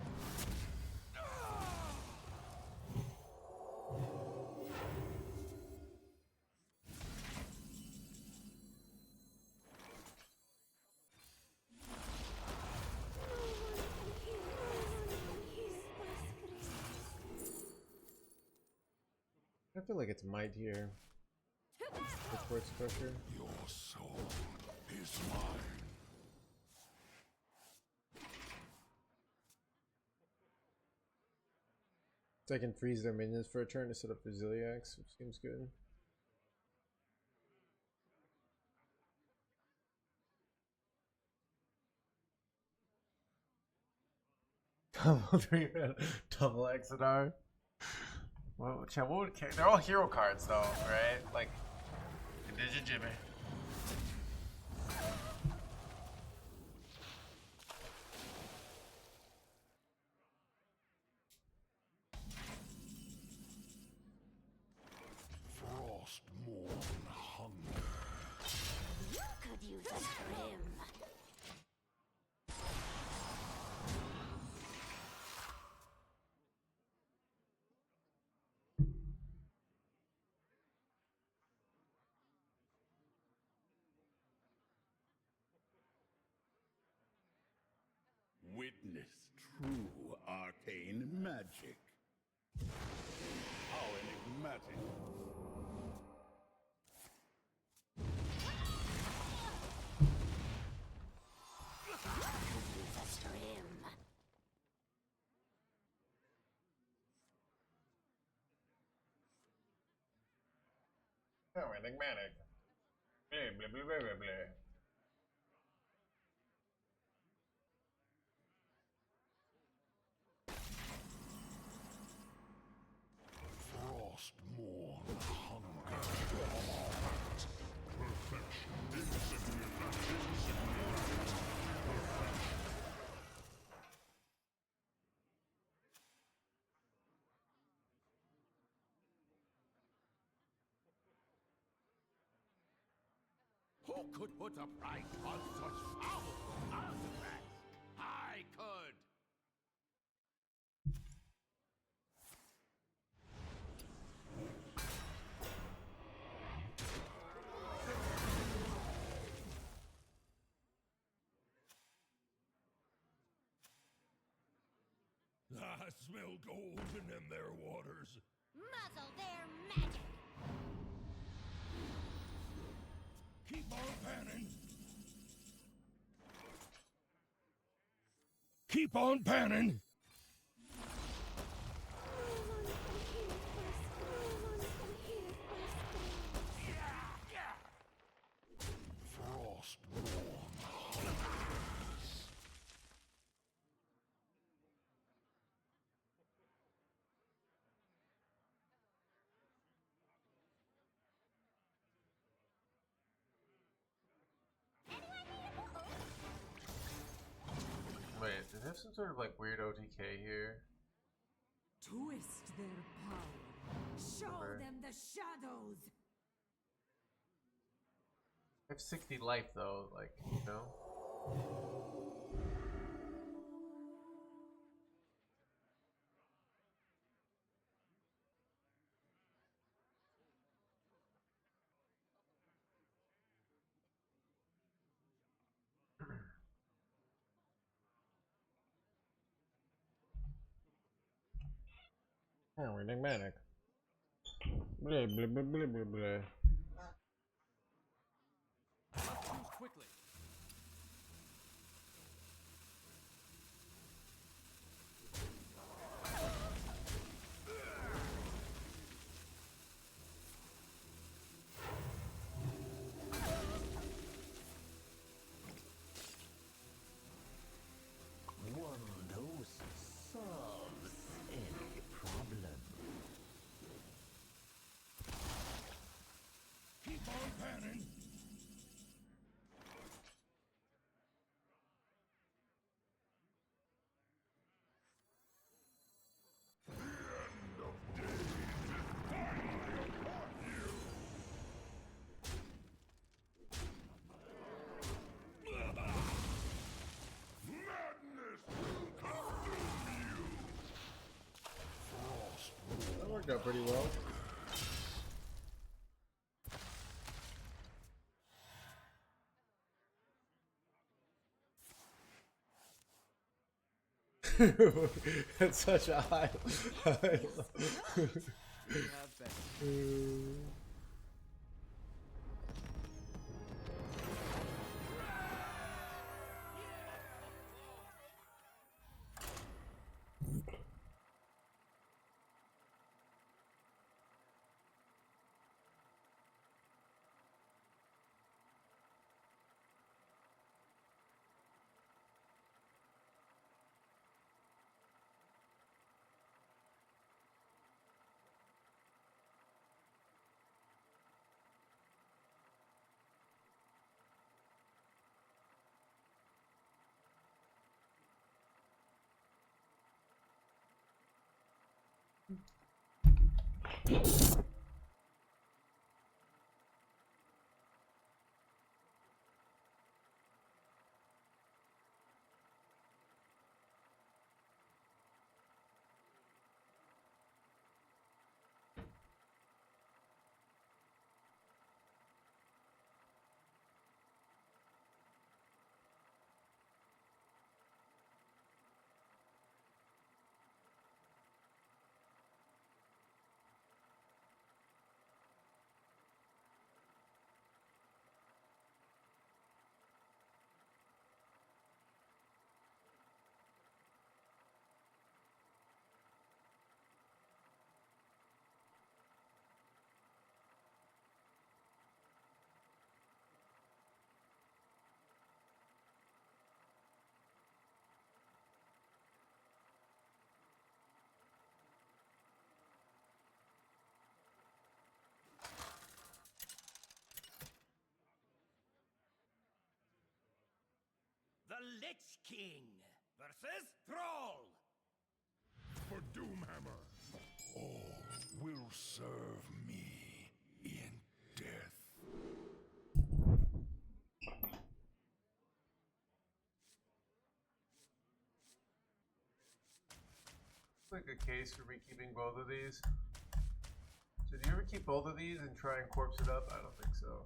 feel like it's might here. With Sports Crusher. Your soul is mine. So I can freeze their minions for a turn to set up for Ziliax, which seems good. Double 3 mana, double Exodar. Well, chat, what would they're all hero cards though, right? Like, Digit Jimmy. Frostmourne hunger. You could use a trim. Witness true arcane magic. How enigmatic. Use a trim. Oh, enigmatic. Blah, blah, blah, blah, blah, blah. Frostmourne hunger. Perfection. Insignificant. Who could put a price on such powerful artifacts? I could. I smell golden in their waters. Muzzle their magic. Keep on panning. Keep on panning. Frostmourne hungers. Wait, do they have some sort of like weird OTK here? Twist their power. Show Okay. them the shadows. I have 60 life though, like, you know? Oh, enigmatic. Blah, blah, blah, blah, blah, blah. Move quickly. One dose solves any problem. Keep on panning. That worked out pretty well. That's such a high. have been. The Lich King versus Thrall. For Doomhammer, all will serve me in death. Like a case for me keeping both of these. Did you ever keep both of these and try and corpse it up? I don't think so.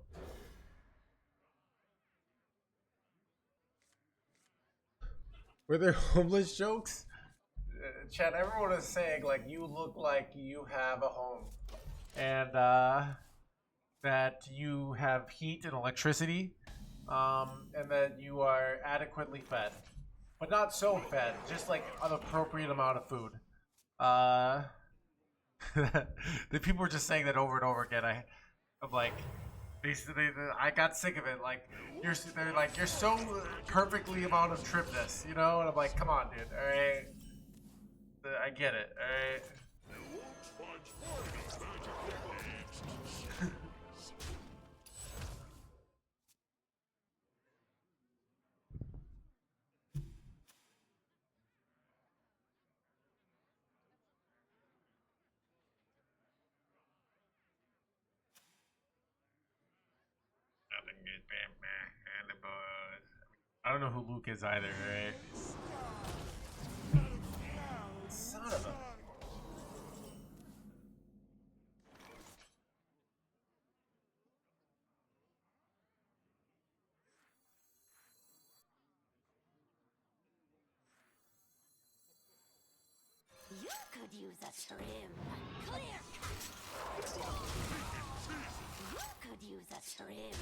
Were there homeless jokes? Chad, everyone is saying like you look like you have a home, and that you have heat and electricity, and that you are adequately fed, but not so fed, just like an appropriate amount of food. The people were just saying that over and over again. I'm like, basically, I got sick of it. Like, they're like, you're so perfectly amount of trimness, you know? And I'm like, come on, dude. All right, I get it. All right. I don't know who Luke is either, right? Son of a... You could use a trim. Clear cut. You could use a trim.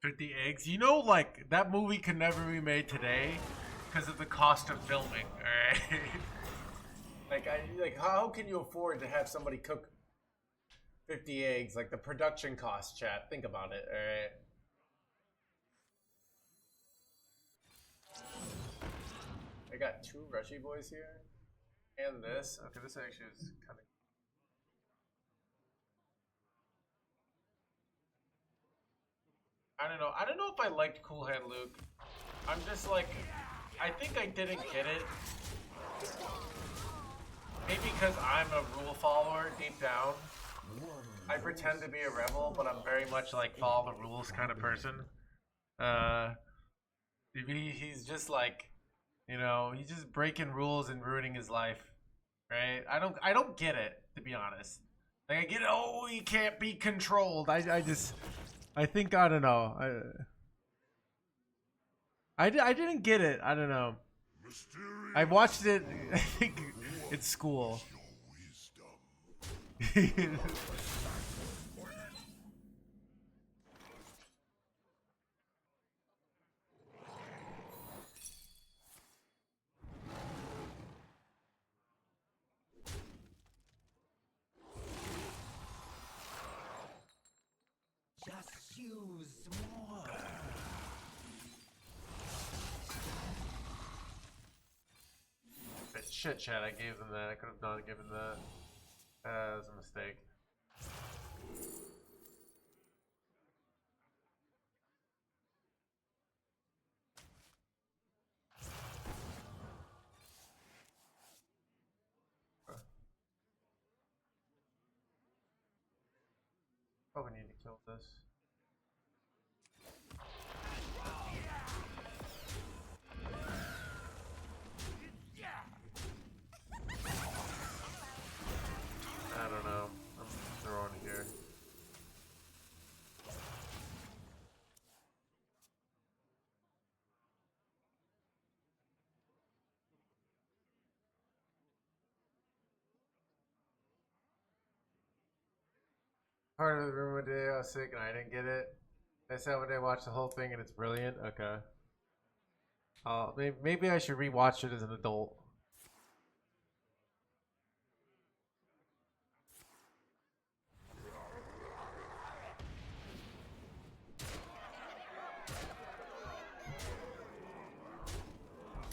50 eggs. You know, like, that movie could never be made today because of the cost of filming, alright? like, how can you afford to have somebody cook 50 eggs? Like, the production cost, chat. Think about it, alright? I got 2 Rushy boys here. And this. Okay, this actually is kind of... I don't know. I don't know if I liked Cool Hand Luke. I'm just like, I think I didn't get it. Maybe because I'm a rule follower deep down. I pretend to be a rebel, but I'm very much like follow the rules kind of person. He's just like, you know, he's just breaking rules and ruining his life, right? I don't get it, to be honest. Like, I get it. Oh, he can't be controlled. I think, I don't know. I didn't get it. I don't know. I watched it, I think, in school. Just use more. Shit, Chad, I gave them that. I could have not given that. That was a mistake. Probably need to kill this. I don't know. I'm throwing it here. Part of the room one day I was sick and I didn't get it. I said one day I watched the whole thing and it's brilliant. Okay. Maybe I should rewatch it as an adult.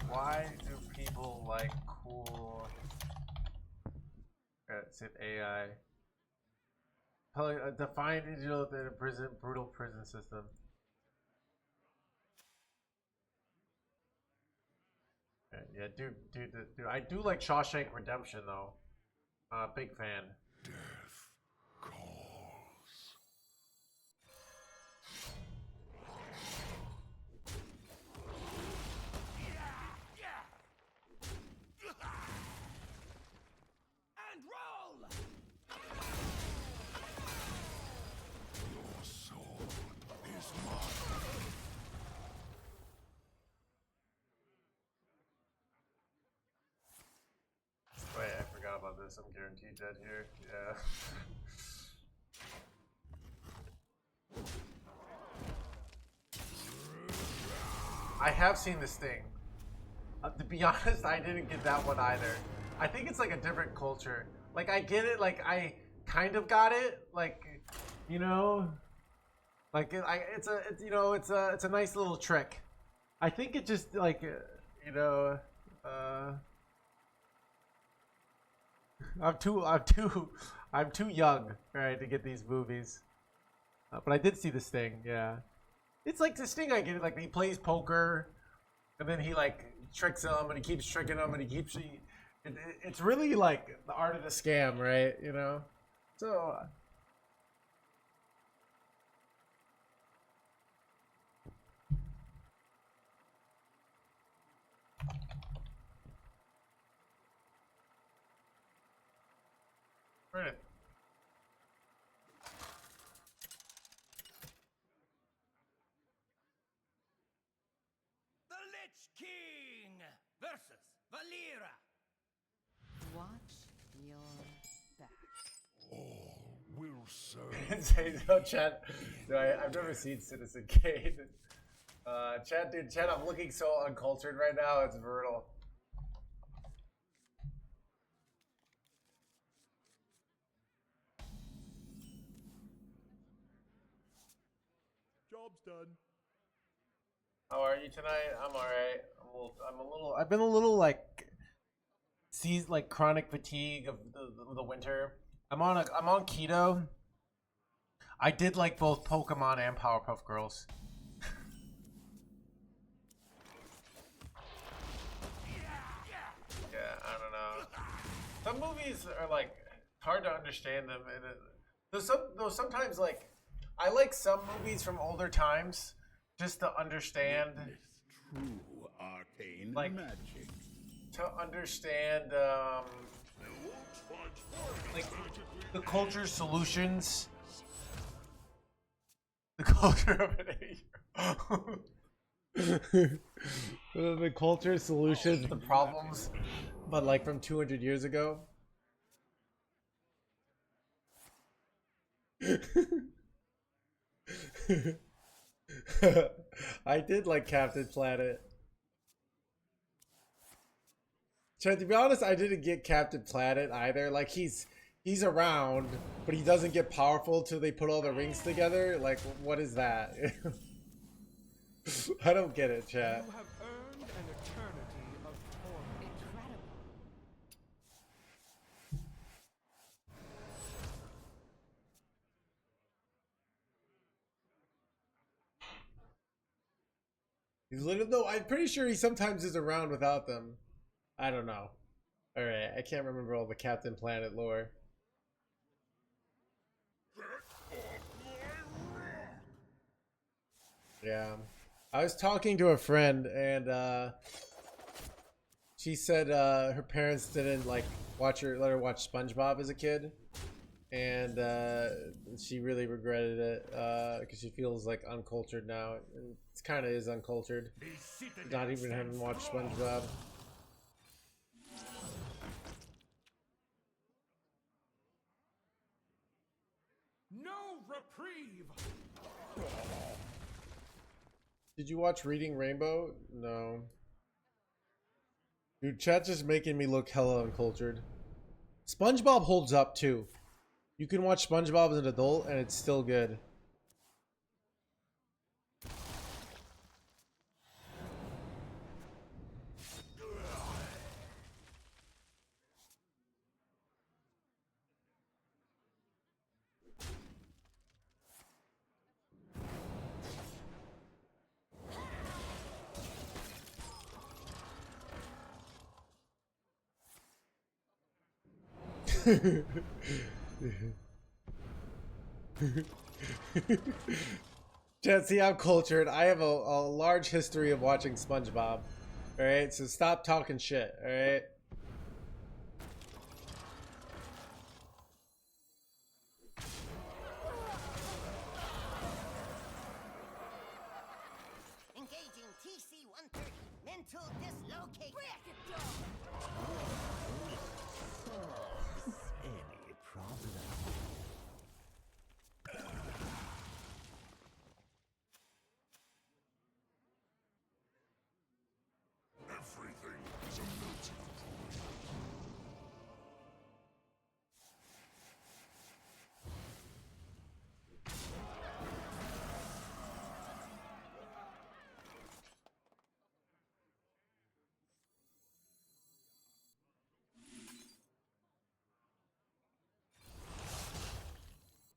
Why do people like cool? It's an AI. Define digital in a brutal prison system. Yeah, dude, I do like Shawshank Redemption though. Big fan. Death calls. And roll! Your soul is mine. Wait, I forgot about this. I'm guaranteed dead here. Yeah. I have seen this thing. To be honest, I didn't get that one either. I think it's like a different culture. Like I get it. Like I kind of got it. Like, you know, like it's a nice little trick. I think it just like, you know, I'm too young, right, to get these movies. But I did see this thing. Yeah, it's like this thing I get. Like he plays poker, and then he like tricks him, and he keeps tricking him, and he keeps. It's really like the art of the scam, right? You know, so. Right. The Lich King versus Valera. Watch your back. All will serve. Say no, Chad. No, I've never seen Citizen Kane. Chad, I'm looking so uncultured right now. It's brutal. Job's done. How are you tonight? I'm alright. I've been a little like chronic fatigue of the winter. I'm on keto. I did like both Pokemon and Powerpuff Girls. Yeah, I don't know. Some movies are like hard to understand them, and sometimes like I like some movies from older times just to understand. True arcane like magic. To understand like the culture solutions, the culture of an 8-year-old. The culture solutions the problems, but like from 200 years ago. I did like Captain Planet. To be honest, I didn't get Captain Planet either. Like he's around, but he doesn't get powerful till they put all the rings together. Like, what is that? I don't get it, chat. You have earned an eternity of torment. Incredible. He's literally no. I'm pretty sure he sometimes is around without them. I don't know. All right, I can't remember all the Captain Planet lore. Yeah, I was talking to a friend and she said her parents didn't like let her watch SpongeBob as a kid, and she really regretted it because she feels like uncultured now. And it kind of is uncultured, not even having watched SpongeBob. No reprieve. Did you watch Reading Rainbow? No. Dude, chat's just making me look hella uncultured. SpongeBob holds up too. You can watch SpongeBob as an adult and it's still good. Chat, see, I'm cultured. I have a large history of watching SpongeBob. Alright, so stop talking shit, alright? Engaging TC-130. Mental dislocate. Any problem? Everything is a melting point.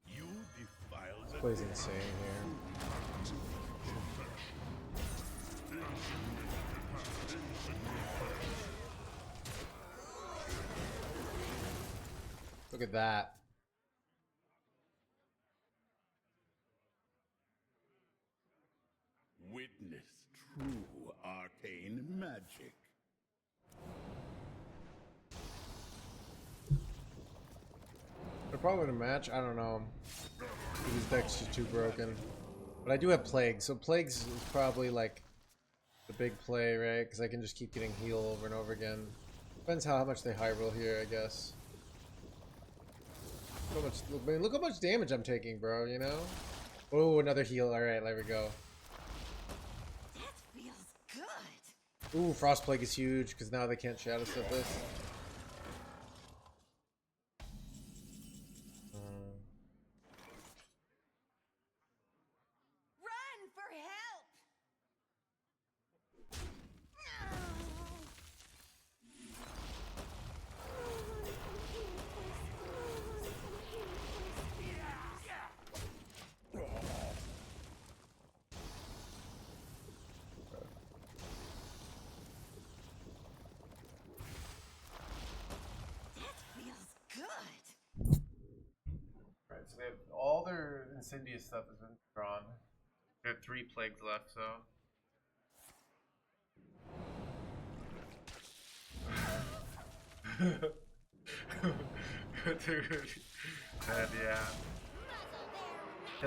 You defiled the Plays insane here. Look at that. Witness true arcane magic. They're probably gonna match. I don't know. These decks are too broken. But I do have Plagues, so Plagues is probably like the big play, right? Because I can just keep getting heal over and over again. Depends how much they high roll here, I guess. Look how much damage I'm taking, bro, you know? Oh, another heal. Alright, there we go. That feels good. Ooh, Frost Plague is huge, because now they can't shadow step this. Run for help. That feels good. Alright, so they have all their Incendious stuff has been drawn. They have 3 Plagues left, so. Dude. And yeah.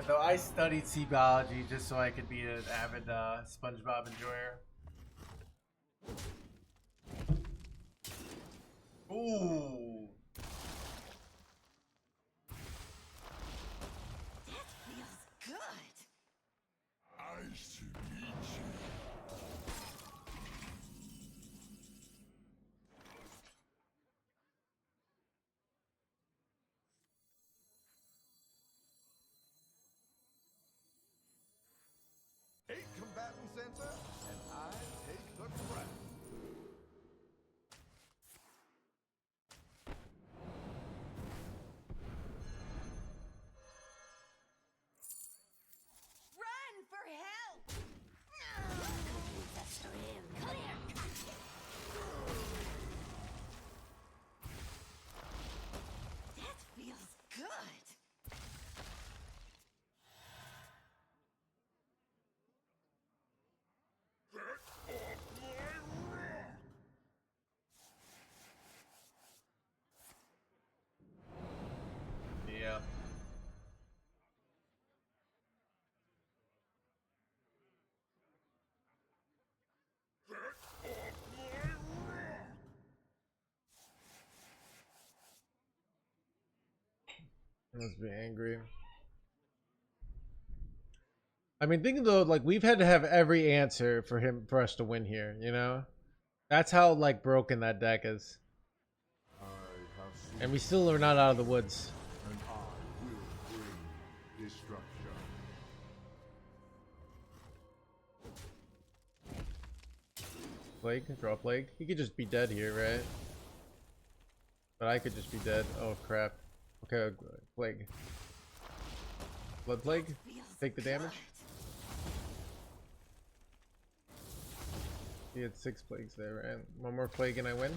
Though I studied sea biology just so I could be an avid SpongeBob enjoyer. Ooh. That feels good. Ice Michi. Eight combatant center, and I take the crown. Run for help! Use a shrimp. Clear. That feels good. Yeah. I must be angry. I mean, think though, like we've had to have every answer for us to win here. You know, that's how like broken that deck is, I have seen, and we still are not out of the woods. and I will bring destruction. Plague, draw plague. He could just be dead here, right? But I could just be dead. Oh crap. Okay, plague. Blood plague. Take the damage. He had 6 plagues there, right? One more plague and I win.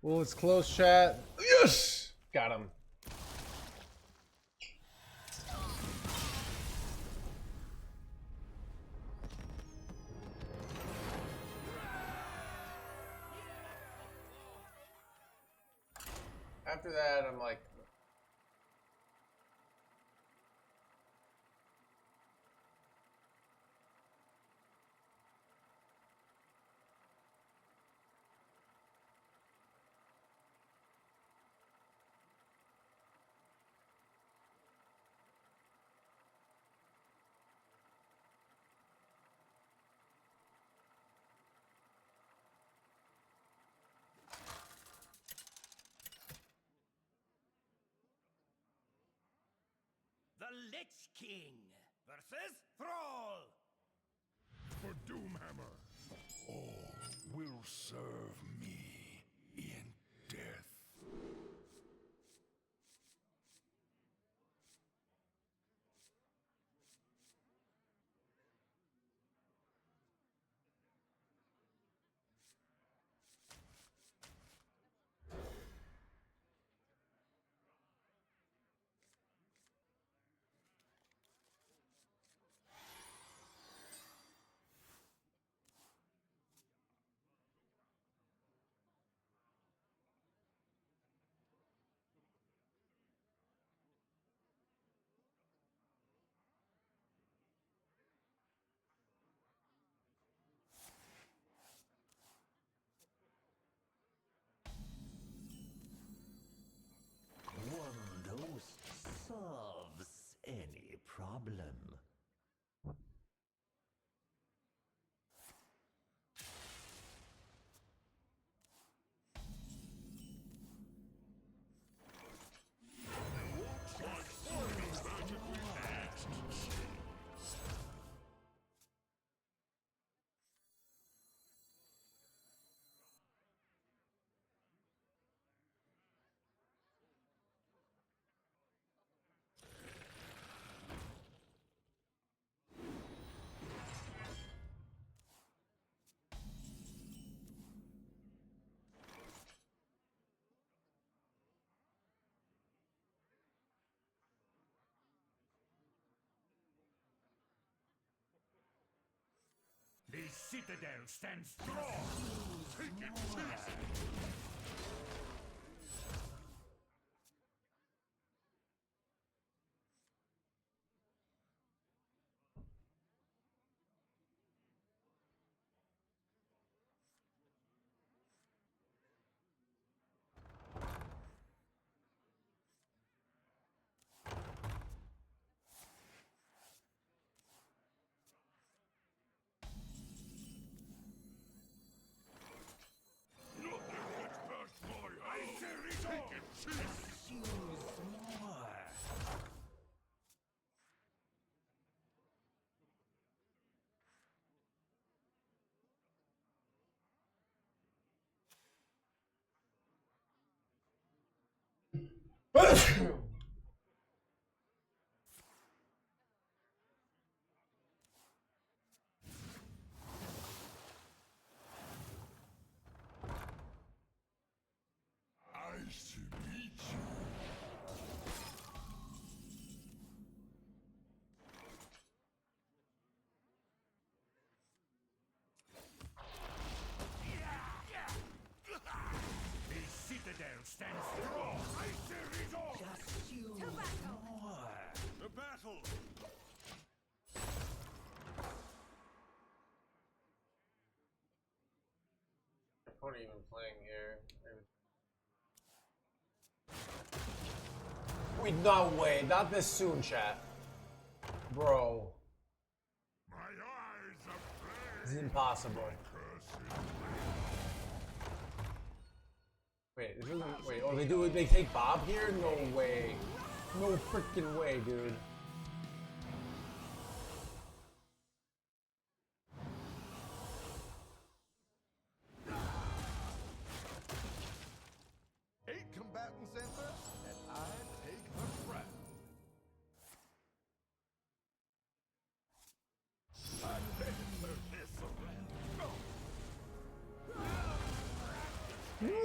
Well, it's close, chat. Yes! Got him. After that, I'm like, The Lich King versus Thrall. For Doomhammer, all will serve me in death. One dose solves any problem. The Citadel stands strong. Take it back. Stands strong. Just you. To battle. To battle. What are you even playing here? Wait, no way, not this soon, chat. Bro. My eyes are This is impossible. Wait, this isn't. Wait, oh, they do it. They take Bob here? No way. No freaking way, dude. Combatants enter, and I take the crown.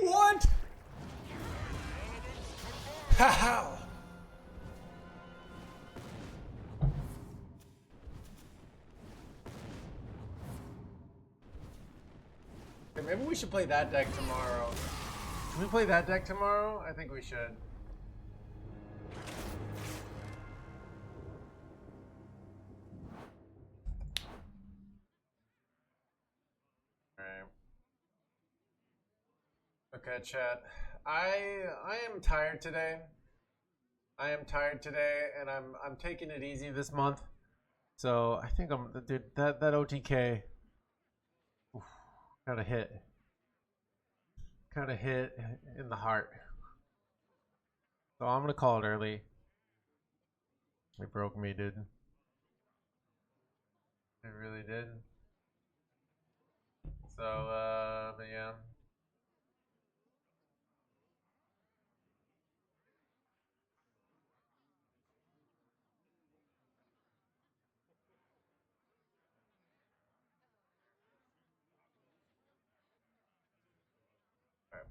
What? How? Okay, maybe we should play that deck tomorrow. Can we play that deck tomorrow? I think we should. Alright. Okay, chat. I am tired today. I am tired today, and I'm taking it easy this month. So I think I'm dude that OTK kind of hit in the heart. So I'm gonna call it early. It broke me, dude. It really did. So but yeah.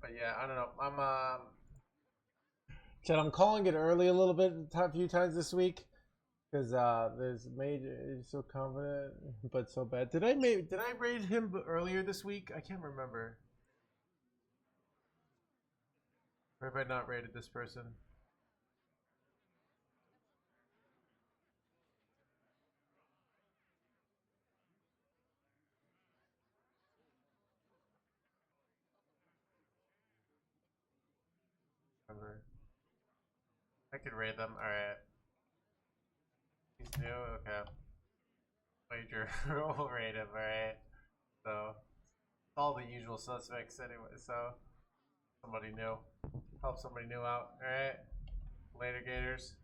But yeah, I don't know. I'm calling it early a little bit, a few times this week, because there's major so confident but so bad. Did I raid him earlier this week? I can't remember. Or have I not rated this person? Remember. I could raid them. Alright. He's new? Okay. Major. We'll raid him, alright. So, all the usual suspects anyway, so. Somebody new. Help somebody new out, alright? Later, Gators.